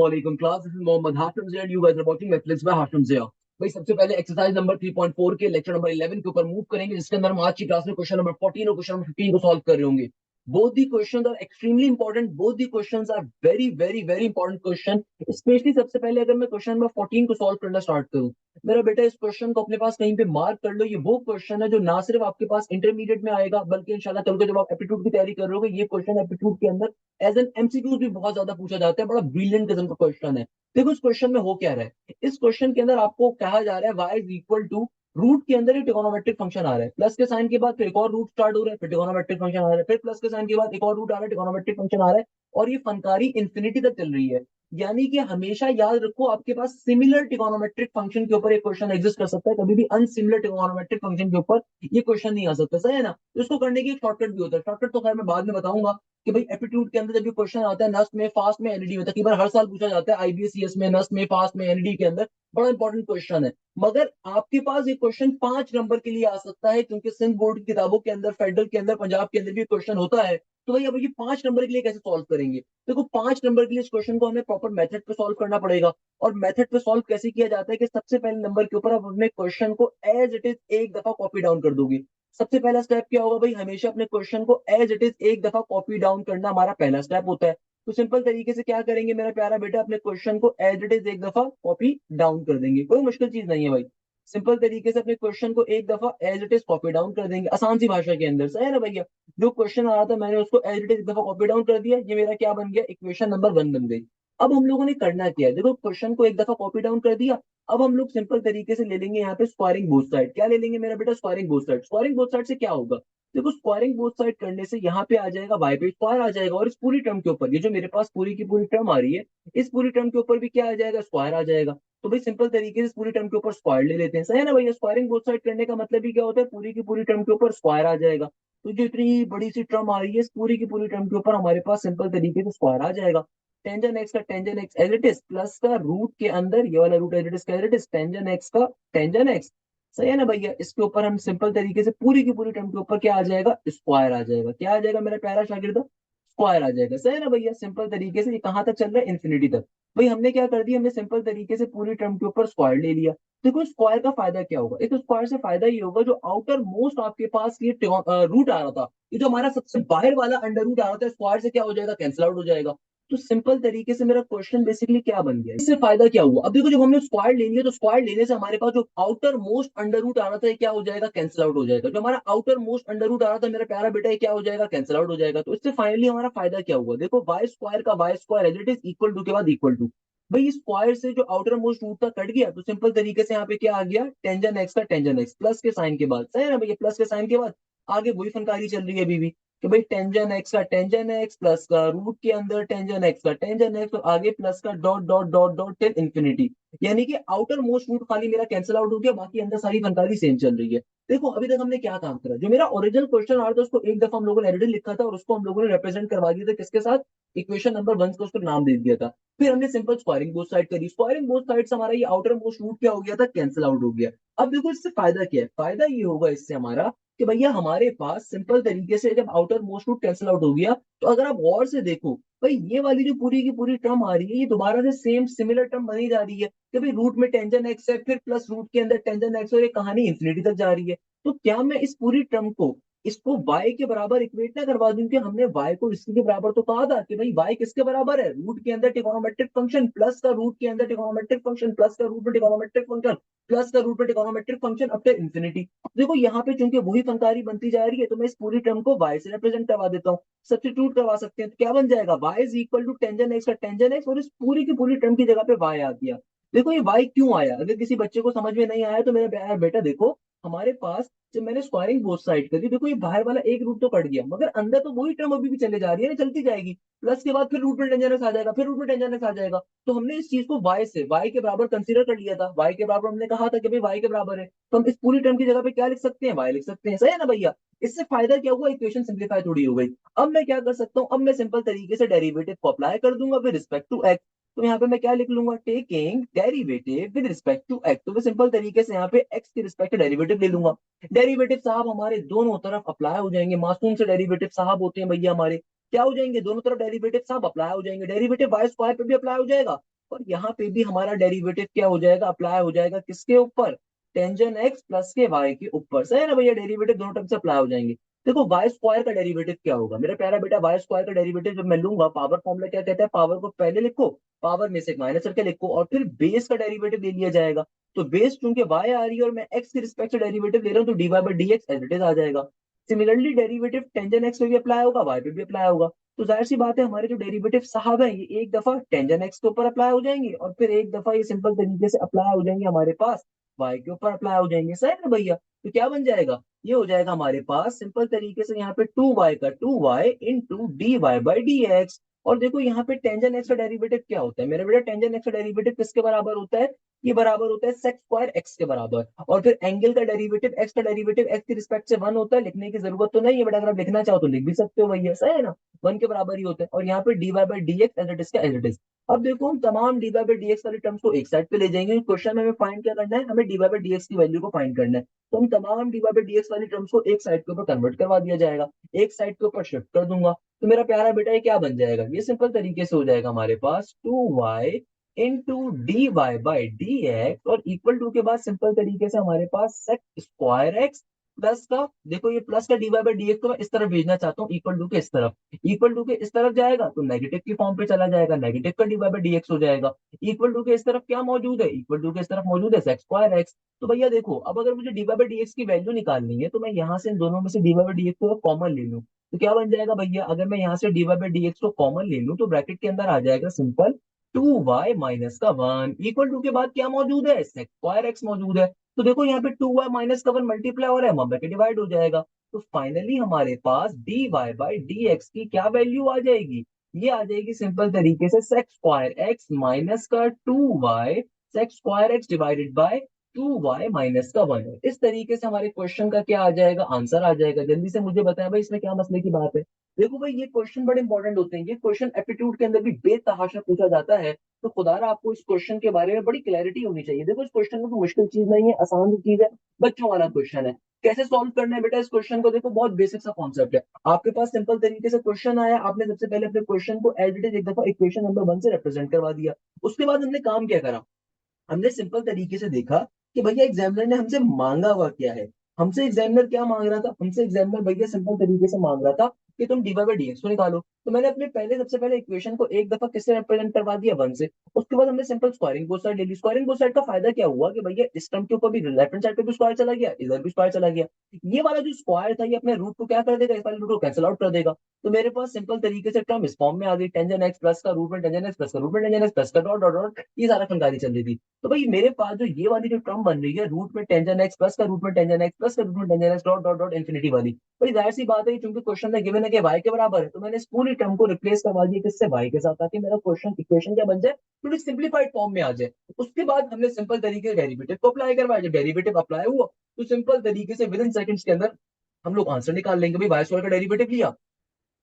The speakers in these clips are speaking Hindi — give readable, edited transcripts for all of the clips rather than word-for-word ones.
वालेकुम class, this is Mohammad Hashim Zia and you guys are watching mathematics by Hashim Zia. भाई सबसे पहले एक्सरसाइज नंबर 3.4 के लेक्चर नंबर 11 के ऊपर मूव करेंगे, जिसके अंदर हम आज की क्लास में क्वेश्चन नंबर 14 और क्वेश्चन नंबर 15 को सॉल्व कर रहे होंगे। Both the questions are extremely important, both the questions are very very very important question. Specially सबसे पहले अगर मैं क्वेश्चन नंबर 14 को सॉल्व करना स्टार्ट करूं, मेरा बेटा इस क्वेश्चन को अपने पास कहीं पे मार्क कर लो। ये वो क्वेश्चन है जो ना सिर्फ आपके पास इंटरमीडिएट में आएगा, बल्कि इंशाल्लाह कल को जब आप एप्टीट्यूड की तैयारी कर रहे होगे, ये क्वेश्चन एप्टीट्यूड के अंदर एज एन एमसीक्यूज भी बहुत ज्यादा पूछा जाता है। बड़ा ब्रिलियंट किस्म का क्वेश्चन है। देखो इस क्वेश्चन में हो क्या रहा है। इस क्वेश्चन के अंदर आपको कहा जा रहा है y is equal to root के अंदर एक ट्रिगोनोमेट्रिक फंक्शन आ रहा है, प्लस के साइन के बाद फिर एक और रूट स्टार्ट हो रहा है, फिर ट्रिगोनोमेट्रिक फंक्शन आ रहा है, फिर प्लस के साइन के बाद एक और रूट आ रहा है, ट्रिगोनोमेट्रिक फंक्शन आ रहा है, और ये फनकारी इंफिनिटी तक चल रही है। यानी कि हमेशा याद रखो, आपके पास सिमिलर ट्रिगोनोमेट्रिक फंक्शन के ऊपर एक क्वेश्चन एग्जिस्ट कर सकता है, कभी भी अनसिमिलर ट्रिगोनोमेट्रिक फंक्शन के ऊपर ये क्वेश्चन नहीं आ सकता। सही है ना? तो इसको करने की एक शॉर्टकट भी होता है। शॉर्टकट तो खैर मैं बाद में बताऊंगा कि भाई एप्टीट्यूड के अंदर जब भी क्वेश्चन आता है नस्ट में, फास्ट में, एनईडी में, तकरीबन हर साल पूछा जाता है आईबीएसईएस में, नस्ट में, फास्ट में, एनईडी के अंदर, बड़ा इंपॉर्टेंट क्वेश्चन है। मगर आपके पास ये क्वेश्चन 5 नंबर के लिए आ सकता है, क्योंकि सिंध बोर्ड की किताबों के अंदर, फेडरल के अंदर, पंजाब के अंदर भी क्वेश्चन होता है। तो भाई अब ये 5 नंबर के लिए कैसे सॉल्व करेंगे? देखो 5 नंबर के लिए इस क्वेश्चन को हमें प्रॉपर मेथड पे सॉल्व करना पड़ेगा। और मेथड पे सॉल्व कैसे किया जाता है कि सबसे पहले नंबर के ऊपर आप अपने क्वेश्चन को एज इट इज एक दफा कॉपी डाउन कर दोगे। सबसे पहला स्टेप क्या होगा भाई? हमेशा अपने क्वेश्चन को एज इट इज एक दफा कॉपी डाउन करना हमारा पहला स्टेप होता है। तो सिंपल तरीके से क्या करेंगे मेरा प्यारा बेटा, अपने क्वेश्चन को एज इट इज एक दफा कॉपी डाउन कर देंगे। कोई मुश्किल चीज नहीं है भाई। सिंपल तरीके से अपने क्वेश्चन को एक दफा as it is copy down कर देंगे, आसान सी भाषा के अंदर। सही है ना भैया? जो क्वेश्चन आ रहा था मैंने उसको एज इट इज एक दफा कॉपी डाउन कर दिया, ये मेरा क्या बन गया? इक्वेशन नंबर 1 बन गई। अब हम लोगों ने करना क्या है? देखो क्वेश्चन को एक दफा कॉपी डाउन कर दिया। अब हम लोग सिंपल तरीके से ले लेंगे यहाँ पे स्क्वायरिंग बोथ साइड। क्या ले लेंगे मेरा बेटा? Squaring both side. Squaring both side से क्या होगा? देखो स्क्वायरिंग बोथ साइड करने से यहाँ पे आ जाएगा y पे स्क्वायर आ जाएगा, और इस पूरी टर्म के ऊपर, ये जो मेरे पास पूरी की पूरी टर्म आ रही है, इस पूरी टर्म के ऊपर भी क्या आ जाएगा? स्क्वायर आ जाएगा। तो भाई सिंपल तरीके से इस पूरी टर्म के ऊपर स्क्वायर ले लेते हैं। सही है ना भैया? स्क्वायरिंग बोथ साइड करने का मतलब ही क्या होता है? पूरी की पूरी टर्म के ऊपर स्क्वायर आ जाएगा। तो जो इतनी बड़ी सी टर्म आ रही है, इस पूरी की पूरी टर्म के ऊपर हमारे पास सिंपल तरीके से स्क्वायर आ जाएगा। टेंजन एक्स का tangent x as it is, plus का रूट के अंदर ये वाला रूट एज इट इज का as it is, tangent x का टेंजन एक्स। सही है ना भैया? इसके ऊपर हम सिंपल तरीके से पूरी की पूरी टर्म के ऊपर क्या आ जाएगा? स्क्वायर आ जाएगा। क्या आ जाएगा मेरा प्यारा शागिर्द? स्क्वायर आ जाएगा। सही है ना भैया? सिंपल तरीके से ये कहाँ तक चल रहा है? इन्फिनिटी तक। भाई हमने क्या कर दिया? हमने सिंपल तरीके से पूरी टर्म के ऊपर स्क्वायर ले लिया। देखो स्क्वायर का फायदा क्या होगा? एक स्क्वायर से फायदा ये होगा, जो आउटर मोस्ट आपके पास ये रूट आ रहा था, ये जो हमारा सबसे बाहर वाला अंडर रूट आ रहा था, स्क्वायर से क्या हो जाएगा? कैंसिल आउट हो जाएगा। तो सिंपल तरीके से मेरा क्वेश्चन बेसिकली क्या बन गया? इससे फायदा क्या हुआ? अब देखो जब हमने स्क्वायर ले लिया, तो स्क्वायर लेने से हमारे पास जो आउटर मोस्ट अंडर रूट आ रहा था, ये क्या हो जाएगा? कैंसिल आउट हो जाएगा। जो हमारा आउटर मोस्ट अंडर रूट आ रहा था मेरा प्यारा बेटा, ये क्या हो जाएगा? कैंसिल आउट हो जाएगा। तो इससे फाइनली हमारा फायदा क्या हुआ? देखो वाई स्क्वायर का y square as it is equal to के बाद इक्वल टू, भाई स्क्वायर से जो आउटर मोस्ट रूट था कट गया, तो सिंपल तरीके से यहाँ पे क्या आ गया? टेंजन एक्स का टेंजन एक्स, प्लस के साइन के बाद। सही है ना भैया? प्लस के साइन के बाद आगे वही फनकारी चल रही है अभी भी, कि भाई टेंजन एक्स का टेंजन एक्स, प्लस का रूट के अंदर टेंजन एक्स का टेंजन एक्स, और आगे प्लस का dot dot dot dot till infinity. यानी कि आउटर मोस्ट रूट खाली मेरा कैंसिल आउट हो गया, बाकी अंदर सारी फनकारी सेम चल रही है। देखो अभी तक हमने क्या काम करा? जो मेरा ओरिजिनल क्वेश्चन आ रहा था उसको एक दफा हम लोगों ने एडिट लिखा था, और उसको हम लोगों ने रिप्रेजेंट करवा दिया था किसके साथ? इक्वेशन नंबर 1 को उसको नाम दे दिया था। फिर हमने सिंपल स्क्वायरिंग बोथ साइड करी। स्क्वायरिंग बोथ साइड से हमारा ये आउटर मोस्ट रूट क्या हो गया था? कैंसिल आउट हो गया। अब देखो इससे फायदा क्या है? फायदा ये होगा इससे हमारा कि भैया हमारे पास सिंपल तरीके से जब outer most root cancel out हो गया, तो अगर आप गौर से देखो, भाई ये वाली जो पूरी की पूरी टर्म आ रही है, ये दोबारा से सेम सिमिलर टर्म बनी जा रही है कि भाई रूट में टेंजन एक्स है, फिर प्लस रूट के अंदर टेंजन एक्स, और ये कहानी इंफिनिटी तक जा रही है। तो क्या मैं इस पूरी टर्म को, इसको y के बराबर इक्वेट ना करवा दूं? कि हमने y को इसके के बराबर तो कहा था कि भाई y किसके बराबर है? रूट के अंदर ट्रिगोनोमेट्रिक फंक्शन, प्लस का रूट के अंदर ट्रिगोनोमेट्रिक फंक्शन, प्लस का रूट में ट्रिगोनोमेट्रिक फंक्शन, प्लस का रूट में trigonometric function up to infinity. देखो यहाँ पे चूंकि वही फंकारी बनती जा रही है, तो मैं इस पूरी टर्म को y से रिप्रेजेंट करवा देता हूँ। सब्स्टिट्यूट करवा सकते हैं, तो क्या बन जाएगा? y is equal to tangent x का टेंजन एक्स, और इस पूरी की पूरी टर्म की जगह पे y आ गया। देखो ये y क्यों आया? अगर किसी बच्चे को समझ में नहीं आया तो मेरा बेटा देखो, हमारे पास जब मैंने स्क्वायरिंग बोथ साइड करी, देखो ये बाहर वाला एक रूट तो कट गया, मगर अंदर तो वही टर्म अभी भी चले जा रही है ना, चलती जाएगी। प्लस के बाद फिर रूट में टेंजन आ जाएगा, फिर रूट में टेंजन आ जाएगा। तो हमने इस चीज को y के बराबर कंसीडर कर लिया था। y के बराबर हमने कहा था कि भाई y के बराबर है, तो हम इस पूरी टर्म की जगह पे क्या लिख सकते हैं? y लिख सकते हैं। सही है ना भैया? इससे फायदा क्या हुआ? इक्वेशन सिंप्लीफाई थोड़ी हो गई। अब मैं क्या कर सकता हूँ? अब मैं सिंपल तरीके से डेरिवेटिव को अप्लाई कर दूंगा विद रिस्पेक्ट टू एक्स। तो यहाँ पे मैं क्या लिख लूंगा? Taking derivative with respect to x. तो मैं सिंपल तरीके से यहाँ पे एक्स के रिस्पेक्ट डेरिवेटिव ले लूंगा। डेरिवेटिव साहब हमारे दोनों तरफ अप्लाई हो जाएंगे, मासूम से डेरिवेटिव साहब होते हैं भैया हमारे। क्या हो जाएंगे, दोनों तरफ डेरिवेटिव सब अप्लाई हो जाएंगे, डेरिवेटिव वाई स्क्वायर पे भी अप्लाई हो जाएगा, और यहाँ पे भी हमारा डेरिवेटिव क्या हो जाएगा, अप्लाई हो जाएगा किसके ऊपर, टेंजन एक्स प्लस के वाई के ऊपर, सही है ना भैया, डेरिवेटिव दोनों तरफ से अप्लाई हो जाएंगे। देखो वाई स्क्वायर का डेरिवेटिव क्या होगा मेरा प्यारा बेटा, वाई स्क्वायर का डेरिवेटिव जब मैं लूंगा, पावर फॉर्मूला क्या कहता है, पावर को पहले लिखो, पावर में से माइनस करके लिखो, और फिर बेस का डेरिवेटिव ले लिया जाएगा। तो बेस चूंकि वाई आ रही है और मैं एक्स के रिस्पेक्ट से डेरिवेटिव ले रहा हूँ, तो d y by d x as it is आ जाएगा। सिमिलरली डेरिवेटिव टेंजन एक्स पे भी अप्लाई होगा, वाई पे भी अप्लाई होगा। तो जाहिर सी बात है हमारे जो डेरिवेटिव साहब है, ये एक दफा टेंजन एक्स के ऊपर अप्लाई हो जाएंगे, और फिर एक दफा ये सिंपल तरीके से अप्लाई हो जाएंगे हमारे पास वाई के ऊपर अप्लाई हो जाएंगे, सही है ना भैया। तो क्या बन जाएगा, ये हो जाएगा हमारे पास सिंपल तरीके से यहाँ पे टू वाई का two y into d y by d x. और देखो यहाँ पे टेंजन एक्स का डेरिवेटिव क्या होता है मेरे बेटा, टेंजन एक्स का डेरिवेटिव किसके बराबर होता है, ये बराबर होता है सेक स्क्वायर एक्स के बराबर। और फिर एंगल का डेरिवेटिव एक्स का डेरिवेटिव एक्स की रिस्पेक्ट से वन होता है, लिखने की जरूरत तो नहीं है बट अगर आप लिखना चाहो तो लिख भी सकते हो भैया, सही है ना, वन के बराबर ही होता है। और यहाँ पे d y by d x as it is का एज इट इज। अब देखो हम तमाम d y by d x वाले टर्म्स को एक साइड पे ले जाएंगे, क्वेश्चन में हमें फाइंड क्या करना है, हमें d y by d x की वैल्यू को फाइंड करना है। तो हम तमाम d y by d x वाले टर्म्स को एक साइड के ऊपर कन्वर्ट करवा दिया जाएगा, एक साइड के ऊपर शिफ्ट कर दूंगा। तो मेरा प्यारा बेटा ये क्या बन जाएगा, ये सिंपल तरीके से हो जाएगा हमारे पास two y into d y by d x, और इक्वल टू के बाद सिंपल तरीके से हमारे पास सेक स्क्वायर एक्स प्लस का, देखो ये प्लस का d y by d x को मैं इस तरफ भेजना चाहता हूँ, इक्वल टू के इस तरफ, इक्वल टू के इस तरफ जाएगा तो नेगेटिव की फॉर्म पे चला जाएगा, नेगेटिव का d y by d x हो जाएगा। इक्वल टू के इस तरफ क्या मौजूद है, इक्वल टू के इस तरफ मौजूद है सेक स्क्वायर एक्स। तो भैया देखो अब अगर मुझे d y by d x की वैल्यू निकालनी है, तो मैं यहाँ से इन दोनों में से d y by d x को कॉमन ले लूँ, तो क्या बन जाएगा भैया, अगर मैं यहाँ से d y by d x को कॉमन ले लूँ तो ब्रैकेट के अंदर आ जाएगा सिंपल टू वाई माइनस का वन, इक्वल टू के बाद क्या मौजूद है, सेक स्क्वायर एक्स मौजूद है। तो देखो यहाँ पे टू वाई माइनस का वन मल्टीप्लाई हो रहा है, वहां पे डिवाइड हो जाएगा। तो फाइनली हमारे पास d y by d x की क्या वैल्यू आ जाएगी, ये आ जाएगी सिंपल तरीके से सेक स्क्वायर एक्स माइनस का two y, sec square x divided by two y minus का वन। इस तरीके से हमारे क्वेश्चन का क्या आ जाएगा, आंसर आ जाएगा। जल्दी से मुझे बताएं भाई इसमें क्या मसले की बात है। देखो भाई ये क्वेश्चन बड़े इंपॉर्टेंट होते हैं, ये क्वेश्चन एप्टीट्यूड के अंदर भी बेतहाशा पूछा जाता है। तो खुदारा आपको इस क्वेश्चन के बारे में बड़ी क्लैरिटी होनी चाहिए। देखो इस क्वेश्चन में कोई मुश्किल चीज नहीं है, आसान सी चीज है, बच्चों वाला क्वेश्चन है। कैसे सॉल्व करना है बेटा इस क्वेश्चन को, देखो बहुत बेसिक सा कॉन्सेप्ट है। आपके पास सिंपल तरीके से क्वेश्चन आया, आपने सबसे पहले अपने क्वेश्चन को एज इट इज एक दफा इक्वेशन नंबर वन से रिप्रेजेंट करवा दिया। उसके बाद हमने काम क्या करा, हमने सिंपल तरीके से देखा कि भैया एग्जामिनर ने हमसे मांगा हुआ क्या है। हमसे एग्जामिनर क्या मांग रहा था, हमसे एग्जामिनर भैया सिंपल तरीके से मांग रहा था कि तुम d y by d x को निकालो। तो मैंने अपने पहले सबसे पहले इक्वेशन को एक दफा किससे रिप्रेजेंट करवा दिया, वन से। उसके बाद हमने सिंपल स्क्वायरिंग बोथ साइड ले ली। स्क्वायरिंग बोथ साइड का फायदा क्या हुआ कि भैया इस टर्म के ऊपर भी लेफ्ट हैंड साइड पे भी स्क्वायर चला गया, इधर भी स्क्वायर चला गया। ये वाला जो स्क्वायर था ये अपने रूट को क्या कर देगा, इस वाले रूट को कैंसिल आउट कर देगा। तो मेरे पास सिंपल तरीके से टर्म इस फॉर्म में आ गई, टेंजन एक्स प्लस का रूट में टेंजन एक्स प्लस का रूट में टेंजन एक्स प्लस का डॉट डॉट डॉट, ये सारा खंगाली चल रही थी। तो भाई मेरे पास जो ये वाली जो टर्म बन रही है, रूट में टेंजन एक्स प्लस का रूट में टेंजन एक्स प्लस का रूट में tangent x dot dot dot infinity वाली, भाई जाहिर सी बात है क्योंकि क्वेश्चन में गिवन है कि वाई के बराबर है, तो मैंने इस पूरी टर्म को रिप्लेस करवा दिया किससे, वाई के साथ, ताकि मेरा क्वेश्चन इक्वेशन क्या बन जाए, थोड़ी सिंप्लीफाइड फॉर्म में आ जाए। उसके बाद हमने सिंपल तरीके से डेरिवेटिव को अप्लाई करवाया, जब डेरिवेटिव अप्लाई हुआ तो सिंपल तरीके से विद इन सेकंड्स के अंदर हम लोग आंसर निकाल लेंगे। भाई वाई स्क्वायर का डेरिवेटिव लिया,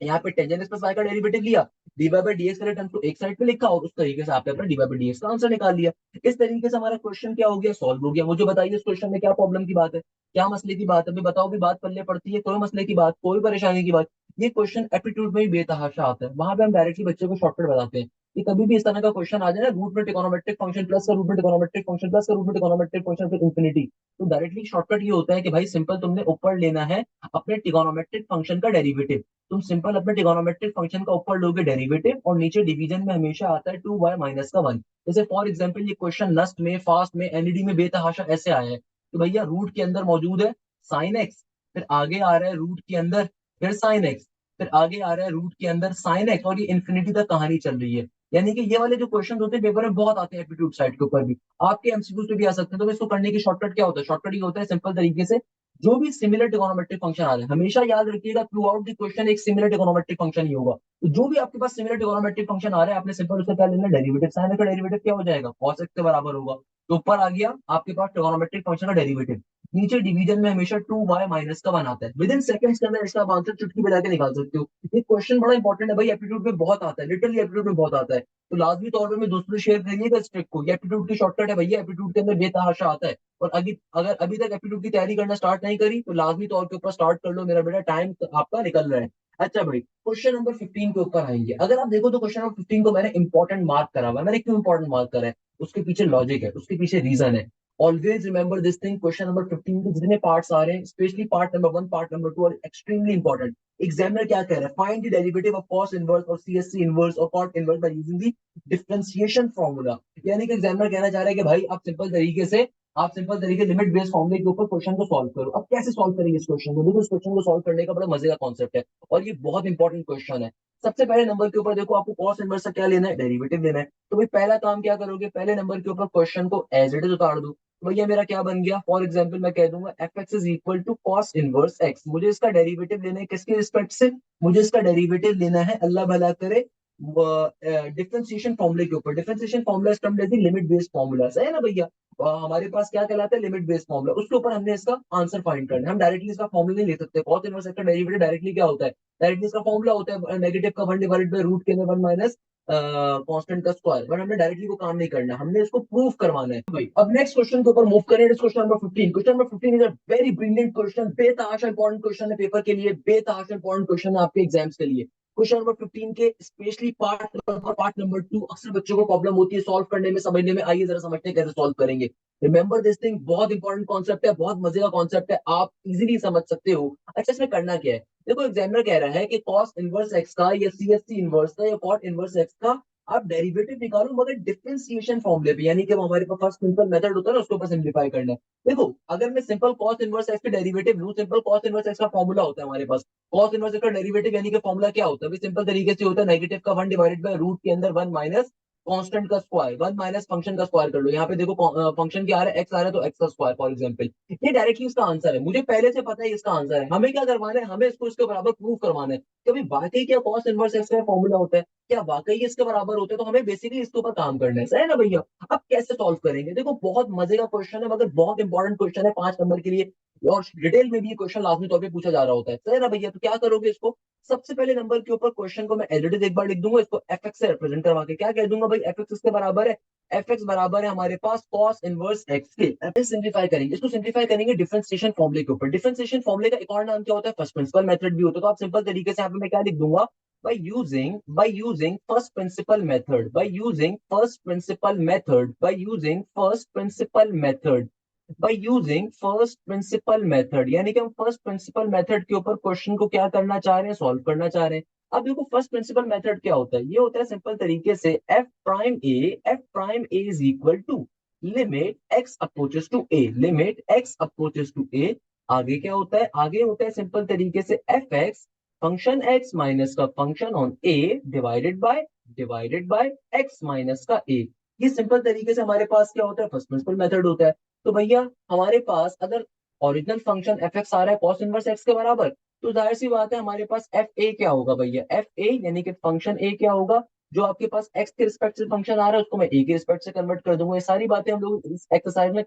यहाँ पे टेंजेंट प्लस वाई का डेरिवेटिव लिया, d y by d x वाले टर्म को एक साइड पे लिखा और उस तरीके से आपने अपना d y by d x का आंसर निकाल लिया। इस तरीके से हमारा क्वेश्चन क्या हो गया, सॉल्व हो गया। मुझे बताइए इस क्वेश्चन में क्या प्रॉब्लम की बात है, क्या मसले की बात है, अभी बताओ। भी बात पल्ले पड़ती है, कोई मसले की बात, कोई परेशानी की बात। ये क्वेश्चन एप्टीट्यूड में भी बेतहाशा आता है, वहां पे हम डायरेक्टली बच्चे को शॉर्टकट बताते हैं कि कभी भी इस तरह का क्वेश्चन आ जाए ना, रूट में ट्रिगोनोमेट्रिक फंक्शन प्लस का रूट में ट्रिगोनोमेट्रिक फंक्शन प्लस का रूट में ट्रिगोनोमेट्रिक फंक्शन फिर इंफिनिटी, तो डायरेक्टली शॉर्टकट ये होता है कि भाई सिंपल तुमने ऊपर लेना है अपने ट्रिगोनोमेट्रिक फंक्शन का डेरिवेटिव। तुम सिंपल अपने ट्रिगोनोमेट्रिक फंक्शन का ऊपर लोगे डेरिवेटिव, और नीचे डिवीजन में हमेशा आता है टू वाई माइनस का वन। जैसे फॉर एग्जाम्पल ये क्वेश्चन नस्ट में, फास्ट में, एनईडी में बेतहाशा ऐसे आया है कि भैया रूट के अंदर मौजूद है साइन एक्स, फिर आगे आ रहा है रूट के अंदर फिर साइन एक्स, फिर आगे आ रहा है रूट के अंदर साइन एक्स, और ये इन्फिनिटी तक कहानी चल रही है। यानी कि ये वाले जो क्वेश्चन होते हैं पेपर में बहुत आते हैं एप्टीट्यूड साइड के ऊपर भी, आपके एमसीक्यूज पे भी आ सकते हैं। तो इसको करने की शॉर्टकट क्या होता है, शॉर्टकट ये होता है सिंपल तरीके से जो भी सिमिलर ट्रिगोनोमेट्रिक फंक्शन आ रहा है, हमेशा याद रखिएगा थ्रू आउट द क्वेश्चन एक सिमिलर ट्रिगोनोमेट्रिक फंक्शन ही होगा। तो जो भी आपके पास सिमिलर ट्रिगोनोमेट्रिक फंक्शन आ रहा है, आपने सिंपल उसका क्या लेना, डेरिवेटिव। साइन का डेरिवेटिव क्या हो जाएगा, cos x के बराबर होगा। तो ऊपर आ गया आपके पास ट्रिगोनोमेट्रिक फंक्शन का डेरिवेटिव, नीचे डिवीजन में हमेशा टू वाई माइनस का वन आता है। विद इन सेकंड्स के अंदर इसका आप आंसर चुटकी बजा के निकाल सकते हो। ये क्वेश्चन बड़ा इंपॉर्टेंट है भाई, एप्टीट्यूड में बहुत आता है, लिटरली एप्टीट्यूड में बहुत आता है। तो लाजमी तौर पर मैं दोस्तों से शेयर करिएगा इस ट्रिक को, ये एप्टीट्यूड की शॉर्टकट है भैया, एप्टीट्यूड के अंदर बेतहाशा आता है। और अगर अभी तक एप्टीट्यूड की तैयारी करना स्टार्ट नहीं करी तो लाजमी तौर के ऊपर स्टार्ट कर लो मेरा बेटा, टाइम आपका निकल रहा है। अच्छा भाई, क्वेश्चन नंबर 15 के ऊपर आएंगे। अगर आप देखो तो क्वेश्चन नंबर 15 को मैंने इंपॉर्टेंट मार्क करा हुआ है। मैंने क्यों इंपॉर्टेंट मार्क करा है? उसके पीछे लॉजिक है, उसके पीछे रीजन है। Always remember this thing, question number 15 के जितने पार्ट्स आ रहे हैं, specially part number 1, part number 2 are extremely important. Examiner क्या कह रहा है? Find the derivative of cos inverse और सीएससी इनवर्स और cot inverse by using the differentiation formula. यानी कि एग्जामिनर कहना चाह रहा है कि भाई आप सिंपल तरीके लिमिट बेस्ड फॉर्मूले के ऊपर क्वेश्चन को सॉल्व करो। अब कैसे सॉल्व करेंगे इस क्वेश्चन को? देखो, इस क्वेश्चन को सॉल्व करने का बड़ा मजे का कॉन्सेप्ट है और ये बहुत इंपॉर्टेंट क्वेश्चन है। सबसे पहले नंबर के ऊपर देखो, आपको कॉस इनवर्स का क्या लेना है? डेरिवेटिव लेना है। तो भाई पहला काम क्या करोगे? पहले नंबर के ऊपर क्वेश्चन को एज इट इज उतार दो। तो भैया मेरा क्या बन गया? फॉर एग्जाम्पल मैं कह दूंगा f x is equal to cos inverse x. मुझे इसका डेरिवेटिव लेना है किसके रिस्पेक्ट से? मुझे इसका डेरिवेटिव लेना है, अल्लाह भला करे, डिफरेंशिएशन फॉर्मूले के ऊपर। डिफरेंशिएशन फॉर्मूला इस टर्म लिमिट बेस्ड फॉर्मूला है ना भैया? हमारे पास क्या कहलाता है? Limit based formula. उसके ऊपर हमने इसका आंसर फाइंड करना है। हम डायरेक्टली इसका फॉर्मूला नहीं ले सकते। कॉस इनवर्स एक्स का डेरिवेटिव डायरेक्टली क्या होता है? डायरेक्टली इसका फॉर्मूला होता है नेगेटिव का 1 डिवाइडेड बाय रूट के अंदर 1 माइनस कांस्टेंट का स्क्वायर। बट हमने डायरेक्टली को काम नहीं करना, हमने इसको प्रूव करवाना है भाई। अब नेक्स्ट क्वेश्चन के ऊपर मूव करें। Question number 15। Question number 15 is a very brilliant question. बेतहाशा इंपॉर्टेंट क्वेश्चन है पेपर के लिए, बेतहाशा इंपॉर्टेंट क्वेश्चन है आपके एग्जाम्स के लिए। क्वेश्चन नंबर 15 के स्पेशली पार्ट नंबर 2 अक्सर बच्चों को प्रॉब्लम होती है सॉल्व करने में, समझने में। आइए जरा समझते हैं कैसे सॉल्व करेंगे। रिमेंबर दिस थिंग, बहुत इंपॉर्टेंट कॉन्सेप्ट है, बहुत मजे का कॉन्सेप्ट है, आप इजीली समझ सकते हो। अच्छा, इसमें करना क्या है? देखो, एग्जामिनर कह रहा है कि कॉस इनवर्स एक्स का या सीएससी इनवर्स का या कॉट इनवर्स एक्स का आप डेरिवेटिव निकालो, मगर डिफरेंशिएशन फॉर्मूले पे। यानी कि हमारे पास फर्स्ट सिंपल मेथड होता है ना, उसके ऊपर सिंप्लीफाई करना है। देखो, अगर मैं सिंपल कॉस इनवर्स एक्स के डेरिवेटिव लूं, सिंपल कॉस इनवर्स एक्स का फॉर्मूला होता है हमारे पास। कॉस इनवर्स एक्स का डेरिवेटिव यानी कि फॉर्मूला क्या होता है? सिंपल तरीके से होता है नेगेटिव का 1 डिवाइडेड बाय रूट के अंदर 1 माइनस कांस्टेंट का स्क्वायर। 1 माइनस फंक्शन का स्क्वायर कर लो। यहाँ पे देखो फंक्शन क्या आ रहा है? एक्स आ रहा है, तो एक्स का स्क्वायर फॉर एग्जाम्पल। ये डायरेक्टली इसका आंसर है, मुझे पहले से पता है इसका आंसर है। हमें क्या करवाना है? हमें इसको इसके बराबर प्रूव करवाना है कि भाई वाकई क्या कॉस इनवर्स एक्स का फॉर्मूला होता है, क्या वाकई इसके बराबर होते हैं। तो हमें बेसिकली इसके ऊपर काम करना है, सही है ना भैया? अब कैसे सॉल्व करेंगे? देखो, बहुत मजे का क्वेश्चन है, मगर बहुत इंपॉर्टेंट क्वेश्चन है 5 नंबर के लिए। और डिटेल में भी ये क्वेश्चन लाजमी तौर पे पूछा जा रहा होता है, सही है ना भैया? तो क्या करोगे इसको? सबसे पहले नंबर के ऊपर क्वेश्चन को मैं एज इट इज एक बार लिख दूंगा, इसको एफ एक्स से रिप्रेजेंट करवा के क्या कह दूंगा भाई? एफ एक्स इसके बराबर है, एफ एक्स बराबर है हमारे पास कॉस इनवर्स एक्स के। अब सिंप्लीफाई करेंगे, इसको सिंप्लीफाई करेंगे डिफरेंशिएशन फॉर्मूले के ऊपर। डिफरेंशिएशन फॉर्मूले का एक और नाम क्या होता है? फर्स्ट प्रिंसिपल मेथड भी होता है। तो आप सिंपल तरीके से यहाँ पे मैं क्या लिख दूंगा? by using first principle method, by using first principal method, by using first principal method, by using first principal method। यानी कि हम फर्स्ट प्रिंसिपल मेथड के ऊपर क्वेश्चन को क्या करना चाह रहे हैं? सॉल्व करना चाह रहे हैं। अब देखो, फर्स्ट प्रिंसिपल मेथड क्या होता है? ये होता है सिंपल तरीके से f prime a is equal to limit x approaches to a, limit x approaches to a. आगे क्या होता है? आगे होता है सिंपल तरीके से f x function x minus का function on a divided by x minus का ए। ये सिंपल तरीके से हमारे पास क्या होता है? फर्स्ट प्रिंसिपल मेथड होता है। तो भैया हमारे पास अगर ओरिजिनल फंक्शन एफ एक्स आ रहा है कॉस इनवर्स एक्स के बराबर, तो जाहिर सी बात है हमारे पास एफ ए क्या होगा भैया? एफ ए यानी कि फंक्शन ए क्या होगा? जो आपके पास एक्स के रिस्पेक्ट से फंक्शन आ रहा है, उसको मैं ए के रिस्पेक्ट से कन्वर्ट कर दूंगा। ये सारी बातें हम लोग इस एक्सरसाइज में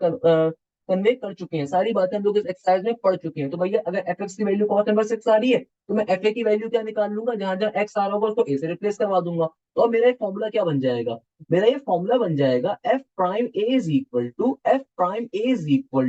कन्वे कर चुके हैं, सारी बातें हम लोग इस एक्सरसाइज में पढ़ चुके हैं। तो भैया अगर एफ एक्स की वैल्यू कॉस इनवर्स एक्स आ रही है, तो मैं एफ ए की वैल्यू क्या निकाल लूंगा? जहां जहां एक्स आ रहा होगा उसको ए से रिप्लेस करवा दूंगा। तो अब मेरा एक फॉर्मूला क्या बन जाएगा? मेरा ये फॉर्मूला बन जाएगा f prime a is equal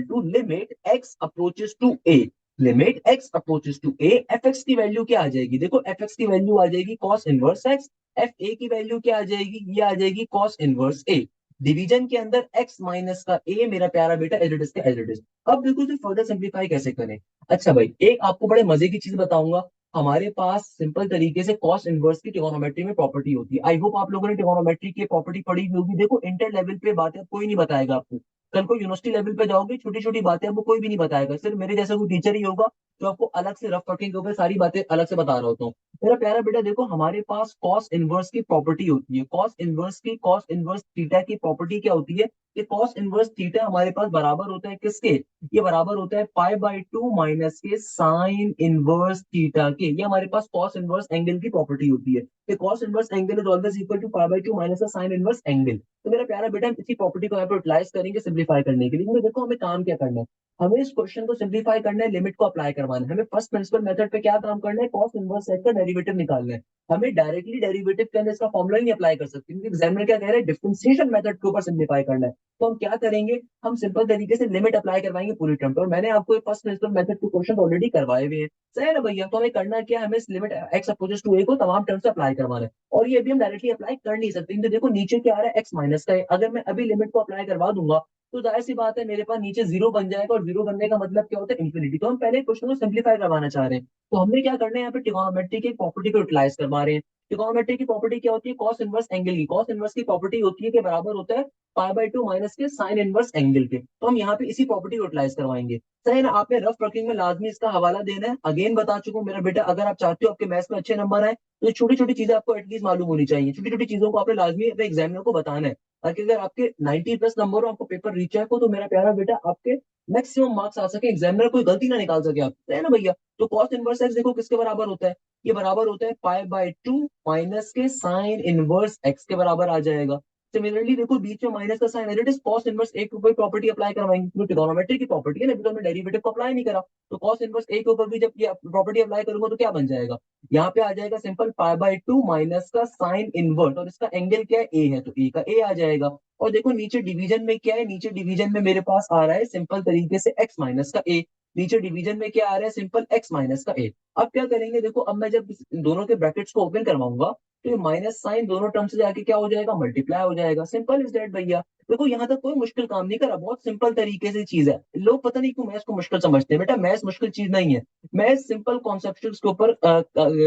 to limit x approaches to a, limit x approaches to a. F x की वैल्यू क्या आ जाएगी? देखो, एफ एक्स की वैल्यू आ जाएगी cos inverse x. F a की वैल्यू क्या आ जाएगी? ये आ जाएगी कॉस इनवर्स ए। डिवीजन के अंदर x माइनस का a, मेरा प्यारा बेटा, एज इट इज का एज इट इज। अब देखो इसे फर्दर सिंप्लीफाई कैसे करें। अच्छा भाई, एक आपको बड़े मजे की चीज बताऊंगा। हमारे पास सिंपल तरीके से कॉस इनवर्स की ट्रिगोनोमेट्री में प्रॉपर्टी होती है। आई होप आप लोगों ने ट्रिगोनोमेट्री की प्रॉपर्टी पढ़ी भी होगी। देखो, इंटर लेवल पे बातें कोई नहीं बताएगा आपको। कल को यूनिवर्सिटी लेवल पे जाओगे, छोटी छोटी बातें आपको कोई भी नहीं बताएगा, सिर्फ मेरे जैसा कोई टीचर ही होगा जो आपको अलग से रफ कटिंग के ऊपर सारी बातें अलग से बता रहा होता हूँ। मेरा प्यारा बेटा देखो, हमारे पास कॉस इनवर्स की प्रॉपर्टी होती है। कॉस इनवर्स थीटा की प्रॉपर्टी क्या होती है? कि कॉस इनवर्स थीटा हमारे पास बराबर होता है किसके? ये बराबर होता है पाई/2 माइनस के साइन इनवर्स थीटा के। ये हमारे पास कॉस इनवर्स एंगल की प्रॉपर्टी होती है कि cos inverse angle is always equal to पाई/2 माइनस का साइन इनवर्स एंगल। तो मेरा प्यारा बेटा, हम इसी प्रॉपर्टी को यहाँ पर यूटिलाइज करेंगे सिंप्लीफाई करने के लिए। क्योंकि देखो, हमें काम क्या करना है? हमें इस क्वेश्चन को सिंप्लीफाई करना है, लिमिट को अप्लाई करवाना करवाना है, हमें फर्स्ट प्रिंसिपल मेथड पे क्या काम करना है, कॉस इनवर्स एक्स का डेरिवेटिव निकालना है। हमें डायरेक्टली डेरिवेटिव के अंदर इसका फॉर्मूला नहीं अप्लाई कर सकते, क्योंकि एग्जामिनर क्या कह रहा है, डिफरेंशिएशन मेथड के ऊपर सिंप्लीफाई करना है। तो हम क्या करेंगे, हम सिंपल तरीके से लिमिट अप्लाई करवाएंगे पूरी टर्म पे, और मैंने आपको फर्स्ट प्रिंसिपल मेथड के क्वेश्चन ऑलरेडी करवाए हुए हैं, सही है ना भैया। तो हमें करना क्या है, हमें इस लिमिट एक्स अपोजेस टू ए को तमाम टर्म से अप्लाई करवाना है। और ये अभी हम डायरेक्टली अप्लाई कर नहीं सकते, क्योंकि देखो नीचे क्या आ रहा है, एक्स माइनस का है। अगर मैं अभी लिमिट को अप्लाई करवा दूंगा तो जाहिर सी बात है मेरे पास नीचे जीरो बन जाएगा, और जीरो बनने का मतलब क्या होता है, इन्फिनिटी। तो हम पहले क्वेश्चन को सिंप्लीफाई करवाना चाह रहे हैं, तो हमने क्या करना है, यहाँ पे ट्रिगोनोमेट्री की प्रॉपर्टी को यूटिलाइज करवा रहे हैं। ट्रिगोनोमेट्री की प्रॉपर्टी क्या होती है, कॉस इनवर्स एंगल की। कॉस इनवर्स की प्रॉपर्टी होती है कि बराबर होता है पाई बाय टू माइनस के साइन इनवर्स एंगल के। तो हम यहाँ पे इसी प्रॉपर्टी को यूटिलाइज करवाएंगे, सही है ना। आपने रफ वर्किंग में लाजमी इसका हवाला देना है। अगेन बता चुका हूँ मेरा बेटा, अगर आप चाहते हो आपके मैथ्स में अच्छे नंबर आए, तो छोटी छोटी चीजें आपको एटलीस्ट मालूम होनी चाहिए। छोटी छोटी चीजों को आपने लाजमी अपने एग्जामिनर को बताना है, ताकि अगर आपके 90 प्लस नंबर हो, आपको पेपर रीचेक हो, तो मेरा प्यारा बेटा आपके मैक्सिमम मार्क्स आ सके, एग्जामिनर कोई गलती ना निकाल सके आप, है ना भैया। तो कॉस इनवर्स एक्स देखो किसके बराबर होता है, ये बराबर होता है पाई बाय टू माइनस के साइन इनवर्स एक्स के बराबर आ जाएगा। सिमिलरली देखो बीच में माइनस का साइन है, it is cos inverse a के ऊपर प्रॉपर्टी अप्लाई करवाएंगे, क्योंकि ट्रिगोनोमेट्री की प्रॉपर्टी है ना, अभी तो हमने डेरिवेटिव को अप्लाई नहीं करा। तो कॉस इनवर्स ए के ऊपर भी जब ये प्रॉपर्टी अप्लाई करूंगा तो क्या बन जाएगा, यहाँ पे आ जाएगा simple pi by two minus का साइन इनवर्स, और इसका एंगल क्या है, ए है, तो ए का ए आ जाएगा। और देखो नीचे डिवीजन में क्या है, नीचे डिवीजन में मेरे पास आ रहा है सिंपल तरीके से एक्स माइनस का ए। नीचे डिवीजन में क्या आ रहा है, सिंपल एक्स माइनस का ए। अब क्या करेंगे, देखो अब मैं जब दोनों के ब्रैकेट्स को ओपन करवाऊंगा, तो ये माइनस साइन दोनों टर्म से जाके क्या हो जाएगा, मल्टीप्लाई हो जाएगा। सिंपल इज दैट भैया। देखो यहाँ तक कोई मुश्किल काम नहीं करा, बहुत सिंपल तरीके से चीज है। लोग पता नहीं क्यों मैथ्स को मुश्किल समझते हैं, बेटा मैथ्स मुश्किल चीज नहीं है। मैथ्स सिंपल कॉन्सेप्ट्स के ऊपर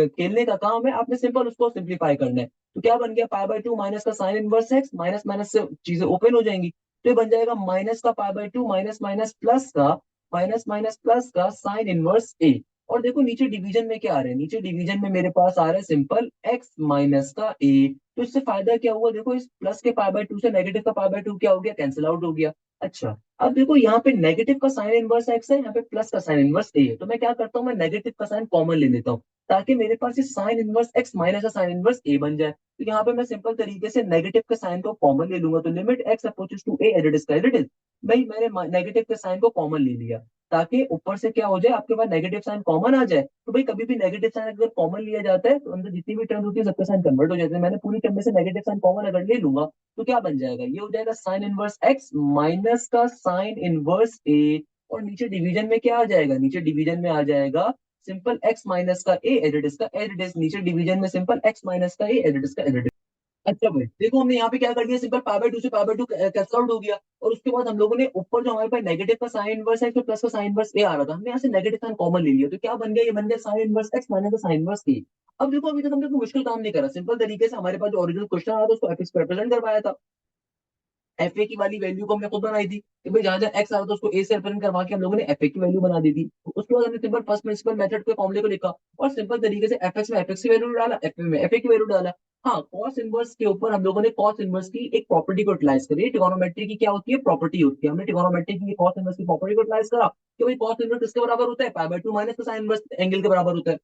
खेलने का काम है, आपने सिंपल उसको सिंप्लीफाई करना है। तो क्या बन गया, पाई बाय टू माइनस का sine inverse x, minus minus से चीजें ओपन हो जाएंगी, तो ये बन जाएगा माइनस का pi by two minus minus plus का माइनस माइनस प्लस का साइन इनवर्स ए। और देखो नीचे डिवीजन में क्या आ रहा है, नीचे डिवीजन में मेरे पास आ रहा है सिंपल एक्स माइनस का ए। तो इससे फायदा क्या हुआ, देखो इस प्लस के पाई बाय टू से नेगेटिव का पाई बाय टू क्या हो गया, कैंसिल आउट हो गया। अच्छा, अब देखो यहाँ पे नेगेटिव का साइन इनवर्स एक्स है, यहाँ पे प्लस का साइन इनवर्स ए है, तो मैं क्या करता हूँ, मैं नेगेटिव का साइन कॉमन ले लेता हूँ, ताकि मेरे पास ये साइन इनवर्स एक्स माइनस का साइन इनवर्स ए बन जाए। तो यहाँ पे मैं सिंपल तरीके से नेगेटिव के साइन को कॉमन ले लूंगा, तो limit x approaches to a as it is का इट इज। भाई मैंने नेगेटिव के साइन को कॉमन ले लिया, ताकि ऊपर से क्या हो जाए, आपके पास नेगेटिव साइन कॉमन आ जाए। तो भाई कभी भी नेगेटिव साइन अगर कॉमन लिया जाता है, तो अंदर जितनी भी टर्म होती है सबके साइन कन्वर्ट हो जाते हैं। मैंने पूरी टर्म में से नेगेटिव साइन कॉमन अगर ले लूंगा, तो क्या बन जाएगा, ये हो जाएगा साइन इनवर्स एक्स माइनस का साइन इनवर्स ए। और नीचे डिवीजन में क्या आ जाएगा, नीचे डिवीजन में आ जाएगा सिंपल एक्स माइनस का ए एडिटिस का एडिटिस। नीचे डिवीजन में सिंपल एक्स माइनस का ए एडिटिस का एडिटिस। अच्छा भाई देखो हमने यहाँ पे क्या कर दिया, सिंपल पाई बाय टू से pi by two cancel out हो गया। और उसके बाद हम लोगों ने ऊपर जो हमारे पास नेगेटिव का साइन इनवर्स है, तो प्लस का साइन इनवर्स ए आ रहा था, हमने यहाँ से नेगेटिव साइन कॉमन ले लिया, तो क्या बन गया, ये बन गया साइन इनवर्स एक्स माइनस का साइन इनवर्स ए। अब देखो अभी तक हमने कोई मुश्किल काम नहीं करा, सिंपल तरीके से हमारे पास जो ओरिजिनल क्वेश्चन आ रहा था उसको एफ पे रिप्रेजेंट करवाया था। एफ ए की वाली वैल्यू को हमने खुद बनाई थी, कि भाई जहां जहां एक्स आ रहा था उसको ए से रिप्रेजेंट करवा के हम लोगों ने एफ ए की वैल्यू बना दी थी। उसके बाद हमने सिंपल फर्स्ट प्रिंसिपल मेथड के फॉर्मूले को लिखा, और सिंपल तरीके से एफ एक्स में एफ एक्स की वैल्यू डाला, एफ में एफ ए की वैल्यू डाला। हाँ, कॉस इनवर्स के ऊपर हम लोगों ने कॉस इनवर्स की एक प्रॉपर्टी को यूटिलाइज करी। ट्रिगोनोमेट्री की क्या होती है, प्रॉपर्टी होती है। हमने ट्रिगोनोमेट्री की कॉस इनवर्स की प्रॉपर्टी को यूटिलाइज करा, कि भाई कॉस इनवर्स किसके बराबर होता है, पाई बाय टू माइनस का साइन इनवर्स एंगल के बराबर होता है,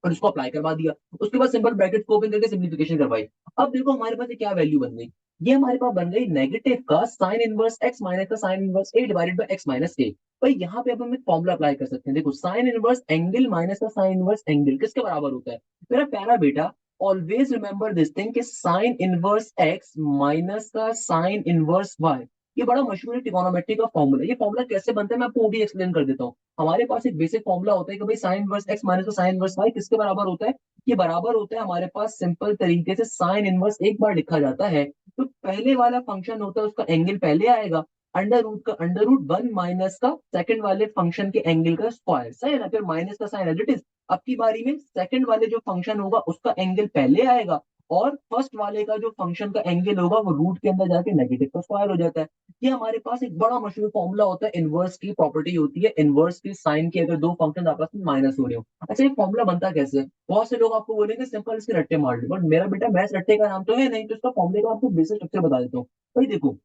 और इसको अप्लाई करवा दिया। उसके बाद सिंपल ब्रैकेट को ओपन करके सिंप्लीफिकेशन करवाई। अब देखो हमारे पास ये क्या वैल्यू बन गई, ये हमारे पास बन गई नेगेटिव का साइन इनवर्स एक्स माइनस का sine inverse a divided by x minus a. भाई यहाँ पे अब हम एक फॉर्मूला अप्लाई कर सकते हैं, देखो साइन इनवर्स एंगल माइनस का साइन इनवर्स एंगल किसके बराबर होता है, मेरा प्यारा बेटा ऑलवेज रिमेंबर दिस थिंग कि साइन इनवर्स एक्स माइनस का साइन इनवर्स वाई, ये बड़ा मशहूर ट्रिगोनोमेट्री का फॉर्मूला। ये फॉर्मूला कैसे बनता है मैं आपको वो भी एक्सप्लेन कर देता हूँ। हमारे पास एक बेसिक फॉर्मूला होता है कि भाई साइन इनवर्स एक्स माइनस का साइन इनवर्स वाई किसके बराबर होता है, ये बराबर होता है हमारे पास सिंपल तरीके से साइन इनवर्स एक बार लिखा जाता है, तो पहले वाला फंक्शन होता है उसका एंगल पहले आएगा, अंडर रूट का अंडर रूट वन माइनस का सेकंड वाले फंक्शन के एंगल का स्क्वायर, सही है ना, फिर माइनस का साइन एज इट इज। अब की बारी में सेकंड वाले जो फंक्शन होगा उसका एंगल पहले आएगा, और फर्स्ट वाले का जो फंक्शन का एंगल होगा वो रूट के अंदर जाके नेगेटिव का स्क्वायर हो जाता है। ये हमारे पास एक बड़ा मशहूर फॉर्मूला होता है, इनवर्स की प्रॉपर्टी होती है, इनवर्स की साइन की अगर दो फंक्शन आपस में माइनस हो रहे हो। अच्छा ये फॉर्मूला बनता कैसे है, बहुत से लोग आपको बोलेंगे सिंपल इसके रट्टे मार लो, बट मेरा बेटा मैथ्स रट्टे का नाम तो है नहीं, तो इसका फॉर्मूले का आपको बेसिक स्ट्रक्चर बता देता हूँ। भाई देखो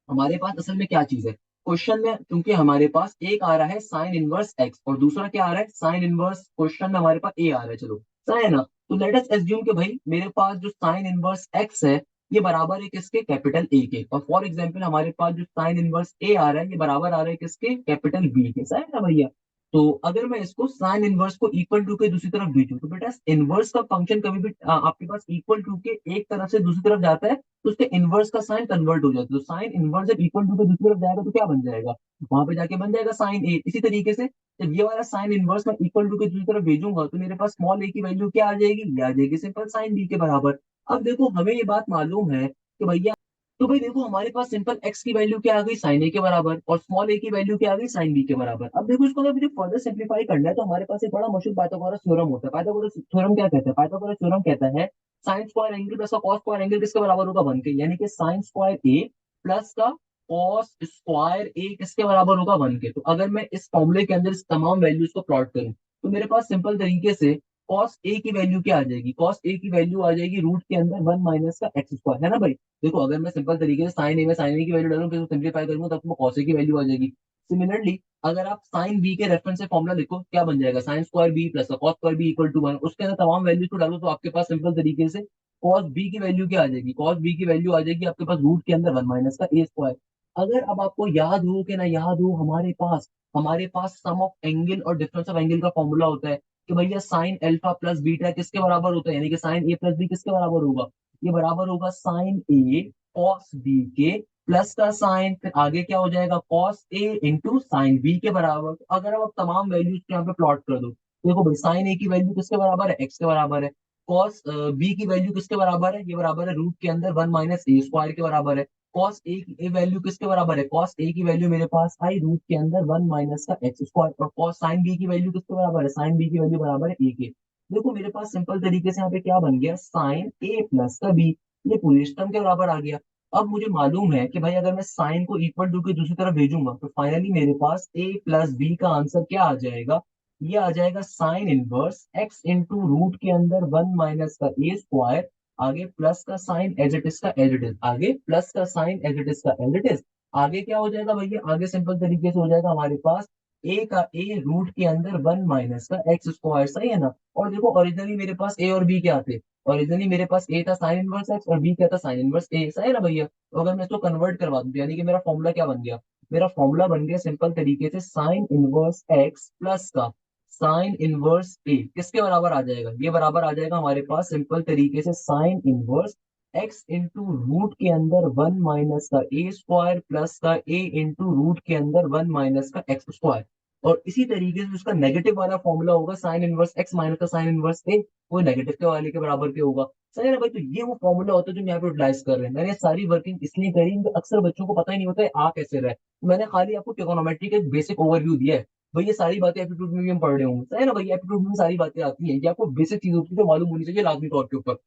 हमारे पास असल में क्या चीज है, क्वेश्चन में क्योंकि हमारे पास एक आ रहा है साइन इनवर्स एक्स और दूसरा क्या आ रहा है साइन इनवर्स, क्वेश्चन में हमारे पास ए आ रहा है, चलो सही है ना। तो लेट अस एज्यूम कि भाई मेरे पास जो साइन इनवर्स एक्स है ये बराबर है किसके, कैपिटल ए के। और फॉर एग्जाम्पल हमारे पास जो साइन इनवर्स ए आ रहा है ये बराबर आ रहा है किसके, कैपिटल बी के, सही है ना भैया। तो अगर मैं इसको साइन इनवर्स को इक्वल टू के दूसरी तरफ भेजूं तो बेटा इनवर्स का फंक्शन कभी भी आपके पास इक्वल टू के एक तरफ से दूसरी तरफ जाता है तो उसके इनवर्स का साइन कन्वर्ट हो जाता है। तो साइन इनवर्स जब इक्वल टू के दूसरी तरफ जाएगा तो क्या बन जाएगा, वहां पे जाके बन जाएगा साइन ए। इसी तरीके से जब ये वाला साइन इनवर्स मैं इक्वल टू के दूसरी तरफ भेजूंगा तो मेरे पास स्मॉल ए की वैल्यू क्या आ जाएगी, ये आ जाएगी सिंपल साइन बी के बराबर। अब देखो हमें ये बात मालूम है कि भैया, तो भाई देखो हमारे पास सिंपल एक्स की वैल्यू क्या आ गई साइन ए के बराबर और स्मॉल ए की वैल्यू क्या आ गई साइन बी के बराबर। अब देखो इसको अगर मुझे फर्दर सिंप्लीफाई करना है तो हमारे पास एक बड़ा मशहूर पाइथागोरस थ्योरम होता है। पाइथागोरस थ्योरम क्या कहता है, पाइथागोरस थ्योरम कहता है साइन स्क्वायर एंगल प्लस का कॉस स्क्वायर एंगल किसके बराबर होगा, 1 के। यानी कि साइन स्क्वायर ए प्लस का कॉस स्क्वायर ए किसके बराबर होगा, 1 के। तो अगर मैं इस फॉर्मूले के अंदर इस तमाम वैल्यूज को प्लॉट करूं तो मेरे पास सिंपल तरीके से कॉस ए की वैल्यू क्या आ जाएगी, कॉस ए की वैल्यू आ जाएगी रूट के अंदर 1 माइनस का एक्स स्क्वायर, है ना भाई। देखो अगर मैं सिंपल तरीके से साइन ए में साइन ए की वैल्यू डालूं फिर सिंप्लीफाई करूंगा तब कॉस ए की वैल्यू आ जाएगी। सिमिलरली अगर आप साइन बी के रेफरेंस से फॉर्मुला लिखो क्या बन जाएगा, sine square b plus cos square b equal to 1, उसके अंदर तमाम वैल्यूज को डालो तो आपके पास सिंपल तरीके से कॉस बी की वैल्यू क्या आ जाएगी, कॉस बी की वैल्यू आ जाएगी आपके पास रूट के अंदर 1 माइनस का ए स्क्वायर। अगर अब आपको याद हो कि ना याद हो, हमारे पास सम ऑफ एंगल और डिफरेंस ऑफ एंगल का फॉर्मूला होता है कि भैया साइन अल्फा प्लस बीटा किसके बराबर होता है, यानी कि साइन ए प्लस बी किसके बराबर होगा, ये बराबर होगा साइन ए कॉस बी के प्लस का साइन, फिर आगे क्या हो जाएगा cos A into sine b के बराबर। तो अगर आप तमाम वैल्यूज यहाँ पे प्लॉट कर दो, देखो भाई साइन ए की वैल्यू किसके बराबर है, एक्स के बराबर है। कॉस बी की वैल्यू किसके बराबर है, ये बराबर है रूट के अंदर 1 माइनस ए स्क्वायर के बराबर है। कॉस ए की वैल्यू किसके बराबर है, कॉस ए की वैल्यू मेरे पास आई रूट के अंदर 1 माइनस का एक्स स्क्वायर। और कॉस साइन बी की वैल्यू किसके बराबर है, साइन बी की वैल्यू बराबर है ए के। देखो मेरे पास सिंपल तरीके से यहाँ पे क्या बन गया, साइन ए प्लस का बी, ये पूरे टर्म के बराबर आ गया। अब मुझे मालूम है कि भाई अगर मैं साइन को इक्वल टू की दूसरी तरफ भेजूंगा तो फाइनली मेरे पास ए प्लस बी का आंसर क्या आ जाएगा, ये आ जाएगा sine inverse x into root के अंदर 1 माइनस का ए स्क्वायर, आगे प्लस का साइन एज इट इज का एज इट इज, आगे प्लस का साइन एज इट इज का एज इट इज। आगे क्या हो जाएगा भैया, आगे सिंपल तरीके से हो जाएगा हमारे पास ए का ए रूट के अंदर 1 माइनस का एक्स स्क्वायर, सही है ना। और देखो ओरिजिनली मेरे पास ए और बी क्या थे, ओरिजिनली मेरे पास ए था साइन इनवर्स एक्स और बी क्या था साइन इनवर्स ए, सही है ना भैया। तो अगर मैं इसको कन्वर्ट करवा दूं तो यानी कि मेरा फॉर्मूला क्या बन गया, मेरा फॉर्मूला बन गया सिंपल तरीके से साइन इनवर्स एक्स प्लस का साइन इनवर्स ए किसके बराबर आ जाएगा, ये बराबर आ जाएगा हमारे पास सिंपल तरीके से sine inverse x into root के अंदर 1 माइनस का ए स्क्वायर प्लस का ए इंटू रूट के अंदर 1 माइनस का एक्स स्क्वायर। और इसी तरीके से उसका नेगेटिव वाला फॉर्मूला होगा साइन इनवर्स एक्स माइनस का साइन इनवर्स ए, वो नेगेटिव के वाले के बराबर के होगा, सही है ना भाई। तो ये वो फॉर्मूला होता है जो हम यहाँ पे यूटिलाइज कर रहे हैं। मैंने सारी वर्किंग इसलिए करी क्योंकि अक्सर बच्चों को पता ही नहीं होता है आ कैसे रहा है। मैंने खाली आपको ट्रिगोनोमेट्री का एक बेसिक ओवरव्यू दिया है। भाई ये सारी बातें एप्टीट्यूड में भी हम पढ़ रहे होंगे, सही है ना भाई, एप्टीट्यूड में सारी बातें आती हैं, ये आपको बेसिक चीज होती है जो मालूम होनी चाहिए लाजमी तौर के ऊपर।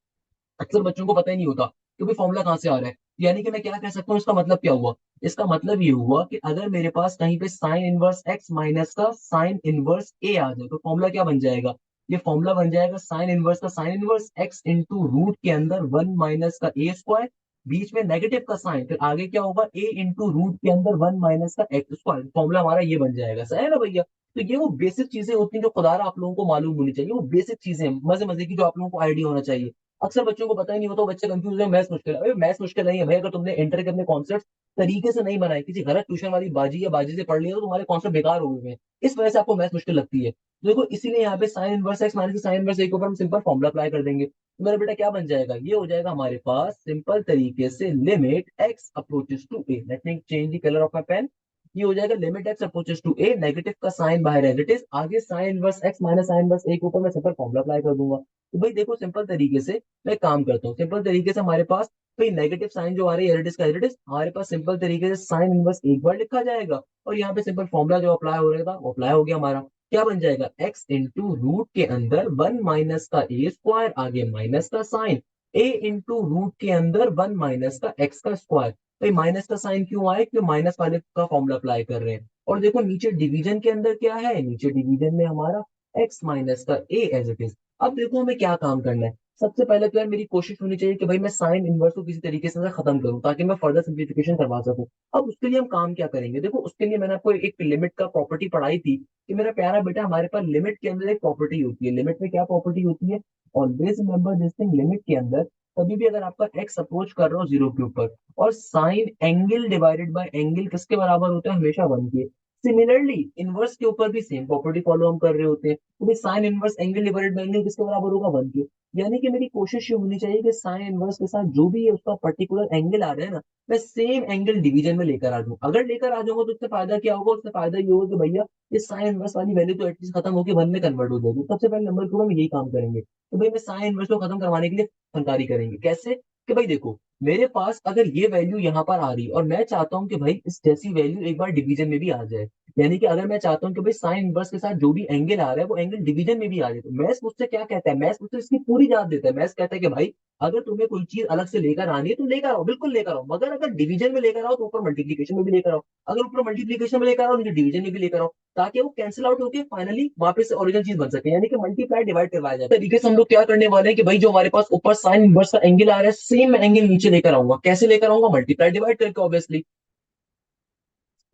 अक्सर बच्चों को पता ही नहीं होता कि भाई फॉर्मूला कहाँ से आ रहा है। यानी कि मैं क्या कह सकता हूँ, इसका मतलब क्या हुआ, इसका मतलब ये हुआ कि अगर मेरे पास कहीं पे साइन इनवर्स एक्स माइनस का साइन इनवर्स ए आ जाए तो फॉर्मूला क्या बन जाएगा, ये फॉर्मूला बन जाएगा साइन इनवर्स का sine inverse x into root के अंदर 1 माइनस का ए स्क्वायर, बीच में नेगेटिव का साइन, फिर आगे क्या होगा ए इंटू रूट के अंदर 1 माइनस का एक्स स्क्वायर। फॉर्मूला हमारा ये बन जाएगा, सही है ना भैया। तो ये वो बेसिक चीजें होती हैं जो खुदारा आप लोगों को मालूम होनी चाहिए, वो बेसिक चीजें मजे मजे की जो आप लोगों को आइडिया होना चाहिए। अक्सर बच्चों को पता ही नहीं होता, बच्चे कंफ्यूज है मैथ्स मुश्किल है। अरे मैथ्स मुश्किल नहीं है भाई, अगर तुमने इंटर के अपने कॉन्सेप्ट तरीके से नहीं बनाए, किसी गलत ट्यूशन वाली बाजी या बाजी से पढ़ लिया तो तुम्हारे कॉन्सेप्ट बेकार हो गए हैं, इस वजह से आपको मैथ्स मुश्किल लगती है। तो देखो इसीलिए यहाँ पे sine inverse x minus sine inverse a के ऊपर हम सिंपल फॉर्मुला अप्लाई कर देंगे तो मेरा बेटा क्या बन जाएगा, ये हो जाएगा हमारे पास सिंपल तरीके से limit x approaches to a, let me change the colour of my pen. ये हो जाएगा limit x approaches to a, negative का साइन बाहर एज इट इज, आगे sine inverse x minus sine inverse a के ऊपर मैं सिंपल फॉर्मुला अप्लाई कर दूंगा। तो भाई देखो सिंपल तरीके से मैं काम करता हूँ, सिंपल तरीके से हमारे पास भाई नेगेटिव साइन जो आ रही है एरिटिस का एरिटिस, हमारे पास सिंपल तरीके से साइन इनवर्स एक बार लिखा जाएगा और यहाँ पे सिंपल फॉर्मूला जो अप्लाई हो रहा था वो अप्लाई हो गया हमारा। क्या बन जाएगा, एक्स इंटू रूट के अंदर 1 माइनस का ए स्क्वायर, आगे माइनस का साइन ए इंटू रूट के अंदर 1 माइनस का एक्स का स्क्वायर। भाई माइनस का साइन क्यों आए, क्यों माइनस वाले का फॉर्मूला अप्लाई कर रहे हैं। और देखो नीचे डिवीजन के अंदर क्या है, नीचे डिवीजन में हमारा एक्स माइनस का ए एज इट इज। अब देखो हमें क्या काम करना है, सबसे पहले तो यार मेरी कोशिश होनी चाहिए कि भाई मैं साइन इनवर्स को किसी तरीके से खत्म करूं ताकि मैं फर्दर सिंप्लीफिकेशन करवा सकूं। अब उसके लिए हम काम क्या करेंगे, देखो उसके लिए मैंने आपको एक लिमिट का प्रॉपर्टी पढ़ाई थी कि मेरा प्यारा बेटा हमारे पास लिमिट के अंदर एक प्रॉपर्टी होती है। लिमिट में क्या प्रॉपर्टी होती है, always remember this thing, limit के अंदर कभी भी अगर आपका एक्स अप्रोच कर रहा हो जीरो के ऊपर और sign angle divided by angle किसके बराबर होता है, हमेशा 1 के। सिमिलरली इनवर्स के ऊपर भी सेम प्रॉपर्टी फॉलो हम कर रहे होते हैं, तो भाई sign inverse angle divided by angle किसके बराबर होगा, 1 के। यानी कि मेरी कोशिश ये होनी चाहिए कि साइन इनवर्स के साथ जो भी है उसका पर्टिकुलर एंगल आ रहा है ना, मैं सेम एंगल डिवीजन में लेकर आ जाऊं। अगर लेकर आ जाऊंगा तो उससे फायदा क्या होगा, उससे फायदा ये होगा कि भैया ये साइन इनवर्स वाली वैल्यू तो एटलीस्ट खत्म होकर 1 में कन्वर्ट हो जाएगी। सबसे पहले नंबर 2 में यही काम करेंगे, तो भाई मैं साइन इनवर्स को खत्म करवाने के लिए फनकारी करेंगे। कैसे कि भाई देखो, मेरे पास अगर ये वैल्यू यहाँ पर आ रही है और मैं चाहता हूँ कि भाई इस जैसी वैल्यू एक बार डिवीजन में भी आ जाए, यानी कि अगर मैं चाहता हूँ कि भाई साइन इनवर्स के साथ जो भी एंगल आ रहा है वो एंगल डिवीजन में भी आ जाए, तो मैथ्स मुझसे क्या कहता है, मैथ्स मुझसे इसकी पूरी जांच देता है। मैथ्स कहता है कि भाई अगर तुम्हें कोई चीज अलग से लेकर आनी है तो लेकर आओ, बिल्कुल लेकर आओ, मगर अगर डिवीजन में लेकर आओ तो ऊपर मल्टीप्लीकेशन में भी लेकर आओ, अगर ऊपर मल्टीप्लीकेशन में लेकर आओ नीचे डिवीजन में भी लेकर आओ, ताकि वो कैंसिल आउट होकर फाइनली वापस से ओरिजिनल चीज बन सके, यानी कि मल्टीप्लाई डिवाइड करवाया जाए। तरीके से हम लोग क्या करने वाले हैं कि भाई जो हमारे पास ऊपर साइन इनवर्स का एंगल आ रहा है सेम एंगल नीचे लेकर आऊंगा। कैसे लेकर आऊंगा, मल्टीप्लाई डिवाइड करके ऑब्वियसली।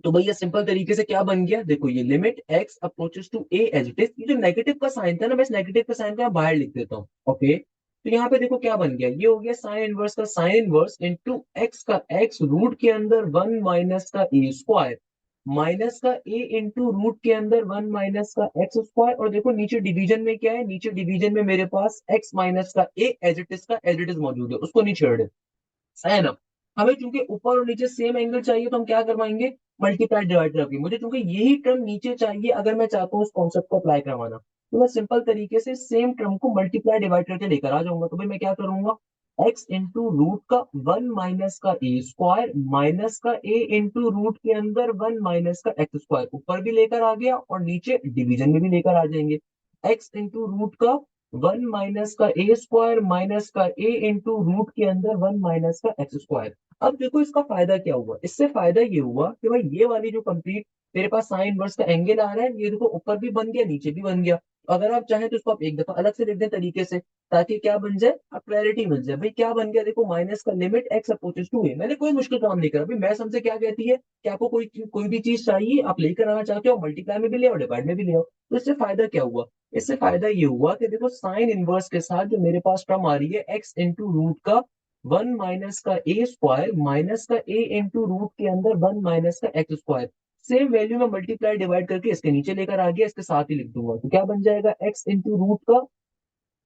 तो भैया सिंपल तरीके से क्या बन गया, देखो ये limit x approaches to a as it is, ये जो नेगेटिव का साइन था ना, मैं इस नेगेटिव का साइन को यहाँ बाहर लिख देता हूँ। ओके, तो यहाँ पे देखो क्या बन गया, ये हो गया साइन इनवर्स का साइन इनवर्स इंटू एक्स का एक्स रूट के अंदर 1 माइनस का ए स्क्वायर माइनस का ए इंटू रूट के अंदर 1 माइनस का एक्स स्क्वायर। और देखो नीचे डिवीजन में क्या है, नीचे डिवीजन में मेरे पास x माइनस का ए एज इट इज का एज इट इज मौजूद है, उसको नहीं छेड़, है ना। हमें चूंकि ऊपर और नीचे सेम एंगल चाहिए तो हम क्या करवाएंगे, मल्टीप्लाई डिवाइड रखेंगे। मुझे चूंकि यही टर्म नीचे चाहिए अगर मैं चाहता हूँ उस कॉन्सेप्ट को अप्लाई करवाना, तो मैं सिंपल तरीके से सेम टर्म को मल्टीप्लाई डिवाइड करके लेकर आ जाऊंगा। तो भाई मैं क्या करूंगा, एक्स इंटू रूट का 1 माइनस का ए स्क्वायर माइनस का ए इंटू रूट के अंदर 1 माइनस का एक्स स्क्वायर, ऊपर भी लेकर आ गया और नीचे डिवीजन में भी लेकर आ जाएंगे। एक्स इंटू रूट का 1 माइनस का ए स्क्वायर माइनस का ए इंटू रूट के अंदर 1 माइनस का एक्स स्क्वायर। अब देखो इसका फायदा क्या हुआ, इससे फायदा ये हुआ कि भाई ये वाली जो कंप्लीट मेरे पास साइन वर्स का एंगल आ रहा है, ये देखो ऊपर भी बन गया नीचे भी बन गया। अगर आप चाहें तो इसको आप एक दफा अलग से लिख दें तरीके से, ताकि क्या बन जाए, अब क्लैरिटी मिल जाए। भाई क्या बन गया, देखो माइनस का लिमिट एक्स अप्रोचेस टू ए, मैंने कोई मुश्किल काम नहीं करा। भाई मैथ्स हमसे क्या कहती है कि आपको कोई भी चीज चाहिए आप लेकर आना चाहते हो, मल्टीप्लाई में भी ले और डिवाइड में भी ले आओ। तो इससे फायदा क्या हुआ, इससे फायदा ये हुआ कि देखो साइन इनवर्स के साथ जो मेरे पास टर्म आ रही है एक्स इंटू रूट का 1 माइनस का ए स्क्वायर माइनस का ए इंटू रूट के अंदर 1 माइनस का एक्स स्क्वायर, सेम वैल्यू में मल्टीप्लाई डिवाइड करके इसके नीचे लेकर आ गया, इसके साथ ही लिख दूंगा। तो क्या बन जाएगा, एक्स इंटू रूट का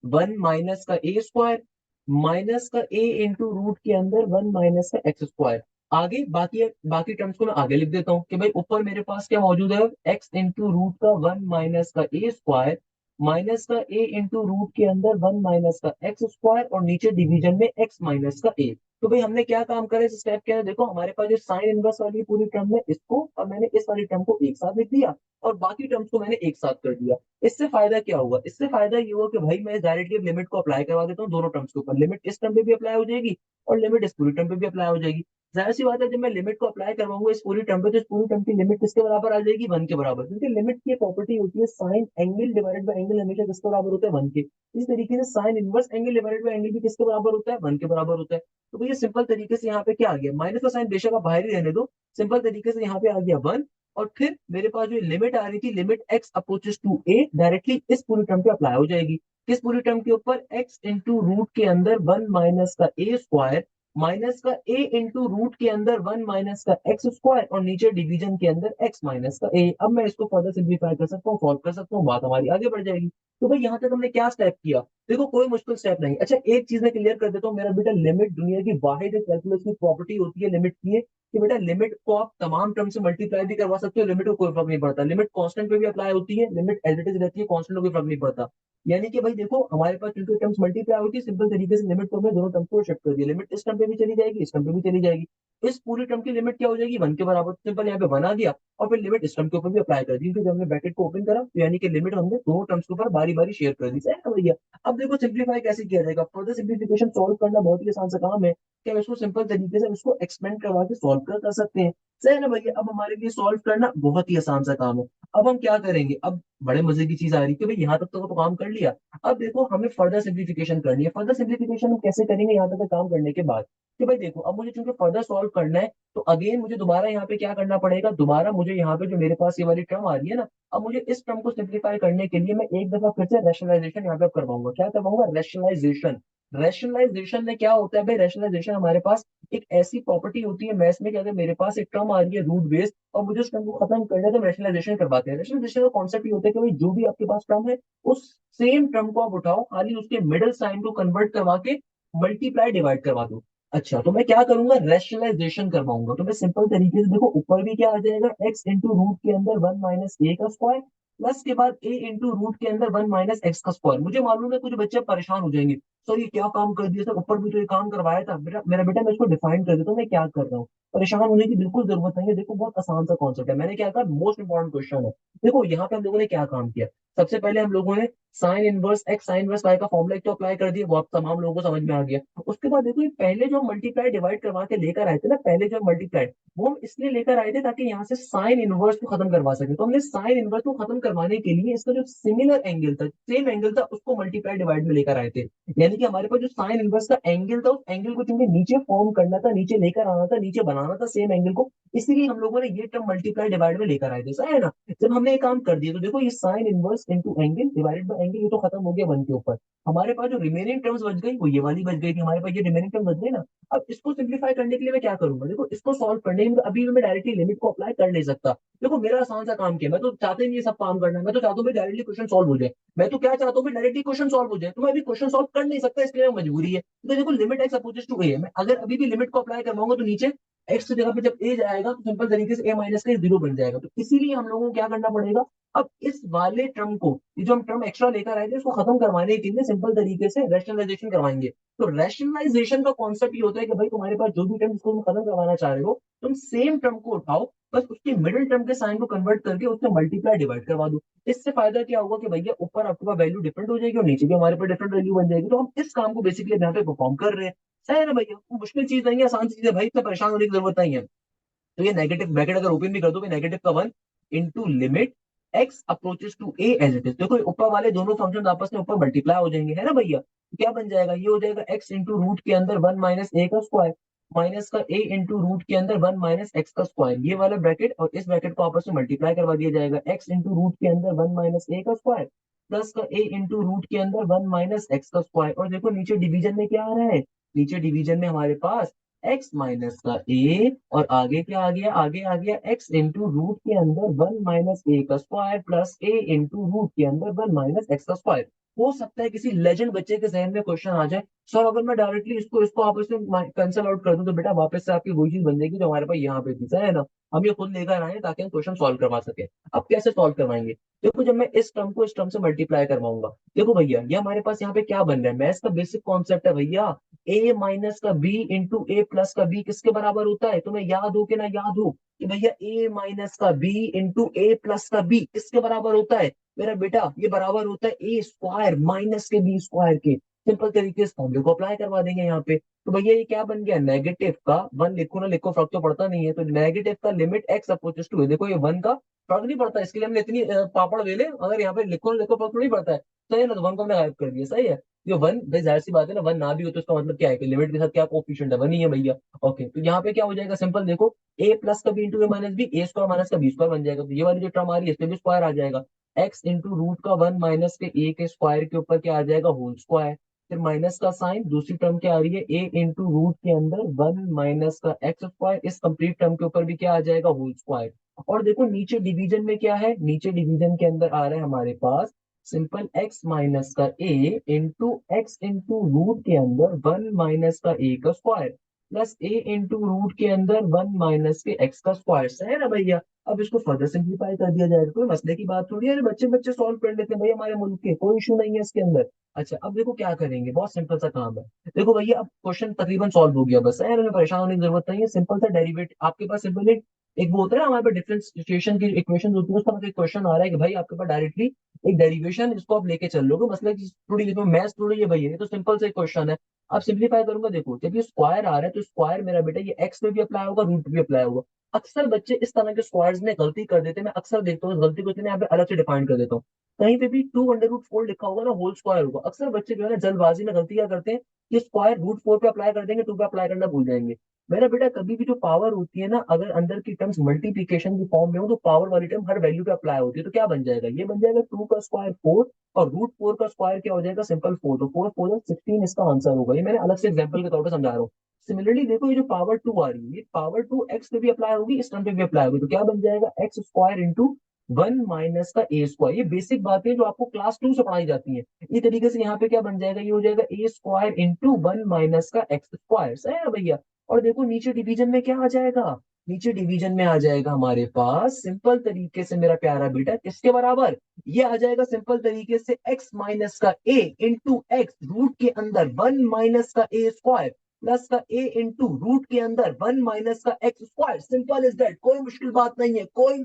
1 माइनस का ए स्क्वायर माइनस का ए इंटू रूट के अंदर 1 माइनस का एक्स स्क्वायर। आगे बाकी बाकी टर्म्स को मैं आगे लिख देता हूँ कि भाई ऊपर मेरे पास क्या मौजूद है, एक्स इंटू रूट का 1 माइनस का ए स्क्वायर माइनस का ए इंटू रूट के अंदर 1 माइनस का एक्स स्क्वायर और नीचे डिवीजन में एक्स माइनस का ए। तो भाई हमने क्या काम करा इस स्टेप के अंदर, देखो हमारे पास जो साइन इनवर्स वाली पूरी टर्म है इसको और मैंने इस वाली टर्म को एक साथ लिख दिया और बाकी टर्म्स को मैंने एक साथ कर दिया। इससे फायदा क्या हुआ, इससे फायदा ये हुआ कि भाई मैं डायरेक्टली लिमिट को अप्लाई करवा देता हूँ दोनों टर्म्स के ऊपर, लिमिट इस टर्म पे भी अप्लाई हो जाएगी और लिमिट इस पूरी टर्म पे भी अप्लाई हो जाएगी। जाहिर सी बात है जब मैं लिमिट को अप्लाई करवाऊंगा इस पूरी टर्म पे तो इस पूरी टर्म की लिमिट किसके बराबर आ जाएगी, 1 के बराबर, क्योंकि लिमिट की प्रॉपर्टी होती है sign angle divided by angle हमेशा किसके बराबर होता है, 1 के। इस तरीके से sine inverse angle divided by angle भी किसके बराबर होता है, 1 के बराबर होता है। तो भैया सिंपल तरीके से यहाँ पे क्या आ गया, माइनस का साइन बेशक आप बाहर ही रहने दो, सिंपल तरीके से यहाँ पे आ गया 1। और फिर मेरे पास जो लिमिट आ रही थी, limit x approaches to a, directly इस पूरी टर्म पे अप्लाई हो जाएगी। किस पूरी टर्म के ऊपर, एक्स इंटू रूट के अंदर 1 माइनस का ए स्क्वायर माइनस का ए इंटू रूट के अंदर 1 माइनस का एक्स स्क्वायर और नीचे डिवीजन के अंदर एक्स माइनस का ए। अब मैं इसको फर्दर सिंप्लीफाई कर सकता हूँ, सॉल्व कर सकता हूँ, बात हमारी आगे बढ़ जाएगी। तो भाई यहाँ तक हमने क्या स्टेप किया, देखो कोई मुश्किल स्टेप नहीं। अच्छा एक चीज मैं क्लियर कर देता हूँ मेरा बेटा, लिमिट दुनिया की वाहिद कैलकुलस की प्रॉपर्टी होती है लिमिट की, कि बेटा लिमिट को आप तमाम टर्म से मल्टीप्लाई भी करवा सकते हो, लिमिट को कोई फर्क नहीं पड़ता। लिमिट कांस्टेंट पे भी अप्लाई होती है, लिमिट एज इट इज रहती है, कांस्टेंट को कोई फर्क नहीं पड़ता। यानी कि भाई देखो हमारे पास चूंकि टर्म्स मल्टीप्लाई होती है, सिंपल तरीके से लिमिट को हमने दोनों टर्म्स को शिफ्ट कर दिया, लिमिट इस टर्म पे भी चली जाएगी इस टर्म पे भी चली जाएगी। इस पूरी टर्म की लिमिट क्या हो जाएगी, 1 के बराबर, सिंपल यहाँ पे बना दिया और फिर लिमिट इस टर्म के ऊपर भी अप्लाई कर दी, क्योंकि हमने ब्रैकेट को ओपन करा तो यानी कि लिमिट हमने दोनों टर्म्स के ऊपर बारी बारी शेयर कर दी, सही है ना भैया। अब देखो सिंप्लीफाई कैसे किया जाएगा, फर्दर सिंप्लीफिकेशन सॉल्व करना बहुत ही आसान सा काम है, कि हम इसको सिंपल तरीके से इसको एक्सपेंड करवा के सॉल्व कर सकते हैं, सही है ना भैया। अब हमारे लिए सॉल्व करना बहुत ही आसान सा काम है। अब हम क्या करेंगे, अब बड़े मजे की चीज आ रही है कि भाई यहाँ तक तो काम कर लिया, अब देखो हमें फर्दर सिंप्लीफिकेशन करनी है। फर्दर सिंप्लीफिकेशन हम कैसे करेंगे यहाँ तक का काम करने के बाद, कि भाई देखो अब मुझे चूंकि फर्दर सॉल्व करना है तो अगेन मुझे दोबारा यहाँ पे क्या करना पड़ेगा, दोबारा मुझे यहाँ पे जो मेरे पास ये वाली टर्म आ रही है ना, अब मुझे इस टर्म को सिंप्लीफाई करने के लिए मैं एक दफा फिर से रैशनलाइजेशन यहाँ पे करवाऊंगा। क्या करवाऊंगा, रैशनलाइजेशन। रैशनलाइजेशन में क्या होता है भाई, रैशनलाइजेशन हमारे पास एक ऐसी प्रॉपर्टी होती है मैथ्स में कि अगर मेरे पास एक टर्म आ रही है रूट बेस और मुझे उस टर्म को खत्म करना है तो रैशनलाइजेशन करवाते हैं। रैशनलाइजेशन का कॉन्सेप्ट ये होता है कि भाई जो भी आपके पास टर्म है उस सेम टर्म को आप उठाओ, खाली उसके मिडिल साइन को कन्वर्ट करवा के मल्टीप्लाई डिवाइड करवा दो। अच्छा, तो मैं क्या करूंगा, रैशनलाइजेशन करवाऊंगा। तो मैं सिंपल तरीके से देखो, ऊपर भी क्या आ जाएगा, एक्स इंटू रूट के अंदर वन माइनस ए का स्क्वायर, प्लस के बाद ए इंटू रूट के अंदर वन माइनस एक्स का स्क्वायर। मुझे मालूम है कुछ बच्चे परेशान हो जाएंगे, सर ये क्या काम कर दिया सर, ऊपर भी तो ये काम करवाया था। मेरा बेटा मैं इसको डिफाइन कर देता हूँ मैं क्या कर रहा हूँ। परेशान होने की बिल्कुल जरूरत नहीं है, देखो बहुत आसान सा कॉन्सेप्ट है। मैंने क्या कहा, मोस्ट इंपॉर्टेंट क्वेश्चन है। देखो यहाँ पे हम लोगों ने क्या काम किया, सबसे पहले हम लोगों ने sine inverse x sine inverse y का फॉर्मूला एक तो अप्लाई कर दिया, वो आप तमाम लोगों को समझ में आ गया। उसके बाद देखो ये पहले जो मल्टीप्लाई डिवाइड करवा के लेकर आए थे ना, पहले जो मल्टीप्लाई, वो हम इसलिए लेकर आए थे ताकि यहाँ से साइन इनवर्स को खत्म करवा सके। तो हमने साइन इनवर्स को खत्म करवाने के लिए इसका जो सिमिलर एंगल था, सेम एंगल था, उसको मल्टीप्लाई डिवाइड में लेकर आए थे। यानी कि हमारे पास जो साइन इनवर्स का एंगल था, उस एंगल को चूंकि नीचे फॉर्म करना था, नीचे लेकर आना था, नीचे बनाना था सेम एंगल को, इसीलिए हम लोगों ने ये टर्म मल्टीप्लाई डिवाइड में लेकर आए थे, सही है ना। जब हमने ये काम कर दिया तो देखो ये sine inverse into angle divided by angle, ये तो खत्म हो गया वन के ऊपर। हमारे पास जो रिमेनिंग टर्म्स बच गई वो ये वाली बच गई थी, हमारे पास ये रिमेनिंग टर्म बच गई ना। अब इसको सिंप्लीफाई करने के लिए मैं क्या करूंगा, देखो इसको सॉल्व करने के लिए अभी भी मैं डायरेक्टली लिमिट को अप्लाई कर नहीं सकता। देखो मेरा आसान सा काम किया, मैं तो चाहते नहीं ये सब काम करना, मैं तो चाहता हूँ डायरेक्टली क्वेश्चन सॉल्व हो जाए। मैं तो क्या चाहता हूँ डायरेक्टली क्वेश्चन सॉल्व हो जाए, तो मैं अभी क्वेश्चन सॉल्व कर नहीं सकता, इसलिए मजबूरी है। तो देखो लिमिट एक्स अपोजेस टू ए है, मैं अगर अभी भी लिमिट को अप्लाई करवाऊंगा तो नीचे एक्स की जगह पे जब ए जाएगा तो सिंपल तरीके से ए माइनस का जीरो बन जाएगा। तो इसीलिए हम लोगों को क्या करना पड़ेगा, अब इस वाले टर्म को, ये जो हम टर्म एक्स्ट्रा लेकर आए थे, इसको खत्म करवाने के लिए सिंपल तरीके से रैशनलाइजेशन करवाएंगे। तो रैशनलाइजेशन का कॉन्सेप्ट ये होता है कि भाई तुम्हारे पास जो भी टर्म इसको तुम खत्म करवाना चाह रहे हो, तुम सेम टर्म को उठाओ, बस उसके मिडिल टर्म के साइन को कन्वर्ट करके उससे मल्टीप्लाई डिवाइड करवा दो। इससे फायदा क्या होगा कि भैया ऊपर आपके पास वैल्यू डिफरेंट हो जाएगी और नीचे भी हमारे पास डिफरेंट वैल्यू बन जाएगी। तो हम इस काम को बेसिकली यहाँ पे परफॉर्म कर रहे हैं, सही है ना भैया। वो मुश्किल चीज नहीं है, आसान चीज है भाई, इतना परेशान होने की जरूरत नहीं है। तो ये नेगेटिव ब्रैकेट अगर ओपन भी कर दो, नेगेटिव का one into limit x approaches to a as it is. देखो ऊपर वाले दोनों फंक्शन आपस में ऊपर मल्टीप्लाई हो जाएंगे, है ना भैया। तो क्या बन जाएगा, ये हो जाएगा एक्स इंटू रूट के अंदर वन माइनस ए का स्क्वायर, माइनस का ए इंटू रूट के अंदर वन माइनस एक्स का स्क्वायर, ये वाला ब्रैकेट और इस ब्रैकेट को आपस में मल्टीप्लाई करवा दिया जाएगा, एक्स इंटू रूट के अंदर वन माइनस ए का स्क्वायर, प्लस का ए इंटू रूट के अंदर वन माइनस एक्स का स्क्वायर। और देखो नीचे डिवीजन में क्या आ रहा है, नीचे डिवीजन में हमारे पास एक्स माइनस का ए, और आगे क्या आ गया, आगे आ गया एक्स इंटू रूट के अंदर वन माइनस ए का स्क्वायर प्लस ए इंटू रूट के अंदर वन माइनस एक्स का स्क्वायर। हो सकता है किसी लेजेंड बच्चे के जहन में क्वेश्चन आ जाए, सर अगर मैं डायरेक्टली इसको इसको आपस में कैंसिल आउट कर दूं तो बेटा वापस से आपकी वही चीज बन जाएगी जो हमारे पास यहाँ पे थी, सही है ना। हम ये खुद लेकर आए हैं ताकि हम क्वेश्चन सॉल्व करवा सके। अब कैसे सॉल्व करवाएंगे, देखो जब मैं इस टर्म को इस टर्म से मल्टीप्लाई करवाऊंगा, देखो भैया ये हमारे पास यहाँ पे क्या बन रहा है, मैथ्स का बेसिक कॉन्सेप्ट है भैया, ए माइनस का बी इंटू ए प्लस का बी किसके बराबर होता है, तुम्हें याद हो कि ना याद हो कि भैया ए माइनस का बी इंटू ए प्लस का बी किसके बराबर होता है मेरा बेटा, ये बराबर होता है ए स्क्वायर माइनस के बी स्क्वायर के। सिंपल तरीके से फॉर्मूले को अप्लाई करवा देंगे यहाँ पे। तो भैया ये क्या बन गया, नेगेटिव का वन, लिखो ना लिखो फर्क तो पड़ता नहीं है, तो नेगेटिव का लिमिट एक्स अप्रोचेस टू है, देखो ये वन का फर्क नहीं पड़ता, इसके लिए हमने इतनी पापड़ वेले, अगर यहाँ पे लिखो ना लिखो फर्क तो नहीं पड़ता है, सही है ना। तो वन को हमने गायब कर दिया, सही है। ये वन भाई जाहिर सी बात है ना, वन ना भी हो तो इसका मतलब क्या है कि लिमिट के साथ क्या कोफिशिएंट है, वन ही है भैया। ओके, तो यहाँ पे क्या हो जाएगा, सिंपल देखो, ए प्लस का बी इंटू ए माइनस बी, ए स्क्वायर माइनस का बी स्क्वायर बन जाएगा। तो ये वाली जो टर्म आ रही है इसमें भी स्क्वायर आ जाएगा, एक्स इंटू रूट का वन माइनस के ए के स्क्वायर के ऊपर क्या आ जाएगा, होल स्क्वायर। फिर माइनस का साइन, दूसरी टर्म क्या आ रही है, ए इंटू रूट के अंदर वन माइनस का एक्स स्क्वायर, इस कंप्लीट टर्म के ऊपर भी क्या आ जाएगा, होल स्क्वायर। और देखो नीचे डिवीजन में क्या है, नीचे डिवीजन के अंदर आ रहा है हमारे पास सिंपल एक्स माइनस का a into x into root के अंदर वन माइनस का ए का स्क्वायर, प्लस ए इंटू रूट के अंदर वन माइनस के एक्स का स्क्वायर, है ना भैया। अब इसको फर्दर सिंप्लीफाई कर दिया जाएगा, कोई मसले की बात थोड़ी है, अरे बच्चे बच्चे सॉल्व कर लेते हैं भाई हमारे मुल्क के, कोई इशू नहीं है इसके अंदर। अच्छा अब देखो क्या करेंगे, बहुत सिंपल सा काम है। देखो भैया अब क्वेश्चन तकरीबन सॉल्व हो गया, बस है, हमें परेशान होने की जरूरत नहीं है, सिंपल सा डेरिवेट आपके पास, सिंपल एक वो होता है ना हमारे पास डिफरेंशिएशन की इक्वेशन होती है, उसका मतलब एक क्वेश्चन आ रहा है कि भाई आपके पास डायरेक्टली एक डेरिवेशन, इसको आप लेके चल लोगे, मसला की थोड़ी इसमें मैथ्स थोड़ी है भैया, ये तो सिंपल सा क्वेश्चन है। अब सिंप्लीफाई करूंगा, देखो जब ये स्क्वायर आ रहा है तो स्क्वायर मेरा बेटा ये एक्स पे भी अप्लाई होगा, रूट पे भी अप्लाई होगा। अक्सर बच्चे इस तरह के स्क्वायर्स में गलती कर देते हैं, मैं अक्सर देखता हूँ इस गलती को, इसलिए मैं यहाँ पे अलग से डिफाइन कर देता हूँ। कहीं पे भी टू अंडर रूट फोर लिखा होगा ना, होल स्क्वायर होगा, अक्सर बच्चे जो है ना जल्दबाजी में गलती क्या करते हैं, कि स्क्वायर रूट फोर पे अप्लाई कर देंगे, टू पे अप्लाई करना भूल जाएंगे। मेरा बेटा कभी भी जो पावर होती है ना, अगर अंदर की टर्म्स मल्टीप्लीकेशन की फॉर्म में हो तो पावर वाली टर्म हर वैल्यू पे अप्लाई होती है, तो क्या बन जाएगा, ये बन जाएगा टू का स्क्वायर फोर, और रूट फोर का स्क्वायर क्या हो जाएगा, सिंपल फोर, तो फोर फोर 16 इसका आंसर होगा। ये मैंने अलग से एग्जाम्पल के तौर पर समझा रहा हूँ, सिमिलरली देखो ये जो पावर टू आ रही है, पावर टू एक्स पे भी अप्लाई होगी, इस टर्म पे भी अप्लाई होगी, तो क्या बन जाएगा x square into one minus का ए स्क्वायर। ये बेसिक बातें जो आपको क्लास टू से पढ़ाई जाती हैं। इस तरीके से यहाँ पे क्या बन जाएगा, ये हो जाएगा ए स्क्वायर इंटू वन माइनस का एक्स स्क्वायर, सही है ना भैया। और देखो नीचे डिवीजन में क्या आ जाएगा, नीचे डिवीजन में आ जाएगा हमारे पास सिंपल तरीके से मेरा प्यारा बेटा किसके बराबर, ये आ जाएगा सिंपल तरीके से x माइनस का a इंटू एक्स रूट के अंदर वन माइनस का ए स्क्वायर प्लस का a इंटू रूट के अंदर वन माइनस का x square. Simple is that, कोई मुश्किल बात नहीं है, कोई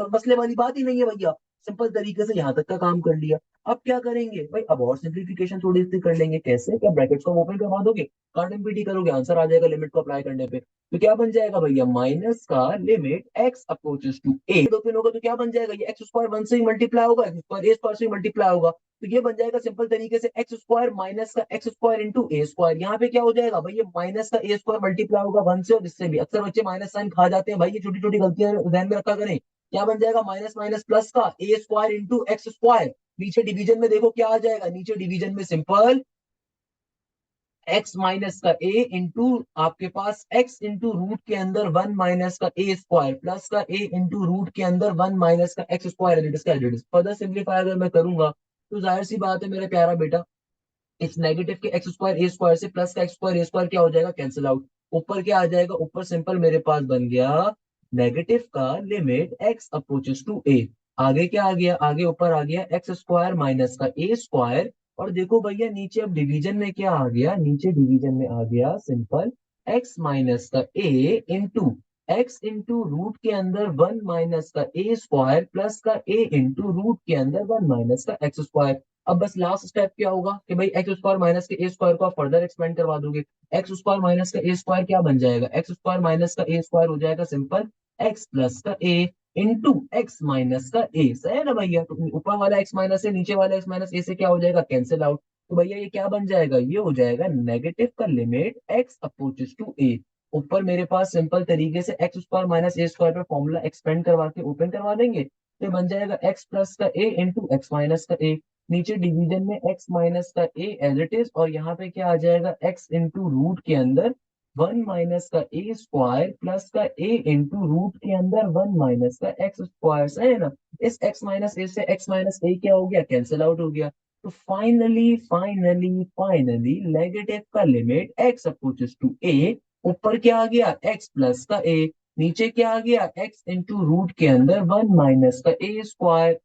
मसले वाली बात ही नहीं है भैया। सिंपल तरीके से यहाँ तक का काम कर लिया। अब क्या करेंगे भाई, अब और सिंप्लीफिकेशन थोड़ी सी कर लेंगे। कैसे, क्या ब्रैकेट्स को ओपन करवा दोगे, कार्ड एम्प्टी करोगे, आंसर आ जाएगा लिमिट को अप्लाई करने पे। तो क्या बन जाएगा भैया, माइनस का limit x approaches to a, open होगा तो क्या बन जाएगा, ये एक्स स्क्वायर वन से ही मल्टीप्लाई होगा, एक्स स्क्वायर ए स्क्वायर से ही मल्टीप्लाई होगा, तो ये बन जाएगा सिंपल तरीके से एक्स स्क्वायर माइनस का एक्स स्क्वायर इंटू ए स्क्वायर। यहाँ पे क्या हो जाएगा भाई, ये माइनस का ए स्क्वायर मल्टीप्लाई होगा वन से और इससे भी। अक्सर बच्चे माइनस साइन खा जाते हैं भाई, ये छोटी छोटी गलतियां ध्यान में रखा करें। क्या बन जाएगा, माइनस माइनस प्लस का a square into x square. नीचे डिवीजन में देखो क्या आ जाएगा, नीचे डिवीजन में सिंपल एक्स माइनस का ए इंटू आपके पास एक्स इंटू रूट के अंदर वन माइनस का ए स्क्वायर प्लस का ए इंटू रूट के अंदर वन माइनस का एक्स स्क्वायर एडिट का एडिट। फर्दर सिंप्लीफाई अगर मैं करूंगा तो जाहिर सी बात है मेरा प्यारा बेटा, इस नेगेटिव के एक्स स्क्वायर ए स्क्वायर से प्लस का एक्स स्क्वायर ए स्क्वायर क्या हो जाएगा, कैंसिल आउट। ऊपर क्या आ जाएगा, ऊपर सिंपल मेरे पास बन गया नेगेटिव का limit x approaches to a. आगे क्या आ गया, आगे ऊपर आ गया एक्स स्क्वायर माइनस का ए स्क्वायर। और देखो भैया नीचे अब डिवीजन में क्या आ गया, नीचे डिवीजन में आ गया सिंपल एक्स माइनस का a into x into root के अंदर वन माइनस का ए स्क्वायर प्लस का ए इंटू रूट के अंदर वन माइनस का एक्स स्क्वायर। अब बस लास्ट स्टेप क्या होगा कि भाई एक्स स्क्वायर माइनस के ए स्क्वायर को आप फर्दर एक्सपेंड करवा दोगे। एक्स स्क्वायर माइनस का ए स्क्वायर क्या बन जाएगा, एक्स स्क्वायर माइनस का ए स्क्वायर हो जाएगा सिंपल एक्स प्लस का ए इंटू एक्स माइनस का ए, सही है ना भैया। तो ऊपर वाला एक्स माइनस है, नीचे वाला एक्स माइनस ए से क्या हो जाएगा, कैंसिल आउट। तो भैया ये क्या बन जाएगा, ये हो जाएगा नेगेटिव का limit x approaches to a. ऊपर मेरे पास सिंपल तरीके से एक्स स्क्वायर माइनस ए स्क्वायर पे फॉर्मूला एक्सपेंड करवा के ओपन करवा देंगे, तो बन जाएगा एक्स प्लस का ए इंटू एक्स माइनस का ए। नीचे डिवीजन में x माइनस का a एज इट इज, और यहाँ पे क्या आ जाएगा x इंटू रूट के अंदर वन माइनस का a स्क्वायर प्लस का a इंटू रूट के अंदर वन माइनस का x स्क्वायर, है ना। इस x माइनस a से x माइनस a क्या हो गया, कैंसिल आउट हो गया। तो फाइनली फाइनली फाइनली नेगेटिव का limit x approaches to a, ऊपर क्या आ गया x प्लस का a, नीचे क्या आ गया x इंटू रूट के अंदर वन माइनस का a स्क्वायर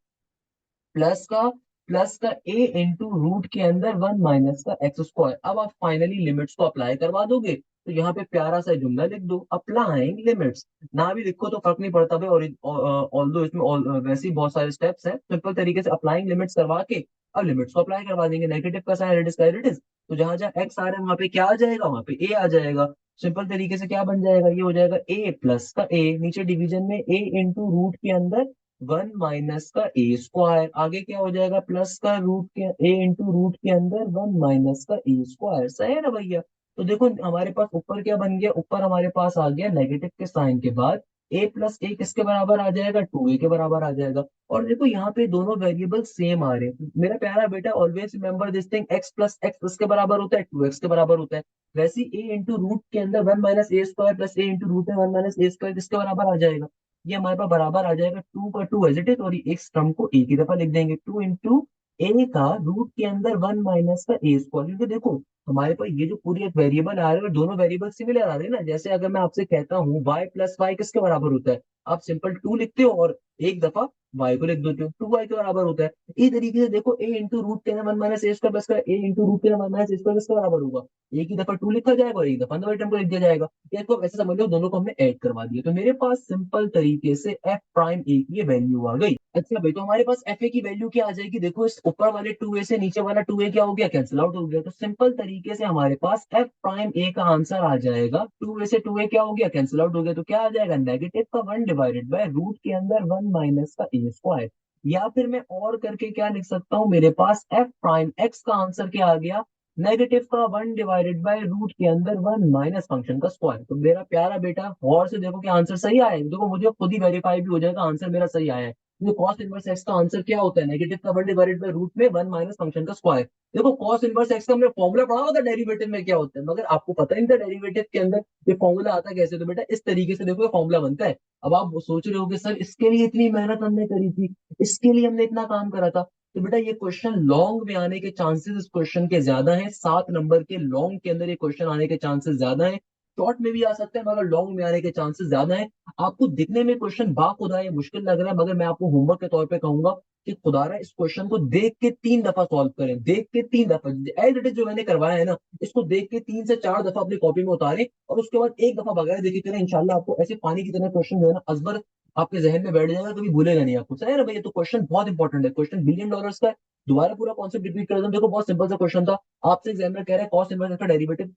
प्लस का ए इंटू रूट के अंदर वन माइनस का एक्स स्क्वायर। अब आप फाइनली लिमिट्स को अप्लाई करवा दोगे, तो यहाँ पे प्यारा सा जुमला लिख दो, अप्लाइंग लिमिट्स। ना भी लिखो तो फर्क नहीं पड़ता भाई, और ऑल्दो इसमें वैसे ही बहुत सारे स्टेप्स हैं, सिंपल तरीके से अप्लाइंग लिमिट्स करवा के अब लिमिट्स को अप्लाई करवा देंगे। नेगेटिव का साइन इट इज, तो जहां जहां एक्स आ रहा है वहां पे क्या आ जाएगा, वहां पे ए आ जाएगा। सिंपल तरीके से क्या बन जाएगा, ये हो जाएगा ए प्लस का ए, नीचे डिवीजन में ए इंटू रूट के अंदर वन माइनस का ए स्क्वायर, आगे क्या हो जाएगा प्लस का रूट के ए इंटू रूट के अंदर वन माइनस का ए स्क्वायर, सही है ना भैया। तो देखो हमारे पास ऊपर क्या बन गया, ऊपर हमारे पास आ गया नेगेटिव के साइन के बाद ए प्लस ए किसके बराबर आ जाएगा, टू ए के बराबर आ जाएगा। और देखो यहाँ पे दोनों वेरिएबल सेम आ रहे हैं मेरा प्यारा बेटा, always remember this thing, x plus x किसके बराबर होता है, टू एक्स के बराबर होता है। वैसे ए इंटू रूट के अंदर वन माइनस ए स्क्वायर प्लस ए इंटू रूट में वन माइनस ए स्क्वायर किसके बराबर आ जाएगा, ये हमारे पास बराबर आ जाएगा टू का टू एज इट इज, और इस टर्म को एक ही दफा लिख देंगे, टू इंटू ए का रूट के अंदर वन माइनस का ए स्क्वायर। क्योंकि देखो हमारे पास ये जो पूरी एक वेरिएबल आ रहे हैं दोनों वेरिएबल सिमिलर आ रहे हैं ना। जैसे अगर मैं आपसे कहता हूँ y प्लस वाई किसके बराबर होता है, आप सिंपल टू लिखते हो और एक दफा y को लिख देते हो, टू वाई के बराबर होता है। इस तरीके से देखो ए इंटू रूट के अंदर वन माइनस ए स्क्वायर प्लस का ए इंटू रूट के अंदर वन माइनस ए स्क्वायर किसके बराबर होगा, एक ही दफा टू लिखा जाएगा और एक दफा अंदर टर्म को लिख दिया जाएगा। इसको आप ऐसे समझ लो दोनों को हमने ऐड करवा दिया, तो मेरे पास सिंपल तरीके से एफ प्राइम ए की ये वैल्यू आ गई। अच्छा भाई, तो हमारे पास एफ ए की वैल्यू क्या आ जाएगी, देखो इस ऊपर वाले टू ए से नीचे वाला टू ए क्या हो गया, कैंसिल आउट हो गया। तो सिंपल तरीके से हमारे पास एफ प्राइम ए का आंसर आ जाएगा, टू ए से टू ए क्या हो गया, कैंसिल आउट हो गया, तो क्या आ जाएगा नेगेटिव का वन डिवाइडेड बाय रूट के अंदर वन माइनस का ए स्क्वायर। या फिर मैं और करके क्या लिख सकता हूँ, मेरे पास एफ प्राइम एक्स का आंसर क्या आ गया, नेगेटिव का वन डिवाइडेड बाय रूट के अंदर वन माइनस फंक्शन का स्क्वायर। तो मेरा प्यारा बेटा गौर से देखो कि आंसर सही आया है, देखो मुझे खुद ही वेरीफाई भी हो जाएगा आंसर मेरा सही आया है। तो कॉस इनवर्स एक्स का आंसर क्या होता है, नेगेटिव का वन डिवाइडेड बाय रूट में वन माइनस फंक्शन का स्क्वायर। देखो कॉस इनवर्स एक्स का हमने फॉर्मूला पढ़ा होता डेरिवेटिव में क्या होता है, मगर आपको पता नहीं था डेरिवेटिव के अंदर ये फॉर्मूला आता कैसे। तो बेटा इस तरीके से देखो ये फॉर्मूला बनता है। अब आप सोच रहे हो कि सर इसके लिए इतनी मेहनत हमने करी थी, इसके लिए हमने इतना काम करा था। तो बेटा ये क्वेश्चन लॉन्ग में आने के चांसेस इस क्वेश्चन के ज्यादा हैं, 7 नंबर के लॉन्ग के अंदर ये क्वेश्चन आने के चांसेस ज्यादा हैं। शॉर्ट में भी आ सकता है मगर लॉन्ग में आने के चांसेस ज्यादा हैं। आपको दिखने में क्वेश्चन खुदा ये मुश्किल लग रहा है, मगर मैं आपको होमवर्क के तौर पे कहूंगा कि खुदारा इस क्वेश्चन को देख के 3 दफा सॉल्व करें, देख के 3 दफा एज इट इज जो मैंने करवाया है ना, इसको देख के 3 से 4 दफा अपनी कॉपी में उतारें और उसके बाद एक दफा बगैर देखे करें। इंशाल्लाह आपको ऐसे पानी की तरह क्वेश्चन जो है ना अजबर आपके जहन में बैठ जाएगा, कभी भूलेगा नहीं आपको। सही है ना भैया, तो क्वेश्चन बहुत इंपॉर्टेंट है, क्वेश्चन बिलियन डॉलर्स का है। दोबारा पूरा कॉन्सेप्ट रिपीट कर दूं, देखो बहुत सिंपल सा क्वेश्चन था। आपसे एग्जामिनर कह रहा है कॉस इनवर्स का डेरिवेटिव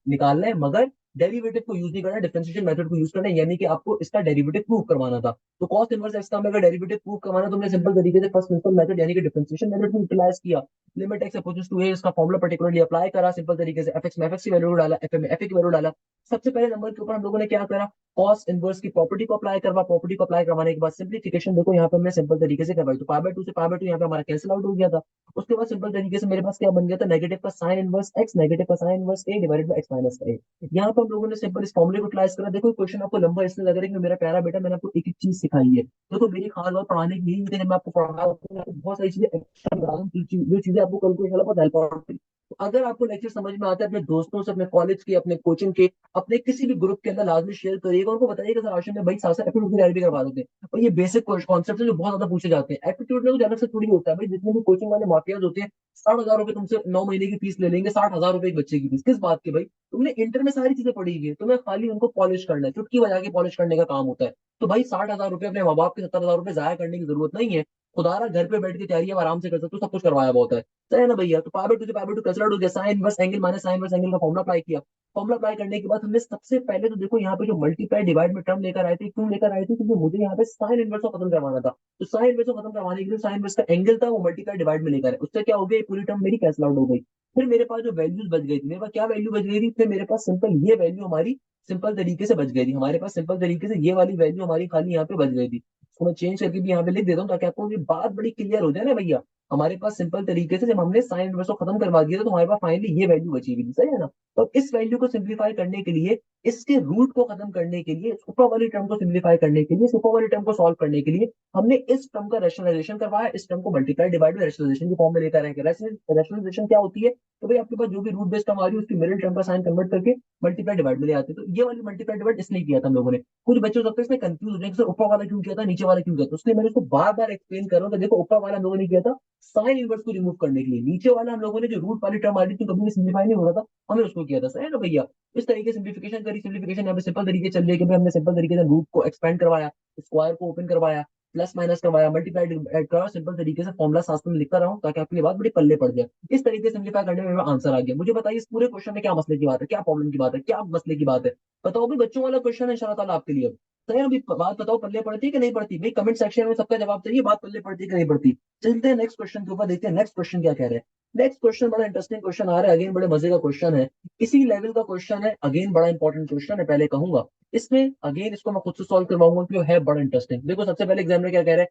निकालना है, मगर डेरिवेटिव को यूज नहीं करना, डिफरेंशिएशन मेथड को यूज करना है, यानी कि आपको इसका डेरिवेटिव प्रूव करवाना था। तो कॉस इनवर्स एक्स का अगर डेरिवेटिव प्रूव करवाना, तो हमने सिंपल तरीके से फर्स्ट सिंपल मेथड यानी कि डिफरेंशिएशन मेथड को यूटिलाइज किया। लिमिट एक्स अप्रोचेस टू ए, इसका फॉर्मूला पर्टिकुलरली अप्लाई करा सिंपल तरीके से, एफ एक्स में एफ एक्स की वैल्यू डाला, एफ में एफ की वैल्यू डाला। सबसे पहले नंबर के ऊपर हम लोगों ने क्या करा, कॉस इनवर्स की प्रॉपर्टी को अप्लाई करवा, प्रॉपर्टी को अप्लाई करवाने के बाद सिंप्लीफिकेशन देखो यहाँ पे हमने सिंपल तरीके से करवाई, तो पाई बाय टू से पाई बाय टू यहाँ पे हमारा कैंसिल आउट हो गया था। उसके बाद सिंपल तरीके से मेरे पास क्या बन गया था, नेगेटिव का साइन इनवर्स एक्स, नेगेटिव का sine inverse a divided by x minus a. यहाँ पर हम लोगों ने सिंपल इस फॉर्मूले को यूटिलाइज करा। देखो क्वेश्चन आपको लंबा इसलिए लग रहा है कि मेरा प्यारा बेटा मैंने आपको एक एक चीज सिखाई है। देखो मेरी खास बात पढ़ाने की यही है कि जब मैं आपको पढ़ा रहा हूँ तो मैं आपको बहुत सारी चीजें एक्स्ट्रा बता रहा हूँ, जो चीजें आपको कल को इंशाल्लाह बहुत हेल्प आउट। तो अगर आपको लेक्चर समझ में आता है, अपने दोस्तों से, अपने कॉलेज के, अपने कोचिंग के, अपने किसी भी ग्रुप के अंदर लाजमी शेयर करिएगा, उनको बताइएगा सर आशा में भाई साथ साथ एप्टीट्यूड की तैयारी भी करवा देते हैं। और ये बेसिक कॉन्सेप्ट है जो बहुत ज्यादा पूछे जाते हैं। एप्टीट्यूड में कुछ अलग से थोड़ी होता है भाई, जितने भी कोचिंग वाले माफियाज होते हैं 60,000 रुपए तुमसे 9 महीने की फीस ले लेंगे, 60,000 रुपए एक बच्चे की फीस, किस बात की भाई। तुमने इंटर में सारी चीजें पढ़ी है, तुम्हें खाली उनको पॉलिश करना है, चुटकी बजा के पॉलिश करने का काम होता है। तो भाई 60,000 रुपए अपने माँ बाप के 70,000 रुपए जाया करने की जरूरत नहीं है। खुदारा घर पे बैठ के तैयारी आप आराम से कर सकते हो, सब कुछ करवाया बहुत है। सही है ना भैया, तो पावर टू से पावर टू कैंसिल आउट हो गया, sine inverse angle minus sine inverse angle का फॉर्मुला अप्लाई किया। फॉर्मुला अप्लाई करने के बाद हमने सबसे पहले तो देखो यहाँ पे जो मल्टीप्लाई डिवाइड में टर्म लेकर आए थे, क्यों लेकर आए थे, क्योंकि मुझे यहाँ पे साइन इनवर्स को खत्म करवाना था। तो साइन इनवर्स को खत्म करवाने के लिए साइन इनवर्स का एंगल था वो मल्टीप्लाई डिवाइड में लेकर आए, उससे क्या हो गया, ये पूरी टर्म मेरी कैंसिल आउट हो गई। फिर मेरे पास जो वैल्यूज बच गई थी, मेरे पास क्या वैल्यू बच गई थी, फिर मेरे पास सिंपल ये वैल्यू हमारी सिंपल तरीके से बच गई थी, हमारे पास सिंपल तरीके से ये वाली वैल्यू हमारी खाली यहाँ पे बच गई थी। इसको मैं चेंज करके भी यहाँ पे लिख देता हूँ ताकि आपको ये बात बड़ी क्लियर हो जाए ना भैया। हमारे पास सिंपल तरीके से जब हमने साइन इनवर्स को खत्म करवा दिया था, तो हमारे पास फाइनली ये वैल्यू बची हुई थी। सही है ना। तो इस वैल्यू को सिंप्लीफाई करने के लिए, इसके रूट को खत्म करने के लिए, ऊपर वाली टर्म को सिंप्लीफाई करने के लिए, ऊपर वाली टर्म को सॉल्व करने के लिए हमने इस टर्म का रैशनलाइजेशन करवाया, इस टर्म को मल्टीप्लाई डिवाइड में रैशनलाइजेशन की फॉर्म में लेकर आएंगे। रैशनलाइजेशन क्या होती है, तो भाई आपके पास जो भी रूट बेस्ड टर्म आ रही है उसकी मिडिल टर्म का साइन कन्वर्ट करके मल्टीप्लाई डिवाइड में ले आते हैं। तो ये वाली मल्टीप्लाई डिवाइड इसलिए किया था हम लोगों ने। कुछ बच्चे हो सकते हैं इसमें कंफ्यूज हो जाए कि सर ऊपर वाला क्यों किया था, नीचे वाला क्यों किया था, उसलिए मैंने इसको बार बार एक्सप्लेन कर रहा हूँ। तो देखो ऊपर वाला हम लोगों ने किया था साइन इनवर्स को रिमूव करने के लिए, नीचे वाला हम लोगों ने जो रूट वाली टर्म आ रही थी कभी भी सिंप्लीफाई नहीं हो रहा था, हमने उसको किया था। सही है ना भैया। इस तरीके से सिंप्लीफिकेशन करी, सिंप्लीफिकेशन यहाँ पे सिंपल तरीके चल रही है कि भाई हमने सिंपल तरीके से रूट को एक्सपेंड करवाया, स्क्वायर को ओपन करवाया, प्लस माइनस करवाया, मल्टीप्लाई ऐड करा, सिंपल तरीके से फॉर्मुला साथ में लिखता रहा हूँ ताकि आपके लिए बात बड़ी पल्ले पड़ जाए। इस तरीके से सिंप्लीफाई करने में मेरा आंसर आ गया। मुझे बताइए इस पूरे क्वेश्चन में क्या मसले की बात है, क्या प्रॉब्लम की बात है, क्या मसले की बात है। बताओ भी, बच्चों वाला क्वेश्चन है इंशाल्लाह ताला आपके लिए। अब सही है, अभी बात बताओ पल्ले पड़ती है कि नहीं पड़ती भाई, कमेंट सेक्शन में सबका जवाब चाहिए, बात पल्ले पड़ती है कि नहीं पड़ती। चलते हैं नेक्स्ट क्वेश्चन के ऊपर, देखते हैं नेक्स्ट क्वेश्चन क्या कह रहे हैं। नेक्स्ट क्वेश्चन बड़ा इंटरेस्टिंग क्वेश्चन आ रहा है, अगेन बड़े मजे का क्वेश्चन है, इसी लेवल का क्वेश्चन है, अगेन बड़ा इंपॉर्टेंट क्वेश्चन है, पहले कहूंगा। इसमें अगेन इसको मैं खुद से सॉल्व करवाऊंगा क्योंकि है बड़ा इंटरेस्टिंग। देखो सबसे पहले एग्जामिनर क्या कह रहे हैं,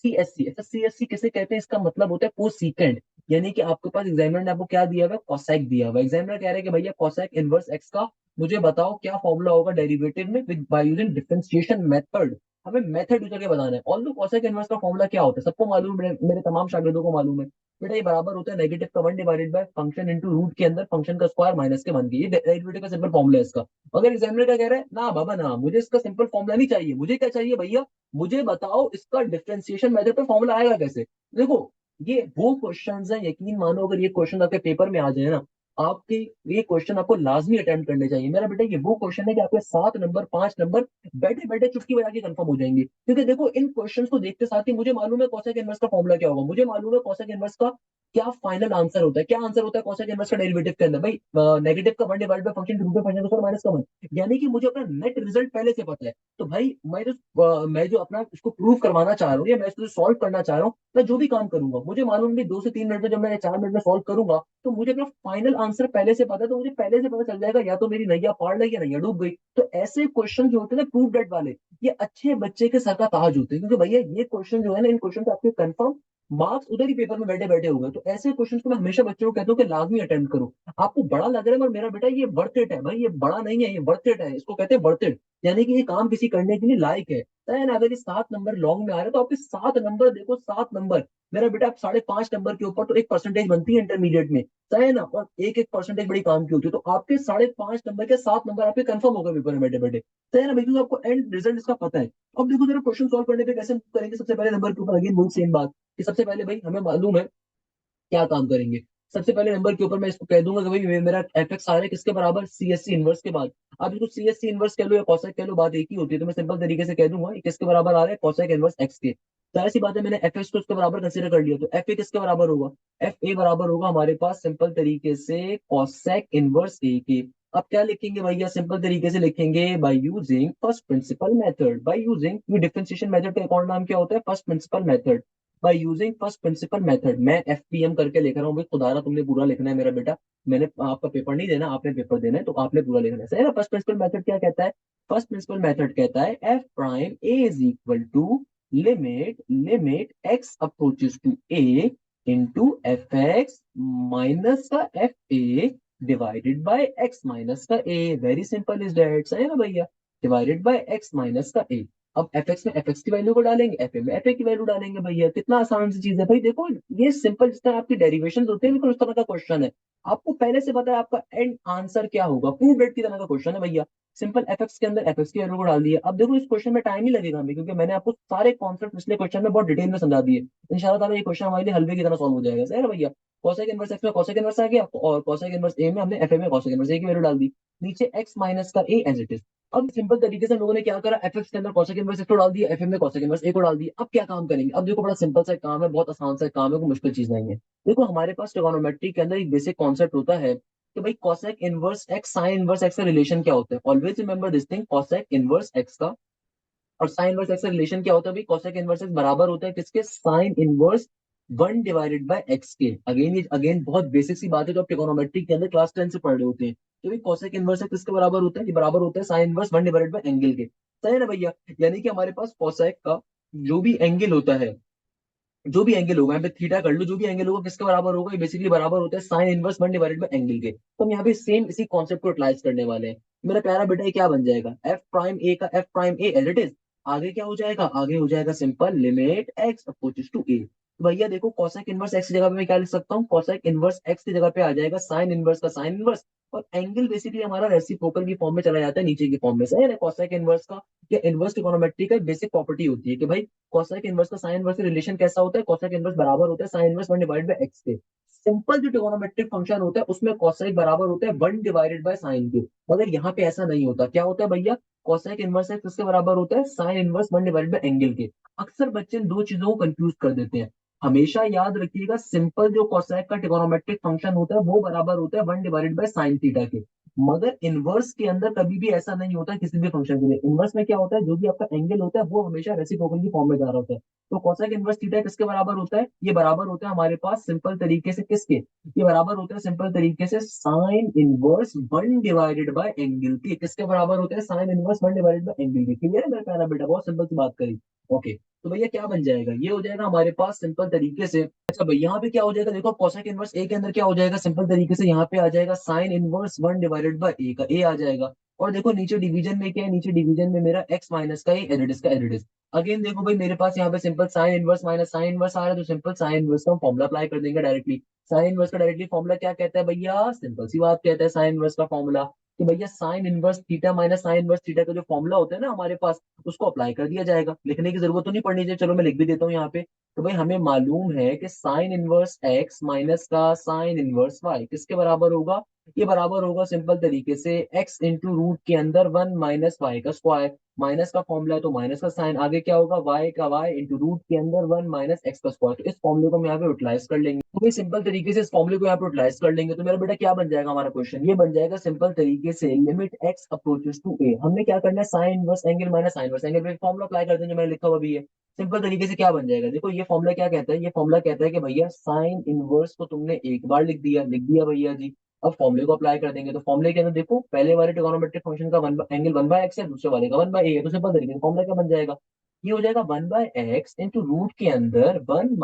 सीएससी। अच्छा सीएससी किसे कहते हैं, इसका मतलब होता है कोसीकेंड, यानी कि आपके पास एग्जामिनर ने आपको क्या दिया हुआ है, कोसेक दिया हुआ है। एग्जामिनर कह रहे हैं कि भैया कोसेक इनवर्स एक्स का मुझे बताओ क्या फॉर्मूला होगा डेरिवेटिव में with by using differentiation method. हमें मेथड यूज करके बताना है। ऑल दो कोसेक इनवर्स का फॉर्मूला क्या होता है सबको मालूम है, मेरे तमाम शागिर्दों को मालूम है। बेटा ये बराबर होता है नेगेटिव का one divided by function into root के अंदर फंक्शन का स्क्वायर माइनस के वन की, ये डेरिवेटिव का सिंपल फॉर्मूला है इसका। अगर एग्जामिनर क्या कह रहा है, ना बाबा ना, मुझे इसका सिंपल फॉर्मूला नहीं चाहिए, मुझे क्या चाहिए भैया, मुझे बताओ इसका डिफरेंशिएशन मेथड पे फॉर्मूला आएगा कैसे। देखो ये वो क्वेश्चंस हैं, यकीन मानो अगर ये क्वेश्चन आपके पेपर में आ जाए ना, आपके ये क्वेश्चन आपको लाजमी अटेम्प्ट करने चाहिए मेरा बेटा। ये वो क्वेश्चन है कि आपके 7 नंबर 5 नंबर बैठे बैठे चुटकी बजा के कंफर्म हो जाएंगे, क्योंकि देखो इन क्वेश्चन को देखते साथ ही मुझे मालूम है कोसेक इनवर्स का फॉर्मूला क्या होगा, मुझे मालूम है कोसेक इनवर्स का क्या फाइनल आंसर होता है, क्या आंसर होता है कोसेक इनवर्स का डेरिवेटिव के अंदर भाई, नेगेटिव का one divide by function root function का माइनस का वन, यानी कि मुझे अपना नेट रिजल्ट पहले से पता है। तो भाई मैं जो अपना इसको प्रूव करवाना चाह रहा हूँ या मैं इसको सॉल्व करना चाह रहा हूँ, मैं जो भी काम करूंगा मुझे मालूम नहीं 2 से 3 मिनट में, जब मैं 4 मिनट में सॉल्व करूंगा तो मुझे अपना फाइनल आंसर पहले से पता है, तो मुझे पहले से पता चल जाएगा या तो मेरी नैया पार लगी या नैया डूब गई। तो ऐसे क्वेश्चन जो होते हैं ना प्रूफ डेट वाले, ये अच्छे बच्चे के सर का ताज होते हैं, क्योंकि भैया ये क्वेश्चन जो है ना, इन क्वेश्चन पे आपके कंफर्म मार्क्स उधर ही पेपर में बैठे बैठे होंगे। तो ऐसे क्वेश्चन को मैं हमेशा बच्चों को कहता हूँ कि लाजमी अटेम्प्ट करो। आपको बड़ा लग रहा है पर मेरा बेटा ये वर्थ इट है भाई, ये बड़ा नहीं है, ये वर्थ इट है, इसको कहते हैं वर्थ इट। यानी कि ये काम किसी करने के लिए लायक है। तय अगर ये 7 नंबर लॉन्ग में आ रहे हैं तो आपके 7 नंबर देखो, 7 नंबर। मेरा बेटा आप 5.5 नंबर के ऊपर तो एक परसेंटेज बनती है इंटरमीडिएट में, तय है ना, और एक एक परसेंटेज बड़ी काम की होती है। तो आपके 5.5 नंबर के 7 नंबर आपके कंफर्म हो गए पेपर में बैठे बैठे, तय है ना भाई, क्योंकि आपको एंड रिजल्ट इसका पता है। अब देखो जरा क्वेश्चन सॉल्व करने पे कैसे करेंगे। सबसे पहले नंबर के ऊपर अगेन वही सेम बात, कि सबसे पहले भाई हमें मालूम है क्या काम करेंगे। सबसे पहले नंबर के ऊपर मैं इसको कह दूंगा कि भाई मेरा एफ एक्स आ रहा है किसके बराबर, सी एस सी इनवर्स के बाद। आप इसको सी एस सी इनवर्स कह लो या कॉसेक कह लो, बात एक ही होती है। तो मैं सिंपल तरीके से कह दूंगा ये किसके बराबर आ रहा है, कॉसेक इनवर्स एक्स के। जाहिर सी बात है, मैंने एफ एक्स को उसके बराबर कंसीडर कर लिया, तो एफ ए किसके बराबर होगा, एफ ए बराबर होगा हमारे पास सिंपल तरीके से कॉसेक इनवर्स ए के। अब क्या लिखेंगे भैया, सिंपल तरीके से लिखेंगे by using first principle method. By using, differentiation method का एक और नाम क्या होता है, first principle method. By using first principle method, मैं एफपीएम करके लिख रहा हूँ भाई, खुदारा तुमने पूरा लिखना है मेरा बेटा। मैंने आपका पेपर नहीं देना, आपने पेपर देना है, तो आपने पूरा लिखना है, सही है ना। फर्स्ट प्रिंसिपल मेथड क्या कहता है, फर्स्ट प्रिंसिपल मेथड कहता है f prime a is equal to limit limit x approaches to a into f x minus का f a divided by x minus का a. Very simple is that, सही है ना भैया, डिवाइडेड बाय एक्स माइनस का ए। अब एफ एक्स में एफ एक्स की वैल्यू को डालेंगे, एफ ए में एफ ए की वैल्यू डालेंगे भैया, कितना आसान सी चीज है भाई। देखो ये सिंपल, जिस तरह आपकी डेरिवेशन होते हैं बिल्कुल उस तरह का क्वेश्चन है। आपको पहले से पता है आपका एंड आंसर क्या होगा, प्रूफ डेट की तरह का क्वेश्चन है भैया। सिंपल एफ एक्स के अंदर एफ एक्स की वैल्यू को डाल दिया। अब देखो इस क्वेश्चन में टाइम ही लगेगा हमें, क्योंकि मैंने आपको सारे कॉन्सेप्ट पिछले क्वेश्चन में बहुत डिटेल में समझा दिए। इंशाल्लाह ताला ये क्वेश्चन हमारे लिए हलवे की तरह सॉल्व हो जाएगा, सही है ना भैया। कॉसेक इनवर्स एक्स में कॉसेक इनवर्स आ गया, और कॉसेक इनवर्स ए में हमने एफ ए में कॉसेक इनवर्स ए की वैल्यू डाल दी। नीचे एक्स माइनस का ए एज इट इज। अब सिंपल तरीके से हम लोगों ने क्या करा, एफ एक्स के अंदर cosec इनवर्स एक्स को डाल दिया, एफ में cosec इनवर्स ए को डाल दिया। अब क्या काम करेंगे, अब देखो बड़ा सिंपल सा काम है, बहुत आसान सा काम है, कोई मुश्किल चीज नहीं है। देखो हमारे पास ट्रिगोनोमेट्री के अंदर एक बेसिक कॉन्सेप्ट होता है कि भाई cosec inverse x sine inverse x का रिलेशन क्या होता है। Always remember this thing, cosec inverse x का और साइन इनवर्स एक्स का रिलेशन क्या होता है भाई, cosec इनवर्स एक्स बराबर होता है किसके, साइन इनवर्स 1/x के। अगेन ये अगेन बहुत बेसिक सी बात है जो आप ट्रिगोनोमेट्री के अंदर क्लास 10 से पढ़ रहे होते हैं। तो भाई cosec इनवर्स एक्स किसके बराबर होता है, ये बराबर होता है साइन इनवर्स 1/एंगल के, सही है ना भैया। यानी कि हमारे पास cosec का जो भी एंगल होता है, जो भी एंगल होगा यहाँ पे थीटा कर लो, जो भी एंगल होगा किसके बराबर होगा, ये बेसिकली बराबर होता है साइन इनवर्स 1/एंगल के। तो हम यहाँ पे सेम इसी कॉन्सेप्ट को यूटिलाइज करने वाले हैं। मेरा प्यारा बेटा ये क्या बन जाएगा, एफ प्राइम ए का f prime a as it is. आगे क्या हो जाएगा, आगे हो जाएगा simple limit x approaches to a. भैया देखो cosec इनवर्स एक्स की जगह पे मैं क्या लिख सकता हूँ, cosec इनवर्स एक्स की जगह पे आ जाएगा साइन इनवर्स का साइन इनवर्स, और एंगल बेसिकली हमारा रेसिप्रोकल की फॉर्म में चला जाता है नीचे की फॉर्म में, सही है ना। cosec इनवर्स का या इनवर्स ट्रिगोनोमेट्री का बेसिक प्रॉपर्टी होती है कि भाई cosec इनवर्स का साइन इनवर्स से रिलेशन कैसा होता है, cosec इनवर्स बराबर होता है साइन इनवर्स 1/x के। सिंपल जो ट्रिगोनोमेट्रिक फंक्शन होता है उसमें cosec बराबर होता है 1/sin के। मगर यहाँ पे ऐसा नहीं होता, क्या होता है भैया, cosec इनवर्स है किसके बराबर होता है, साइन इनवर्स 1/एंगल के। अक्सर बच्चे इन दो चीजों को कंफ्यूज कर देते हैं। हमेशा याद रखिएगा सिंपल जो cosec का ट्रिगोनोमेट्रिक फंक्शन होता है वो बराबर होता है 1/sin थीटा के। मगर इनवर्स के अंदर कभी भी ऐसा नहीं होता किसी भी फंक्शन के लिए। इनवर्स में क्या होता है, जो भी आपका एंगल होता है वो हमेशा रेसिप्रोकल की फॉर्म में जा रहा होता है। तो cosec इनवर्स थीटा किसके बराबर होता है, ये बराबर होता है हमारे पास सिंपल तरीके से किसके, ये बराबर होता है सिंपल तरीके से साइन इनवर्स 1/एंगल के। किसके बराबर होता है, साइन इनवर्स 1/एंगल के। क्लियर है मेरा प्यारा बेटा, बहुत सिंपल सी बात करी। ओके, तो भैया क्या बन जाएगा, ये हो जाएगा हमारे पास सिंपल तरीके से। अच्छा भाई यहाँ पे क्या हो जाएगा, देखो cosec इनवर्स ए के अंदर क्या हो जाएगा, सिंपल तरीके से यहाँ पे आ जाएगा साइन इनवर्स 1/ए का ए आ जाएगा। और देखो नीचे डिवीजन में क्या है, नीचे डिवीजन में मेरा एक्स माइनस का एरिडिस का एरिडिस। अगेन देखो भाई मेरे पास यहाँ पे simple sine inverse minus sine inverse आ रहा है, तो सिंपल साइन इनवर्स का फॉर्मुला अप्लाई कर देंगे डायरेक्टली। साइन इनवर्स का डायरेक्टली फॉर्मुला क्या कहता है भैया, सिंपल सी बात कहता है साइन इनवर्स का फॉर्मुला कि भैया sign inverse theta minus sine inverse theta का जो फॉर्मुला होता है ना हमारे पास, उसको अप्लाई कर दिया जाएगा। लिखने की जरूरत तो नहीं पड़नी चाहिए, चलो मैं लिख भी देता हूँ यहाँ पे। तो भाई हमें मालूम है कि साइन इनवर्स एक्स माइनस का साइन इनवर्स वाई किसके बराबर होगा, ये बराबर होगा सिंपल तरीके से एक्स इंटू रूट के अंदर 1 - वाई का स्क्वायर। माइनस का फॉर्मूला है तो माइनस का साइन, आगे क्या होगा, वाई का वाई इंटू रूट के अंदर 1 - एक्स का स्क्वायर। तो इस फॉर्मूले को हम यहाँ पे यूटिलाइज कर लेंगे, तो भाई सिंपल तरीके से इस फॉर्मूले को यहाँ पे यूटिलाइज कर लेंगे। तो मेरा बेटा क्या बन जाएगा हमारा क्वेश्चन, ये बन जाएगा सिंपल तरीके से लिमिट एक्स अप्रोचेस टू ए। हमने क्या करना है, sign inverse angle minus sine inverse angle पे फॉर्मूला अप्लाई कर देंगे, मैंने लिखा हुआ भी है। सिंपल तरीके से क्या बन जाएगा, देखो ये फॉर्मूला क्या कहता है, ये फॉर्मूला कहता है कि भैया साइन इनवर्स को तुमने एक बार लिख दिया भैया जी। अब फॉर्मूले को अप्लाई कर देंगे, तो फॉर्मूले के अंदर देखो पहले वाले ट्रिगोनोमेट्रिक फंक्शन का एंगल 1/x है, दूसरे वाले का 1/a है, तो सिंपल तरीके से फॉर्मूला क्या बन जाएगा, ये हो जाएगा 1/x इंटू रूट के अंदर 1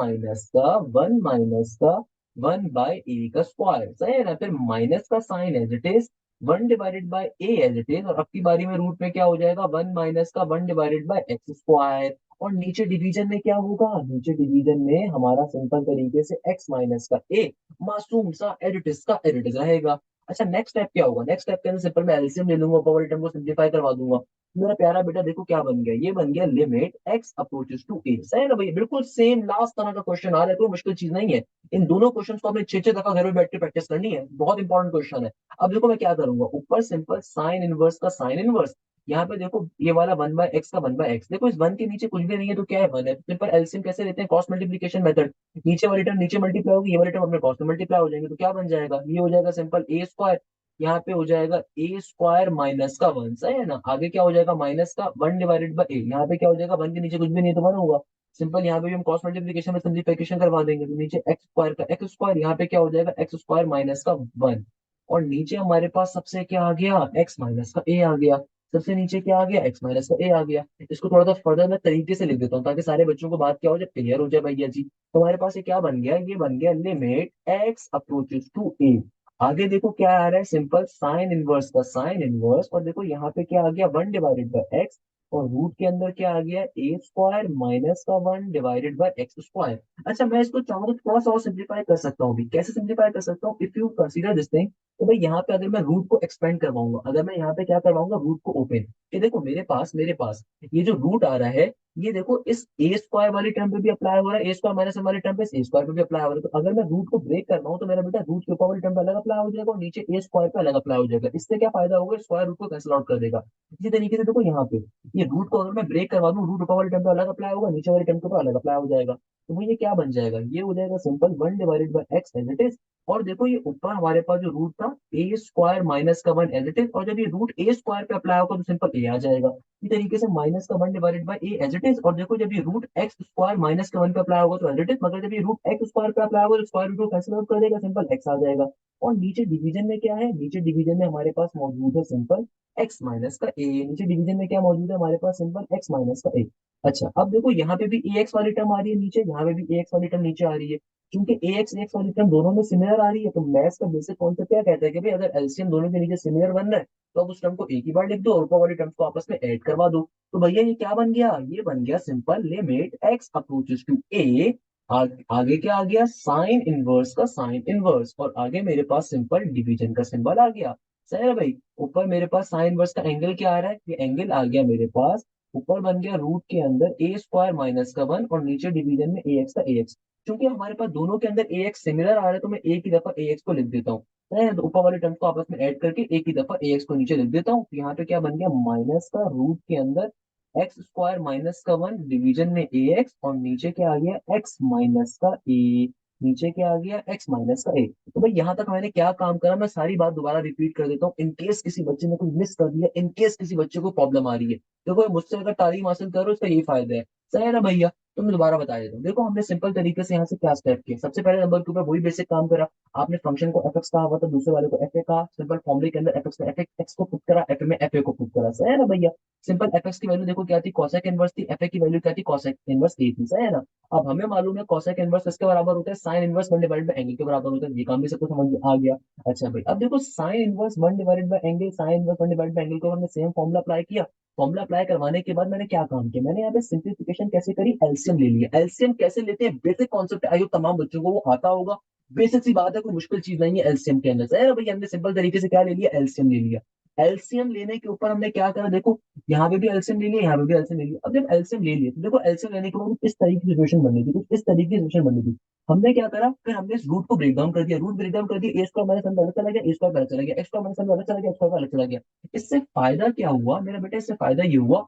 का स्क्वायर, सही है ना, फिर माइनस का sine as it is 1/a as it is, और अब की बारी में रूट में क्या हो जाएगा 1 माइनस का 1/x स्क्वायर, और नीचे डिवीजन में क्या होगा, नीचे डिवीजन में हमारा सिंपल तरीके से x माइनस का a, मासूम सा एडिटिस का एडिटिस रहेगा। अच्छा नेक्स्ट स्टेप क्या होगा, नेक्स्ट स्टेप के अंदर सिंपल मैं एलसीएम ले लूंगा, पावर टर्म को सिंप्लीफाई करवा दूंगा। मेरा प्यारा बेटा देखो क्या बन गया, ये बन गया limit x approaches to a, सही है ना भैया, बिल्कुल सेम लास्ट तरह का क्वेश्चन आ रहा है, कोई मुश्किल चीज नहीं है। इन दोनों क्वेश्चन को आपने 6-6 दफा घर में बैठ के प्रैक्टिस करनी है, बहुत इंपॉर्टेंट क्वेश्चन है। अब देखो मैं क्या करूंगा, ऊपर सिंपल साइन इनवर्स का साइन इनवर्स, यहाँ पे देखो ये वाला 1/x का 1/x, देखो इस 1 के नीचे कुछ भी नहीं है तो क्या है 1 है, तो सिंपल एलसीएम कैसे लेते हैं, क्रॉस मल्टीप्लीकेशन मेथड, नीचे वाली टर्म नीचे मल्टीप्लाई होगी, ये वाली टर्म अपने क्रॉस में मल्टीप्लाई हो जाएंगे, तो क्या बन जाएगा, ये हो जाएगा सिंपल ए स्क्वायर, यहाँ पे हो जाएगा ए स्क्वायर माइनस का 1, सही है ना, आगे क्या हो जाएगा माइनस का 1/a, यहाँ पे क्या हो जाएगा 1 के नीचे कुछ भी नहीं है तो 1 होगा। सिंपल यहाँ पे भी हम क्रॉस मल्टीप्लीकेशन में सिंप्लीफिकेशन करवा देंगे, तो नीचे एक्स स्क्वायर का एक्स स्क्वायर, यहाँ पे क्या हो जाएगा एक्स स्क्वायर माइनस का 1, और नीचे हमारे पास सबसे क्या आ गया एक्स माइनस का ए आ गया, सबसे नीचे क्या आ गया एक्स माइनस का ए आ गया। इसको थोड़ा सा फर्दर मैं तरीके से लिख देता हूँ ताकि सारे बच्चों को बात क्या हो जाए, क्लियर हो जाए भैया जी। तो हमारे पास ये क्या बन गया, ये बन गया limit x approaches to a, आगे देखो क्या आ रहा है सिंपल साइन इनवर्स का साइन इनवर्स, और देखो यहाँ पे क्या आ गया 1/x, और रूट के अंदर क्या आ गया ए स्क्वायर माइनस का 1/x स्क्वायर। अच्छा मैं इसको चाहूँ तो थोड़ा सा और सिंप्लीफाई कर सकता हूँ भी, कैसे सिंप्लीफाई कर सकता हूँ, if you consider this thing, तो भाई यहाँ पे अगर मैं रूट को एक्सपेंड करवाऊंगा, अगर मैं यहाँ पे क्या करवाऊंगा रूट को ओपन, ये देखो मेरे पास ये जो रूट आ रहा है, ये देखो इस ए स्क्वायर वाली टर्म पे भी अप्लाई हो रहा है, ए स्क्वायर माइनस वाली टर्म पे ए स्क्वायर पे भी अप्लाई हो रहा है, तो अगर मैं रूट को ब्रेक कर रहा हूँ तो मेरा बेटा रूट के ऊपर वाली टर्म पे अलग अप्लाई हो जाएगा और नीचे ए स्क्वायर पे अलग अप्लाई हो जाएगा, इससे क्या फायदा होगा, स्क्वायर रूट को कैंसिल आउट कर देगा। इसी तरीके से देखो यहाँ पे ये रूट को अगर मैं ब्रेक करवा दूं, रूट ऊपर वाले टर्म पे अलग अप्लाई होगा, नीचे वाले टर्म के ऊपर अलग अप्लाई हो जाएगा, तो ये क्या बन जाएगा, ये हो जाएगा simple 1/x as it is, और देखो ये ऊपर हमारे पास जो रूट था ए स्क्वायर माइनस का 1 एज इट इज, और जब ये रूट ए स्क्वायर पे अप्लाई होगा तो सिंपल ए आ जाएगा, इसी तरीके से माइनस का 1/a एज इट इज, और देखो जब ये रूट एक्स स्क्वायर माइनस का 1 पे अप्लाई होगा तो एज इट इज, मगर जब ये रूट एक्स स्क्वायर पे अप्लाई होगा तो स्क्वायर रूट को कैंसिल आउट कर देगा, सिंपल एक्स आ जाएगा। और नीचे डिवीजन में क्या है, नीचे डिवीजन में हमारे पास मौजूद है सिंपल एक्स माइनस का ए, नीचे डिवीजन में क्या मौजूद है हमारे पास सिंपल एक्स माइनस का ए। अच्छा अब देखो यहाँ पे भी ए एक्स वाली टर्म आ रही है नीचे, यहाँ पे भी ए एक्स वाली टर्म नीचे आ रही है, क्योंकि ए एक्स वाली टर्म दोनों में सिमिलर आ रही है, तो मैथ्स का बेसिक कॉन्सेप्ट क्या कहता है कि भाई अगर एलसीएम दोनों के नीचे सिमिलर बन रहा है तो अब उस टर्म को एक ही बार लिख दो और ऊपर वाली टर्म्स को आपस में ऐड करवा दो। तो भैया ये क्या बन गया, ये बन गया simple limit x approaches to a, आगे क्या आ गया साइन इनवर्स का साइन इनवर्स, और आगे मेरे पास सिंपल डिवीजन का सिंबल आ गया, सही है ना भाई। ऊपर मेरे पास साइन इनवर्स का एंगल क्या आ रहा है, ये एंगल आ गया मेरे पास, ऊपर बन गया रूट के अंदर ए स्क्वायर माइनस का 1, और नीचे डिवीजन में ए एक्स का ए एक्स, क्योंकि हमारे पास दोनों के अंदर ए एक्स सिमिलर आ रहा है तो मैं एक ही दफा ए एक्स को लिख देता हूँ, है तो ऊपर वाले टर्म्स को आपस में ऐड करके एक ही दफा ए एक्स को नीचे लिख देता हूँ, तो यहाँ पे क्या बन गया माइनस का रूट के अंदर एक्स स्क्वायर माइनस का 1 डिवीजन में ए एक्स, और नीचे क्या आ गया एक्स माइनस का ए, नीचे क्या आ गया एक्स माइनस का ए। तो भाई यहाँ तक मैंने क्या काम करा, मैं सारी बात दोबारा रिपीट कर देता हूँ इन केस किसी बच्चे ने कुछ मिस कर दिया, इन केस किसी बच्चे को प्रॉब्लम आ रही है, देखो मुझसे अगर तालीम हासिल करो इसका यही फायदा है, सही है ना भैया। तो मैं दोबारा बता देता हूँ, देखो हमने सिंपल तरीके से यहाँ से क्या स्टेप किया, सबसे पहले नंबर के ऊपर वही बेसिक काम करा, आपने फंक्शन को एफ एक्स कहा हुआ था, दूसरे वाले को एफ ए कहा, सिंपल फॉर्मूले के अंदर एफ एक्स में एफ एक्स को पुट करा, एफ में एफ ए को पुट करा, सही है ना भैया। सिंपल एफ एक्स की वैल्यू देखो क्या थी कोसेक इनवर्स थी, एफ ए की वैल्यू क्या थी कोसेक इनवर्स ए थी, सही है ना। अब हमें मालूम है कोसेक इनवर्स इसके बराबर होता है साइन इनवर्स 1/एंगल के बराबर होता है, ये काम भी सबको समझ आ गया। अच्छा भाई अब देखो साइन इनवर्स 1/एंगल, साइन इनवर्स 1/एंगल को हमने सेम फॉर्मूला अप्लाई किया, फॉर्मूला अप्लाई करवाने के बाद मैंने क्या काम किया, मैंने यहाँ पे सिंप्लीफिकेशन कैसे करी, एलसीएम ले लिया, एलसीएम कैसे लेते हैं बेसिक कॉन्सेप्ट आई तमाम बच्चों को वो आता होगा, बेसिक सी बात है, कोई मुश्किल चीज नहीं है एलसीएम के अंदर, है ना भैया, हमने सिंपल तरीके से क्या ले लिया एलसीएम ले लिया। एलसीएम लेने के ऊपर हमने क्या करा, देखो यहाँ पे भी एलसीएम ले लिया, यहाँ पे भी एलसीएम ले लिया, अब जब एलसीएम ले लिया तो देखो एलसीएम लेने के बाद इस तरीके की सिचुएशन बननी थी, कुछ इस तरीके की सिचुएशन बननी थी, हमने क्या करा फिर हमने इस रूट को ब्रेक डाउन कर दिया, रूट ब्रेक डाउन कर दिया, ए स्क्वायर माइनस अलग चला गया, ए स्क्वायर अलग चला गया, एक्स स्क्वायर माइनस अलग चला गया, एक्स स्क्वायर अलग चला गया। इससे फायदा क्या हुआ मेरा बेटा, इससे फायदा ये हुआ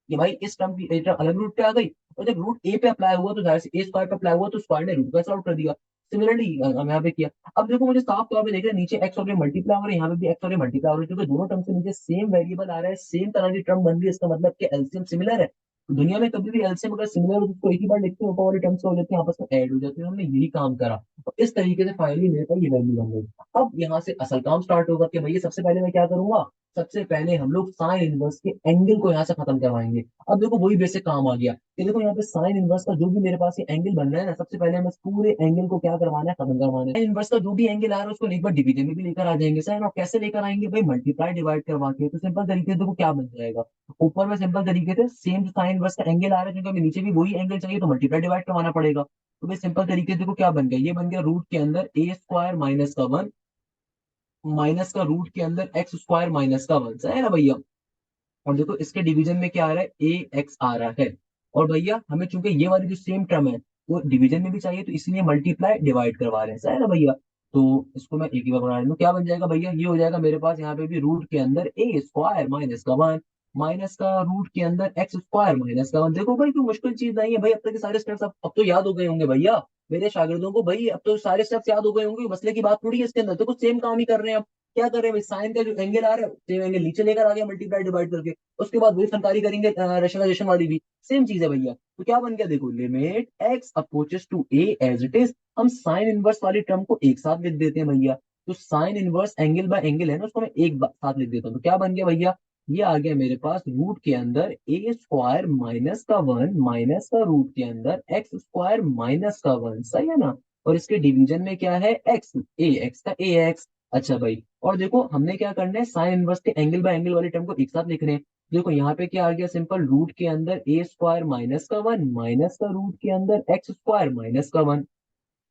कि भाई इस टर्म की टर्म अलग रूट पे आ गई, और जब रूट ए पे अप्लाई हुआ तो जाहिर से ए स्क्वायर पे अप्लाई हुआ तो स्क्वायर ने रूट का आउट कर दिया। सिमिलरली हम यहाँ पे किया, अब देखो मुझे साफ तौर पे देख रहे हैं नीचे एक्स और ये मल्टीप्लाई हो रहा है, यहाँ पे भी एक्स और ये मल्टीप्लाई हो रहा है, क्योंकि दोनों टर्म से नीचे सेम वेरिएबल आ रहा है, सेम तरह की टर्म बन रही है, इसका मतलब कि एलसीएम सिमिलर है। तो दुनिया में कभी भी एलसीएम अगर सिमिलर हो तो उसको एक ही बार लिखते हैं, ऊपर वाले टर्म्स हो जाते हैं, आपस में ऐड हो जाते हैं। हमने यही काम करा और इस तरीके से फाइनली मेरे पास ये वैल्यू बन गई। अब यहाँ से असल काम स्टार्ट होगा कि भैया सबसे पहले मैं क्या करूंगा, सबसे पहले हम लोग साइन इनवर्स के एंगल को यहाँ से खत्म करवाएंगे। अब देखो वही बेसिक काम आ गया कि देखो यहाँ पे साइन इनवर्स का जो भी मेरे पास ये एंगल बन रहा है ना, सबसे पहले हमें इस पूरे एंगल को क्या करवाना है, खत्म करवाना है। साइन इनवर्स का जो भी एंगल आ रहा है उसको एक बार डिवीजन में भी लेकर आ जाएंगे सर। और कैसे लेकर आएंगे भाई, मल्टीप्लाई डिवाइड करवा के। तो सिंपल तरीके से देखो क्या बन जाएगा, ऊपर में सिंपल तरीके से सेम जो साइन इनवर्स का एंगल आ रहा है, क्योंकि हमें नीचे भी वही एंगल चाहिए तो मल्टीप्लाई डिवाइड करवाना पड़ेगा। तो भाई सिंपल तरीके से देखो क्या बन गया, ये बन गया रूट के अंदर ए स्क्वायर माइनस का वन, माइनस का रूट के अंदर एक्स स्क्वायर माइनस का वन, सही है ना भैया। और देखो इसके डिवीजन में क्या आ रहा है, ए एक्स आ रहा है। और भैया हमें चूंकि ये वाली जो सेम टर्म है वो डिवीजन में भी चाहिए, तो इसलिए मल्टीप्लाई डिवाइड करवा रहे हैं, सही है ना भैया। तो इसको मैं एक ही बार बना रहा हूँ, क्या बन जाएगा भैया, ये हो जाएगा मेरे पास यहाँ पे भी रूट के अंदर ए स्क्वायर माइनस का वन, माइनस का रूट के अंदर एक्स स्क्वायर माइनस का वन। देखो भाई कोई मुश्किल चीज नहीं है भाई, अब तक के सारे स्टेप्स अब तो याद हो गए होंगे भैया मेरे शागिर्दों को। भाई अब तो सारे स्टेप्स याद हो गए होंगे, मसले की बात थोड़ी है इसके अंदर, तो कुछ सेम काम ही कर रहे हैं। अब क्या कर रहे हैं भाई, साइन का जो एंगल आ रहा है सेम एंगल नीचे लेकर आ गया मल्टीप्लाई डिवाइड करके, उसके बाद वही फनकारी करेंगे रेशनलाइजेशन वाली भी, सेम चीज है भैया। तो क्या बन गया देखो, limit x approaches to a as it is, हम साइन इनवर्स वाली टर्म को एक साथ लिख देते हैं भैया। तो sine inverse angle by angle है ना, उसको मैं साथ लिख देता हूँ। तो क्या बन गया भैया, ये आ गया मेरे पास रूट के अंदर ए स्क्वायर माइनस का वन, माइनस का रूट के अंदर एक्स स्क्वायर माइनस का वन, सही है ना। और इसके डिवीजन में क्या है, एक्स, ए एक्स का ए एक्स। अच्छा भाई, और देखो हमने क्या करना है, साइन इनवर्स के एंगल बाय एंगल वाली टर्म को एक साथ लिखने हैं। देखो यहाँ पे क्या आ गया, सिंपल रूट के अंदर ए स्क्वायर माइनस का वन, माइनस का रूट के अंदर एक्स स्क्वायर माइनस का वन।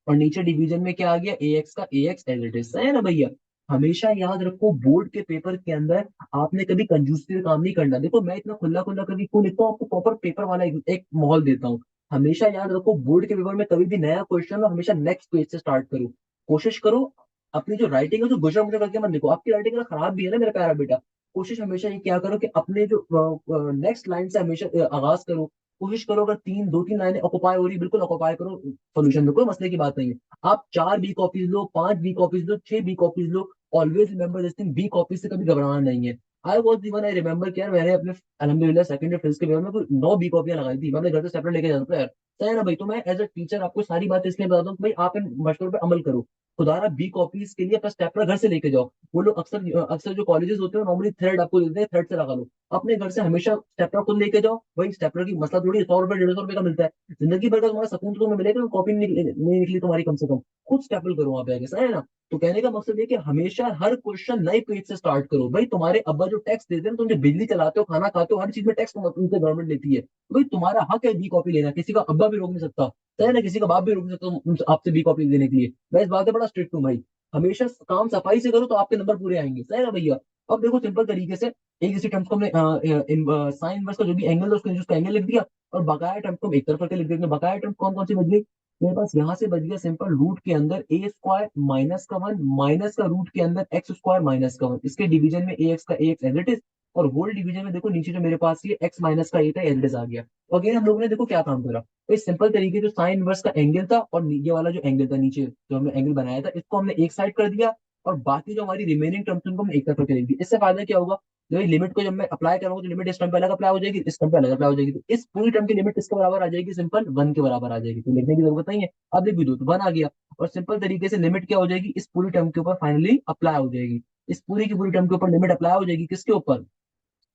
और नीचे डिवीजन में क्या आ गया, ए एक्स का a x as it is, है ना भैया। हमेशा याद रखो बोर्ड के पेपर के अंदर आपने कभी कंजूसी का काम नहीं करना। देखो मैं इतना खुला खुला कभी क्यों लिखता हूँ, आपको प्रॉपर पेपर वाला एक माहौल देता हूँ। हमेशा याद रखो बोर्ड के पेपर में कभी भी नया क्वेश्चन हो, हमेशा नेक्स्ट पेज से स्टार्ट करो। कोशिश करो अपनी जो राइटिंग है जो गुजर मुझे करके मत लिखो, आपकी राइटिंग अगर खराब भी है ना मेरा प्यारा बेटा, कोशिश हमेशा ये क्या करो कि अपने जो नेक्स्ट लाइन से हमेशा आगाज करो। कोशिश करो अगर दो तीन लाइनें ऑक्युपाई हो रही, बिल्कुल ऑक्युपाई करो सोल्यूशन में, कोई मसले की बात नहीं है। आप 4 बी कॉपीज लो, 5 बी कॉपीज लो, 6 बी कॉपीज लो, always remember this thing, B copies से कभी घबराना नहीं है। I was even, I remember क्या मैंने अपने अल्हम्दुलिल्लाह सेकंड या फिफ्थ के पेपर में कोई 9 बी कॉपियां लगाई थी, मैं अपने घर से सेपरेट लेके जाता था यार, सही है ना भाई। तो मैं एज अ टीचर आपको सारी बात इसलिए बताता हूँ कि भाई आप इन मशवरों पर अमल करो। खुदारा बी कॉपीज के लिए अपना स्टेपलर घर से लेके जाओ। वो लोग अक्सर अक्सर जो कॉलेजेस होते हैं नॉर्मली थ्रेड आपको देते हैं, थ्रेड से लगा लो। अपने घर से हमेशा स्टेपलर खुद लेके जाओ, वही स्टेपलर की मसला थोड़ी 100 रुपए 150 रुपए का मिलता है। जिंदगी भर का तुम्हारा सुकून तो तुम्हें मिलेगा, कॉपी नहीं निकली तुम्हारी कम से कम, खुद स्टेपल करो वहां पे आके, सही है ना। तो कहने का मकसद ये कि हमेशा हर क्वेश्चन नए पेज से स्टार्ट करो। भाई तुम्हारे अब्बा जो टैक्स देते हैं, तुम जो बिजली चलाते हो, खाना खाते हो, हर चीज में टैक्स तुमसे गवर्नमेंट लेती है। तो भाई तुम्हारा हक है बी कॉपी लेना, किसी का अब्बा भी रोक नहीं सकता, सही है ना, किसी का बाप भी रोक नहीं सकता आपसे बी कॉपी देने के लिए। मैं इस बात में बड़ा स्ट्रिक्ट हूँ भाई। हमेशा काम सफाई से करो तो आपके नंबर पूरे आएंगे, सही है ना भैया। अब देखो सिंपल तरीके से एक जैसी टर्म्स को हमने साइन इनवर्स का जो भी एंगल है उसको उसका एंगल लिख दिया, और बकाया टर्म्स को हम एक तरफ करके लिख देंगे। बकाया टर्म्स कौन कौन सी बच गई, मेरे पास यहाँ से बच गया सिंपल रूट के अंदर ए स्क्वायर माइनस का वन, माइनस का रूट के अंदर एक्स स्क्वायर माइनस का वन। इसके डिवीजन में ए एक्स का a x as it is, और होल डिवीजन में देखो नीचे जो मेरे पास ये एक्स माइनस का ए था एज इट इज आ गया। तो अगेन हम लोगों ने देखो क्या काम करा, तो इस सिंपल तरीके जो साइन इनवर्स का एंगल था और ये वाला जो एंगल था नीचे जो हमने एंगल बनाया था, इसको हमने एक साइड कर दिया, और बाकी जो हमारी रिमेनिंग टर्म्स उनको हम एक तरफ करके लिख दी। इससे फायदा क्या होगा, जो लिमिट को जब मैं अप्लाई करूंगा तो लिमिट इस टर्म पे अलग अप्लाई हो जाएगी, इस टर्म पे अलग अप्लाई हो जाएगी, तो इस पूरी टर्म की लिमिट किसके बराबर आ जाएगी, सिंपल वन के बराबर आ जाएगी। तो लिखने की जरूरत नहीं है, अब लिख भी दो तो वन आ गया। और सिंपल तरीके से लिमिट क्या हो जाएगी, इस पूरी टर्म के ऊपर फाइनली अप्लाई हो जाएगी। इस पूरी की पूरी टर्म के ऊपर लिमिट अप्लाई हो जाएगी, किसके ऊपर,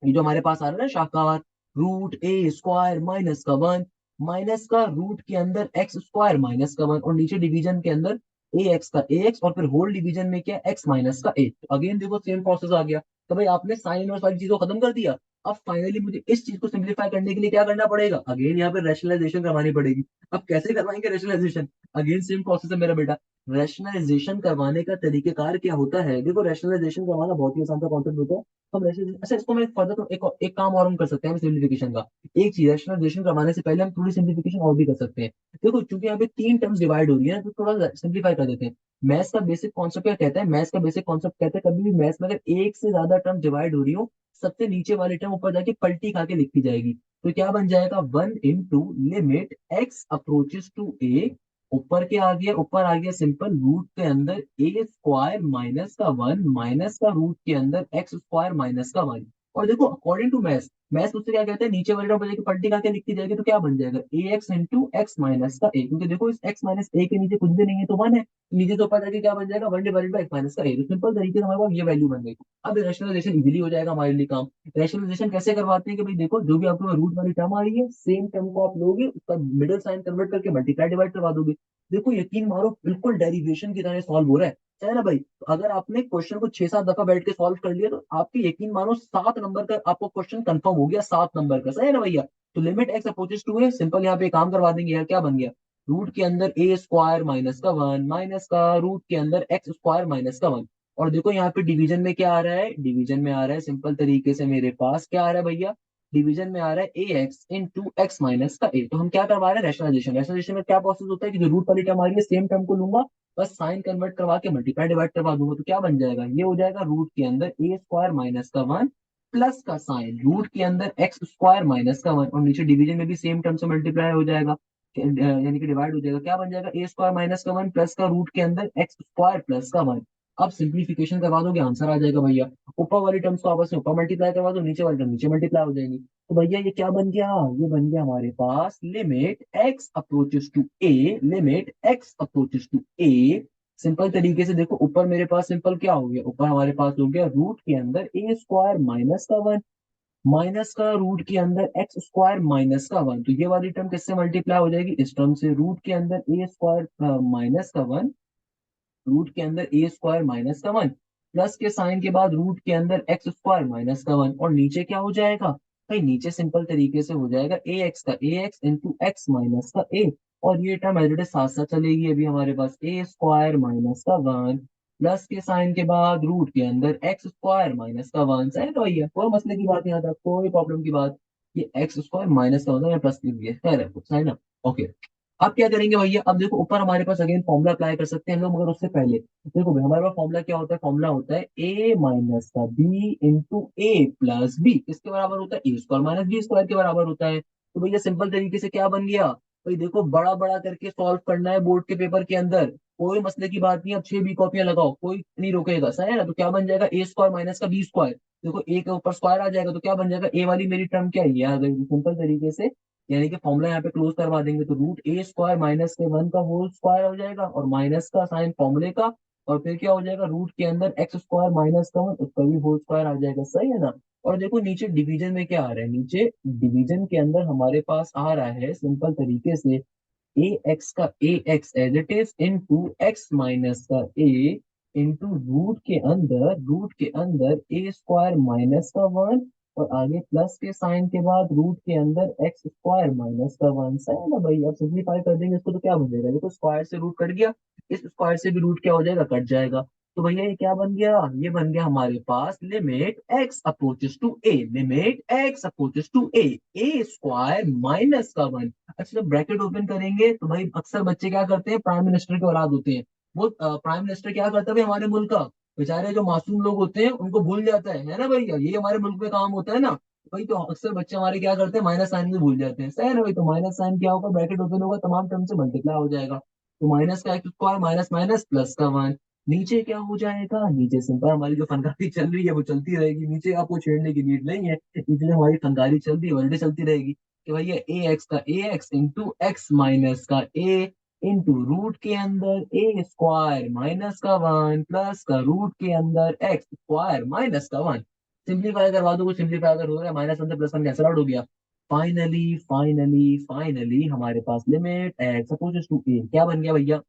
ये जो हमारे पास आ रहा है ना शाखावार, रूट ए स्क्वायर माइनस का वन, माइनस का रूट के अंदर एक्स स्क्वायर माइनस का वन, और नीचे डिवीजन के अंदर ए एक्स का ए एक्स, और फिर होल डिवीजन में क्या, एक्स माइनस का ए। तो अगेन देखो सेम प्रोसेस आ गया। तो भाई आपने साइन इनवर्स वाली चीज को खत्म कर दिया। अब फाइनली मुझे इस चीज को सिंप्लीफाई करने के लिए क्या करना पड़ेगा, अगेन यहाँ पे रैशनलाइजेशन करवानी पड़ेगी। अब कैसे करवाएंगे रैशनलाइजेशन, अगेन सेम प्रोसेस है मेरा बेटा। रैशनलाइजेशन करवाने का तरीकेकार क्या होता है, देखो रैशनलाइजेशन करवाना बहुत ही आसान सा कॉन्सेप्ट होता है। हम रैशनलाइजेशन, अच्छा इसको मैं फर्दर तो एक काम और हम कर सकते हैं सिंप्लीफिकेशन का। एक चीज रैशनलाइजेशन करवाने से पहले हम थोड़ी सिंप्लीफिकेशन और भी कर सकते हैं। देखो चूंकि यहाँ पे 3 टर्म्स डिवाइड हो रही है ना, तो थोड़ा सिंप्लीफाई कर देते हैं। मैथ्स का बेसिक कॉन्सेप्ट क्या कहता है, मैथ्स का बेसिक कॉन्सेप्ट कहता है कभी भी मैथ्स में अगर एक से ज्यादा टर्म डिवाइड हो रही हो, सबसे नीचे वाली टर्म ऊपर जाके पलटी खा के लिखी जाएगी। तो क्या बन जाएगा, one into limit x approaches to a, ऊपर क्या आ गया, ऊपर आ गया सिंपल रूट के अंदर ए स्क्वायर माइनस का वन, माइनस का रूट के अंदर एक्स स्क्वायर माइनस का वन। और देखो अकॉर्डिंग टू मैथ्स मैथ्स उससे क्या कहते हैं, नीचे वाले टर्म की पलटी करके लिखी जाएगी तो क्या बन जाएगा, ए एक्स इंटू एक्स माइनस का ए, क्योंकि देखो इस एक्स माइनस ए के नीचे कुछ भी नहीं है तो वन है, नीचे तो ऊपर जाके क्या बन जाएगा, one divided by x minus का ए। तो सिंपल तरीके से हमारे पास ये वैल्यू बन गई। अब रैशनलाइजेशन इजीली हो जाएगा हमारे लिए काम। रैशनलाइजेशन कैसे करवाते हैं कि भाई देखो जो भी आपको रूट वाली टर्म आ रही है, सेम टर्म को आप लोगे, उसका मिडिल साइन कन्वर्ट करके मल्टीप्लाई डिवाइड करवा दोगे। देखो यकीन मारो बिल्कुल डेरिवेशन की तरह सॉल्व हो रहा है ना भाई। तो अगर आपने क्वेश्चन को 6-7 दफा बैठ के सॉल्व कर लिया तो आपकी यकीन मानो 7 नंबर का आपको क्वेश्चन कंफर्म हो गया, 7 नंबर का, सही है ना भैया। तो लिमिट एक्स अप्रोचेस टू है, सिंपल यहाँ पे काम करवा देंगे यार, क्या बन गया, रूट के अंदर ए स्क्वायर माइनस का वन माइनस का रूट के अंदर एक्स स्क्वायर माइनस का वन। और देखो यहाँ पे डिवीजन में क्या आ रहा है, डिवीजन में आ रहा है सिंपल तरीके से मेरे पास क्या आ रहा है भैया, डिवीजन में आ रहा है ए एक्स इंटू एक्स माइनस का ए। तो हम क्या करवा रहे हैं, रैशनलाइजेशन। रैशनलाइजेशन में क्या प्रोसेस होता है कि जो रूट वाली टर्म आ रही है सेम टर्म को लूंगा, बस साइन कन्वर्ट करवा के मल्टीप्लाई डिवाइड करवा दूंगा, तो क्या बन जाएगा, ये हो जाएगा रूट के अंदर ए स्क्वायर माइनस का वन प्लस का साइन रूट के अंदर एक्स स्क्वायर माइनस का वन, और नीचे डिवीजन में भी सेम टर्म से मल्टीप्लाई हो जाएगा, यानी कि डिवाइड हो जाएगा, क्या बन जाएगा, ए स्क्वायर माइनस का वन प्लस का रूट के अंदर एक्स स्क्वायर प्लस का वन। अब सिंप्लीफिकेशन करवा दोगे आंसर आ जाएगा भैया। ऊपर वाली टर्म्स को आपस में ऊपर मल्टीप्लाई करवा दो, नीचे वाली टर्म नीचे मल्टीप्लाई हो जाएंगी। तो भैया ये क्या बन गया, ये बन गया हमारे पास limit x approaches to a, limit x approaches to a. Simple तरीके से देखो ऊपर मेरे पास सिंपल क्या हो गया, ऊपर हमारे पास हो गया रूट के अंदर ए स्क्वायर माइनस का वन माइनस का रूट के अंदर एक्स स्क्वायर माइनस का वन। तो ये वाली टर्म किससे मल्टीप्लाई हो जाएगी, इस टर्म से, रूट के अंदर ए स्क्वायर माइनस का वन, रूट के अंदर ए स्क्वायर माइनस का वन प्लस के साइन के बाद रूट के अंदर एक्स स्क्वायर माइनस का वन, और नीचे क्या हो जाएगा भाई, नीचे सिंपल तरीके से हो जाएगा ए एक्स का a x into x minus का ए। और ये टर्म एज इट इज साथ साथ चलेगी, अभी हमारे पास ए स्क्वायर माइनस का वन प्लस के साइन के बाद रूट के अंदर एक्स स्क्वायर माइनस का वन। सही तो भैया, कोई मसले की बात नहीं आता, कोई प्रॉब्लम की बात। ये एक्स स्क्वायर माइनस का होता है प्लस लिख दिया, है ना। ओके, अब क्या करेंगे भैया, अब देखो ऊपर हमारे पास अगेन फॉर्मुला अप्लाई कर सकते हैं हम लोग, मगर उससे पहले देखो भाई हमारे पास फॉर्मुला क्या होता है, फॉर्मुला होता है ए माइनस का बी इंटू ए प्लस बी, किसके बराबर होता है, ए स्क्वायर माइनस बी स्क्वायर के बराबर होता है। तो भैया सिंपल तरीके से क्या बन गया भाई, देखो बड़ा बड़ा करके सॉल्व करना है बोर्ड के पेपर के अंदर, कोई मसले की बात नहीं, अब 6 बी कॉपियां लगाओ, कोई नहीं रोकेगा, सही है ना। तो क्या बन जाएगा, ए स्क्वायर माइनस का बी स्क्वायर, देखो ए के ऊपर स्क्वायर आ जाएगा तो क्या बन जाएगा, ए वाली मेरी टर्म क्या है, ये आ गई सिंपल तरीके से, यानी कि फॉर्मूला यहाँ पे क्लोज करवा देंगे तो रूट ए स्क्वायर माइनस के वन का होल स्क्वायर हो जाएगा, और माइनस का साइन फॉर्मूले का, और फिर क्या हो जाएगा, रूट के अंदर एक्स स्क्वायर माइनस का वन उसका भी होल स्क्वायर आ जाएगा, सही है ना। और देखो नीचे डिवीजन में क्या आ रहा है, नीचे डिवीजन के अंदर हमारे पास आ रहा है सिंपल तरीके से ए एक्स का a x as it is into x minus का ए इंटू रूट के अंदर ए स्क्वायर माइनस का वन, और आगे प्लस के साइन के बाद रूट के अंदर एक्स स्क्वायर माइनस का वन। सही है ना भाई, अब सिंप्लीफाई कर देंगे इसको तो क्या बन जाएगा, देखो स्क्वायर से रूट कट गया, इस स्क्वायर से भी रूट क्या हो जाएगा, कट जाएगा। तो भैया ये क्या बन गया, ये बन गया हमारे पास limit x approaches to a, limit x approaches to a square minus का वन। अच्छा जब ब्रैकेट ओपन करेंगे तो भाई अक्सर बच्चे क्या करते हैं, प्राइम मिनिस्टर के औलाद होते हैं, वो प्राइम मिनिस्टर क्या करता है भाई हमारे मुल्क का, बेचारे जो मासूम लोग होते हैं उनको भूल जाता है ना भैया, ये हमारे मुल्क में काम होता है ना। भाई तो अक्सर बच्चे हमारे क्या करते हैं, माइनस साइन में भूल जाते हैं, सही है ना भाई। तो माइनस साइन क्या होगा, ब्रैकेट ओपन होगा, तमाम टर्म से मल्टीप्लाई हो जाएगा, तो माइनस का x square minus minus plus का वन। नीचे क्या हो जाएगा, नीचे सिंपल हमारी जो फनकारी चल रही है वो चलती रहेगी, नीचे आपको छेड़ने की नीड नहीं है, इसलिए हमारी फनकारी चल रही है, वर्ल्ड चलती रहेगी कि भाई ये ए एक्स का a x into x minus का ए इंटू रूट के अंदर ए स्क्वायर माइनस का वन प्लस का रूट के अंदर एक्स स्क्वायर माइनस का वन। सिंप्लीफाई करवा दो, सिंप्लीफाई अगर हो रहा है, माइनस वन से प्लस वन कैंसिल आउट हो गया। फाइनली फाइनली फाइनली हमारे पास लिमिट एक्स अपोजेस टू ए क्या बन गया भैया,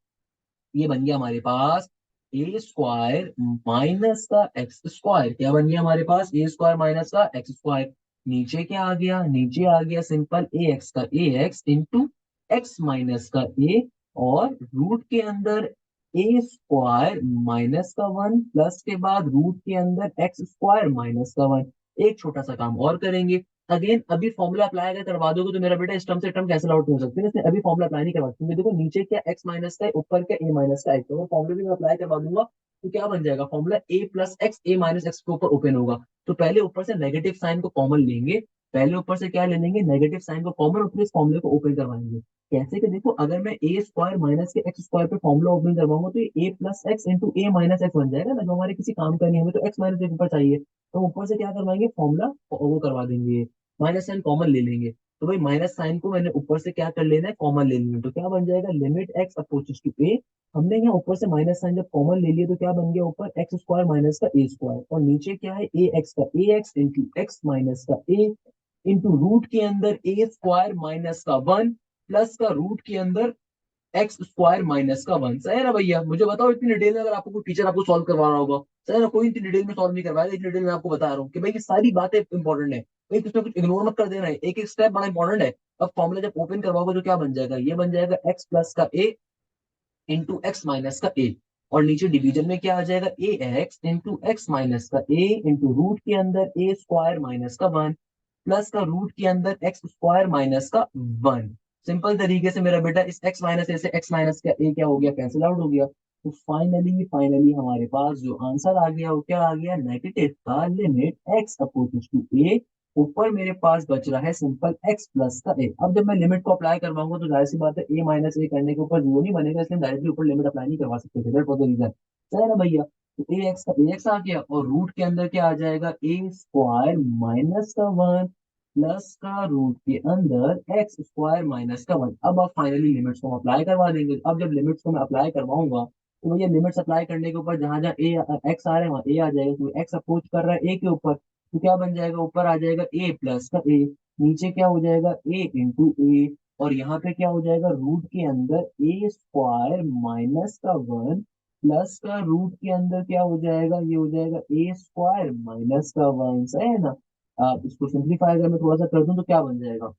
ये बन गया हमारे पास ए स्क्वायर माइनस का एक्स स्क्वायर, क्या बन गया हमारे पास, ए स्क्वायर माइनस का एक्स स्क्वायर। नीचे क्या आ गया, नीचे आ गया सिंपल ए एक्स का a x into x minus का ए, और रूट के अंदर ए स्क्वायर माइनस का वन प्लस के बाद रूट के अंदर एक्स स्क्वायर माइनस का वन। एक छोटा सा काम और करेंगे, अगेन अभी फॉर्मुला अप्लाई अगर करवा दोगे तो मेरा बेटा इस टर्म से टर्म कैंसिल आउट हो सकते हैं, इसलिए अभी फॉर्मुला अप्लाई नहीं करवा सकते। देखो नीचे क्या एक्स माइनस का है, ऊपर क्या ए माइनस का है, तो फॉर्मुला भी मैं अप्लाई करवा दूंगा तो क्या बन जाएगा, फॉर्मुला ए प्लस एक्स ए माइनस एक्स के ऊपर ओपन होगा। तो पहले ऊपर से नेगेटिव साइन को कॉमन लेंगे, पहले ऊपर से क्या ले लेंगे, नेगेटिव साइन को कॉमन, और फिर इस फॉर्मुले को ओपन करवाएंगे। कैसे कि देखो अगर मैं ए स्क्वायर माइनस के एक्स स्क्वायर पे फॉर्मुला ओपन करवाऊंगा तो ये ए प्लस एक्स इंटू ए माइनस एक्स बन जाएगा ना, जो हमारे किसी काम का नहीं, हमें तो एक्स माइनस एक्स ऊपर चाहिए, तो ऊपर से क्या करवाएंगे, फॉर्मुला वो करवा देंगे, माइनस साइन कॉमन ले लेंगे, तो भाई माइनस साइन को मैंने ऊपर से क्या कर लेना है, कॉमन ले लेना है। तो क्या बन जाएगा, लिमिट एक्स अप्रोचेस टू ए, हमने यहाँ ऊपर से माइनस साइन जब कॉमन ले लिया तो क्या बन गया, ऊपर एक्स स्क्वायर माइनस का ए स्क्वायर, और नीचे क्या है, ए एक्स का a x into x minus का ए इंटू रूट के अंदर ए स्क्वायर माइनस का वन प्लस का रूट के अंदर एक्स स्क्वायर माइनस का वन। सही है ना भैया? मुझे बताओ इतनी डिटेल में, अगर आपको कोई टीचर आपको सॉल्व करवा रहा होगा, सही है ना, कोई इतनी डिटेल में सॉल्व नहीं करवाएगा, इतनी डिटेल में आपको बता रहा हूँ कि भाई ये सारी बातें इंपॉर्टेंट है भाई, कुछ ना कुछ इग्नोर मत कर देना है, एक एक स्टेप बड़ा इंपॉर्टेंट है। अब फॉर्मूला जब ओपन करवाओगे तो क्या बन जाएगा, ये बन जाएगा एक्स प्लस का ए इंटू एक्स माइनस का ए, और नीचे डिवीजन में क्या आ जाएगा, ए एक्स इंटू एक्स माइनस का ए इंटू रूट के अंदर ए स्क्वायर माइनस का वन प्लस का रूट के अंदर एक्स स्क्वायर माइनस का वन। सिंपल तरीके से मेरा बेटा इस एक्स माइनस ए से एक्स माइनस का ए क्या हो गया, कैंसिल आउट हो गया। तो फाइनली फाइनली हमारे पास जो आंसर आ गया वो क्या आ गया, नेगेटिव का limit x opposite to a, ऊपर मेरे पास बच रहा है सिंपल एक्स प्लस का ए। अब जब मैं लिमिट को अप्लाई करवाऊंगा तो जाहिर सी बात है ए माइनस ए करने के ऊपर जीरो नहीं बनेगा, इसलिए डायरेक्टली ऊपर लिमिट अप्लाई नहीं करवा सकते थे, दैट वाज द रीजन। सही है ना भैया? तो ए एक्स का ए एक्स आ गया, और रूट के अंदर क्या आ जाएगा, ए स्क्वायर माइनस का वन प्लस का रूट के अंदर एक्स स्क्वायर माइनस का वन। अब आप फाइनली लिमिट्स को अप्लाई करवा देंगे। अब जब लिमिट्स को मैं अप्लाई करवाऊंगा तो भैया लिमिट्स अप्लाई करने के ऊपर जहां जहां ए एक्स आ रहे हैं वहां ए आ जाएगा, क्योंकि एक्स अप्रोच कर रहा है ए के ऊपर, तो क्या बन जाएगा, ऊपर आ जाएगा ए प्लस का ए, नीचे क्या हो जाएगा, ए इंटू ए, और यहाँ पे क्या हो जाएगा, रूट के अंदर ए स्क्वायर माइनस का वन प्लस का रूट के अंदर क्या हो जाएगा, ये हो जाएगा ए स्क्वायर माइनस का वन। सही है ना? आप इसको सिंप्लीफाई अगर मैं थोड़ा सा कर दूं तो क्या बन जाएगा,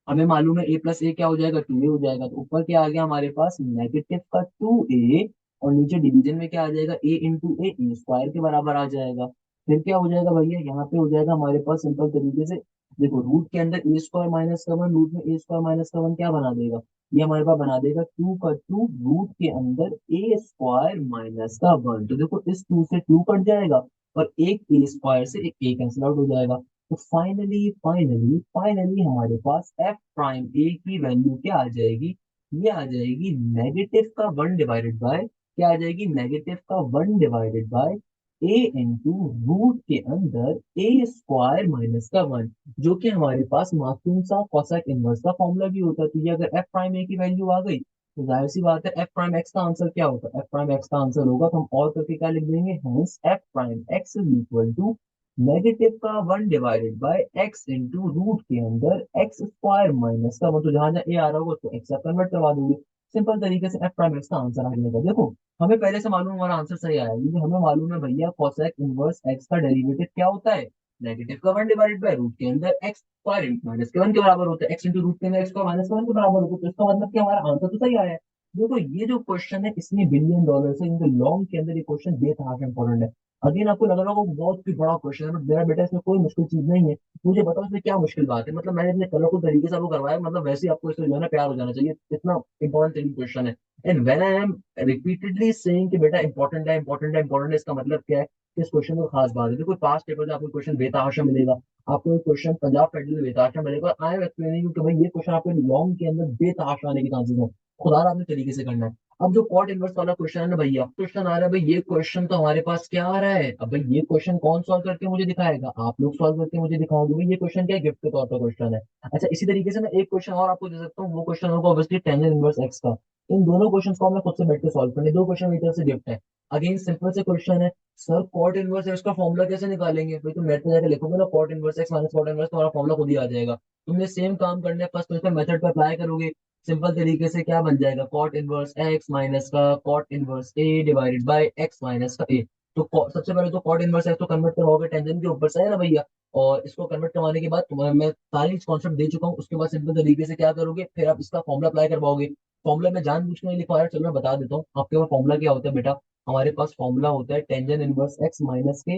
हमें मालूम है ए प्लस ए क्या हो जाएगा, टू ए हो जाएगा, तो ऊपर क्या आ गया हमारे पास, नेगेटिव का टू ए, और नीचे डिवीजन में क्या आ जाएगा, ए इंटू ए स्क्वायर के बराबर आ जाएगा। फिर क्या हो जाएगा भैया, यहाँ पे हो जाएगा हमारे पास सिंपल तरीके से, देखो रूट के अंदर ए स्क्वायर माइनस का वन, रूट में ए स्क्वायर माइनस का वन क्या बना देगा, ये हमारे पास बना देगा टू का टू रूट के अंदर ए स्क्वायर माइनस का वन। तो देखो इस टू से टू कट जाएगा, और एक ए स्क्वायर से एक ए कैंसिल आउट हो जाएगा। तो फाइनली फाइनली फाइनली हमारे पास एफ प्राइम ए की वैल्यू क्या आ जाएगी, ये आ जाएगी नेगेटिव का वन डिवाइडेड बाय, क्या आ जाएगी, नेगेटिव का one divided by a into root के अंदर ए स्क्वायर माइनस का वन, जो कि हमारे पास मासूम सा कॉसेक इनवर्स का फॉर्मूला भी होता है। तो ये अगर एफ प्राइम ए की वैल्यू आ गई तो जाहिर सी बात है एफ प्राइम एक्स का आंसर क्या होगा, एफ प्राइम एक्स का आंसर होगा, तो हम और करके क्या लिख देंगे, hence f prime x is equal to negative का one divided by x into root के अंदर एक्स स्क्वायर माइनस का वन, तो जहां जहां ए आ रहा होगा उसको एक्स से कन्वर्ट करवा दूंगे। सिंपल तरीके से एफ प्राइम एक्स का आंसर आ जाएगा। देखो हमें पहले से मालूम हमारा आंसर सही आया, क्योंकि हमें मालूम है भैया कोसेक इनवर्स एक्स का डेरिवेटिव क्या होता है, नेगेटिव का वन डिवाइडेड बाय रूट के अंदर एक्स स्क्वायर माइनस के वन के बराबर होता है, एक्स इंटू रूट के अंदर एक्स स्क्वायर माइनस के वन के बराबर होता है, तो इसका मतलब कि हमारा आंसर तो सही आया है। देखो ये जो क्वेश्चन है इसमें बिलियन डॉलर से इनके लॉन्ग के अंदर ये क्वेश्चन बेतहाशा इंपॉर्टेंट है। अगेन आपको लग रहा होगा बहुत ही बड़ा क्वेश्चन है, बट मेरा बेटा इसमें कोई मुश्किल चीज नहीं है। मुझे बताओ इसमें क्या मुश्किल बात है, मतलब मैंने इतने कलरफुल तरीके से आपको करवाया, मतलब वैसे ही आपको इसमें जो है ना प्यार हो जाना चाहिए, इतना इंपॉर्टेंट क्वेश्चन है। And when I am repeatedly saying कि बेटा इंपॉर्टेंट है इंपॉर्टेंट है इंपॉर्टेंट है, इसका मतलब क्या है कि इस क्वेश्चन को खास बात है। देखो पास्ट पेपर में आपको क्वेश्चन बेतहाशा मिलेगा, आपको एक क्वेश्चन पंजाब फेडरल में बेतहाशा मिलेगा, आई एम एक्सप्लेनिंग कि भाई ये क्वेश्चन आपके लॉन्ग के अंदर बेतहाशा आने के चांसेस है, खुदा आपने तरीके से करना है। अब जो कॉट इनवर्स वाला क्वेश्चन है ना भैया, क्वेश्चन आ रहा है भाई, ये क्वेश्चन तो हमारे पास क्या आ रहा है, अब भाई ये क्वेश्चन कौन सॉल्व करके मुझे दिखाएगा, आप लोग सॉल्व करके मुझे दिखाओगे, भाई ये क्वेश्चन क्या गिफ्ट के तौर पर क्वेश्चन है। अच्छा इसी तरीके से मैं एक क्वेश्चन और आपको दे सकता हूँ, वो क्वेश्चन होगा ऑब्वियसली टेंजेंट इनवर्स एक्स का। इन दोनों क्वेश्चन को हमने खुद से बैठ के सॉल्व करने, दो क्वेश्चन मेरी तरफ से गिफ्ट है। अगेन सिंपल से क्वेश्चन है, सर कॉट इनवर्स एक्स का फॉर्मूला कैसे निकालेंगे, भाई तुम नेट पे जाकर लिखोगे ना cot inverse x minus cot inverse, तुम्हारा फॉर्मूला खुद ही आ जाएगा। तुमने सेम काम करना है, फर्स्ट प्रिंसिपल मेथड पर अप्लाई करोगे, सिंपल तरीके से क्या बन जाएगा, कॉट इनवर्स एक्स माइनस का cot inverse a divided by x minus का ए। तो सबसे पहले तो कॉट इनवर्स एक्स तो कन्वर्ट करवाओगे टेंजेंट के ऊपर से, है ना भैया, और इसको कन्वर्ट करवाने के बाद तुम्हें मैं सारी कॉन्सेप्ट दे चुका हूँ, उसके बाद सिंपल तरीके से क्या करोगे, फिर आप इसका फॉर्मुला अप्लाई करवाओगे। फॉर्मुला में जानबूझ के नहीं लिखवाया, चलो मैं बता देता हूँ आपके पास फॉर्मुला क्या होता है बेटा। हमारे पास फॉर्मूला होता है टेंजेंट इनवर्स एक्स माइनस के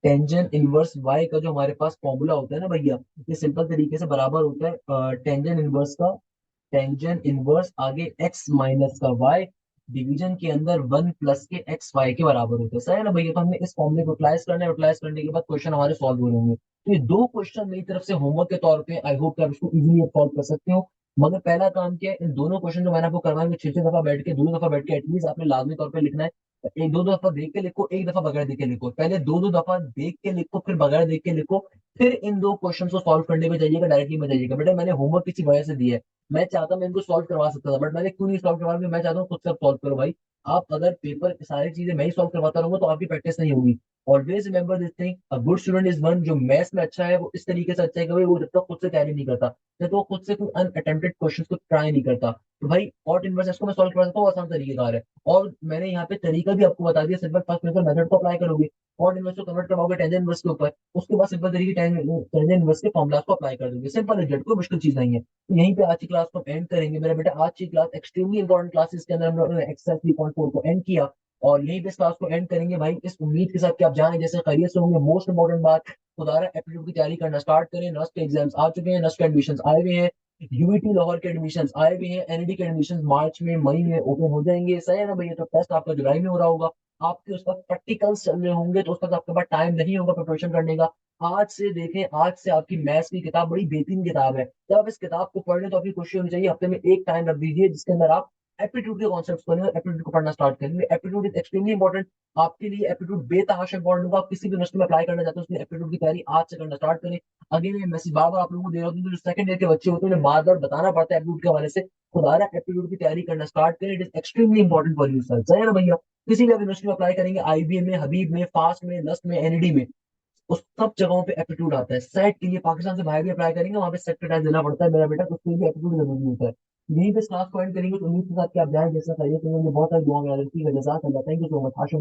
टेंजेंट इनवर्स वाई का, जो हमारे पास फॉर्मूला होता है ना भैया, ये सिंपल तरीके से बराबर होता है टेंजेंट इनवर्स का टेंजेंट इनवर्स आगे एक्स माइनस का वाई डिवीजन के अंदर वन प्लस के एक्स वाई के बराबर होता है। सही है ना भैया? तो हमने इस फॉर्मूले को यूटिलाइज करना है, यूटिलाइज करने के बाद क्वेश्चन हमारे सॉल्व हो जाएंगे। तो ये दो क्वेश्चन मेरी तरफ से होमवर्क के तौर पे, आई होप कि आप इसको इजीली सॉल्व कर सकते हो। मगर पहला काम क्या है, इन दोनों क्वेश्चन जो मैंने आपको करवाएंगे 6 6 दफा बैठ के, 2 2 दफा बैठ के एटलीस्ट आपने लाजमी तौर पे लिखना है। एक 2 2 दफा देख के लिखो, एक दफा बगैर देख के लिखो, पहले 2 2 दफा देख के लिखो, फिर बगैर देख के लिखो, फिर इन दो क्वेश्चन को सॉल्व करने में जाइएगा, डायरेक्टली में जाइएगा। बेटा मैंने होमवर्क किसी वजह से दिया है, मैं चाहता मैं इनको सॉल्व करवा सकता था, बट मैंने क्यों नहीं सॉल्व करवा, मैं चाहता हूँ खुद से सॉल्व करो भाई। आप अगर पेपर सारी चीजें मैं ही सॉल्व करवाता रहूंगा तो आपकी प्रैक्टिस नहीं होगी। Always remember this thing, a good student is one जो मैथ्स में अच्छा है, वो इस तरीके से अच्छा है कि भाई वो जब तक खुद से तैयारी नहीं करता, जब तो वो खुद से कोई अनअटेम्प्टेड क्वेश्चन को ट्राई नहीं करता, तो भाई कॉट इनवर्स इसको मैं सॉल्व करवा सकता हूँ, आसान तरीकेकार है। और मैंने यहाँ पे तरीका भी आपको बता दिया, सिंपल फर्स्ट प्रिंसिपल मेथड को अप्लाई करोगे, कॉट इनवर्स को कन्वर्ट करवाओगे टेंजेंट इनवर्स के ऊपर, उसके बाद सिंपल तरीके टेंजेंट इनवर्स के फॉर्मुलास को अप्लाई कर दोगे, सिंपल है, कोई मुश्किल चीज नहीं है। तो यहीं पे आज की क्लास को एंड करेंगे मेरा बेटा। आज की क्लास एक्सट्रीमली इंपॉर्टेंट क्लासेस के अंदर हम लोगों ने एक्सरसाइज 3.4 को एंड किया, और यहीं पे इस क्लास को एंड करेंगे भाई, इस उम्मीद के साथ कि आप जाने जैसे खैरियत से होंगे। मोस्ट इंपॉर्टेंट बात, खुदारा एप्टीट्यूड की तैयारी करना स्टार्ट करें, नस्ट के एग्जाम्स आ चुके हैं, नस्ट के एडमिशन आए हुए हैं, यूईटी लाहौर के एडमिशन आए हुए हैं, एनईडी के एडमिशन मार्च में मई में ओपन हो जाएंगे, सही है ना भैया? तो टेस्ट आपका जुलाई में हो रहा होगा, आपके उस वक्त प्रैक्टिकल्स चल रहे होंगे, तो उस वक्त आपके पास टाइम नहीं होगा प्रिपरेशन करने का। आज से देखें, आज से आपकी मैथ्स की किताब बड़ी बेहतरीन किताब है, जब आप इस किताब को पढ़ लें तो आपकी कोशिश होनी चाहिए हफ्ते में एक टाइम रख दीजिए जिसके अंदर आप एप्टीट्यूड के कॉन्सेप्ट्स पढ़ें और एप्टीट्यूड को पढ़ना स्टार्ट करेंगे। एप्टीट्यूड इज एक्सट्रीमली इंपॉर्टेंट आपके लिए, एप्टीट्यूड बेतहाशा इंपॉर्टेंट होगा। आप किसी भी यूनिवर्सिटी में अप्लाई करना चाहते हो उसमें एप्टीट्यूड की तैयारी आज से करना स्टार्ट करें। अगेन ये मैसेज बार बार आप लोगों को दे रहा हूँ, जो सेकंड ईयर के बच्चे होते हैं उन्हें बार बार बताना पड़ता है एप्टीट्यूड के हवाले से, खुदारा एप्टीट्यूड की तैयारी करना स्टार्ट करें, it is extremely important for you sir, सही है ना भैया? किसी भी यूनिवर्सिटी में अप्लाई करेंगे, आईबीएम में, हबीब में, फास्ट में, लस्ट में, एनईडी में, उस सब जगहों पे एप्टीट्यूड आता है। सेट के लिए पाकिस्तान से बाहर भी अप्लाई करेंगे, वहां पे सेट का टेस्ट देना पड़ता है मेरा बेटा, तो उसके लिए एप्टीट्यूड जरूरी होता है। यहीं पे क्लास पॉइंट करेंगे तो उम्मीद के साथ कि आप जाए जैसा करिए, तो मुझे बहुत सारी दुआ में याद रखिएगा। जज़ाकल्लाह, thank you so much, Asha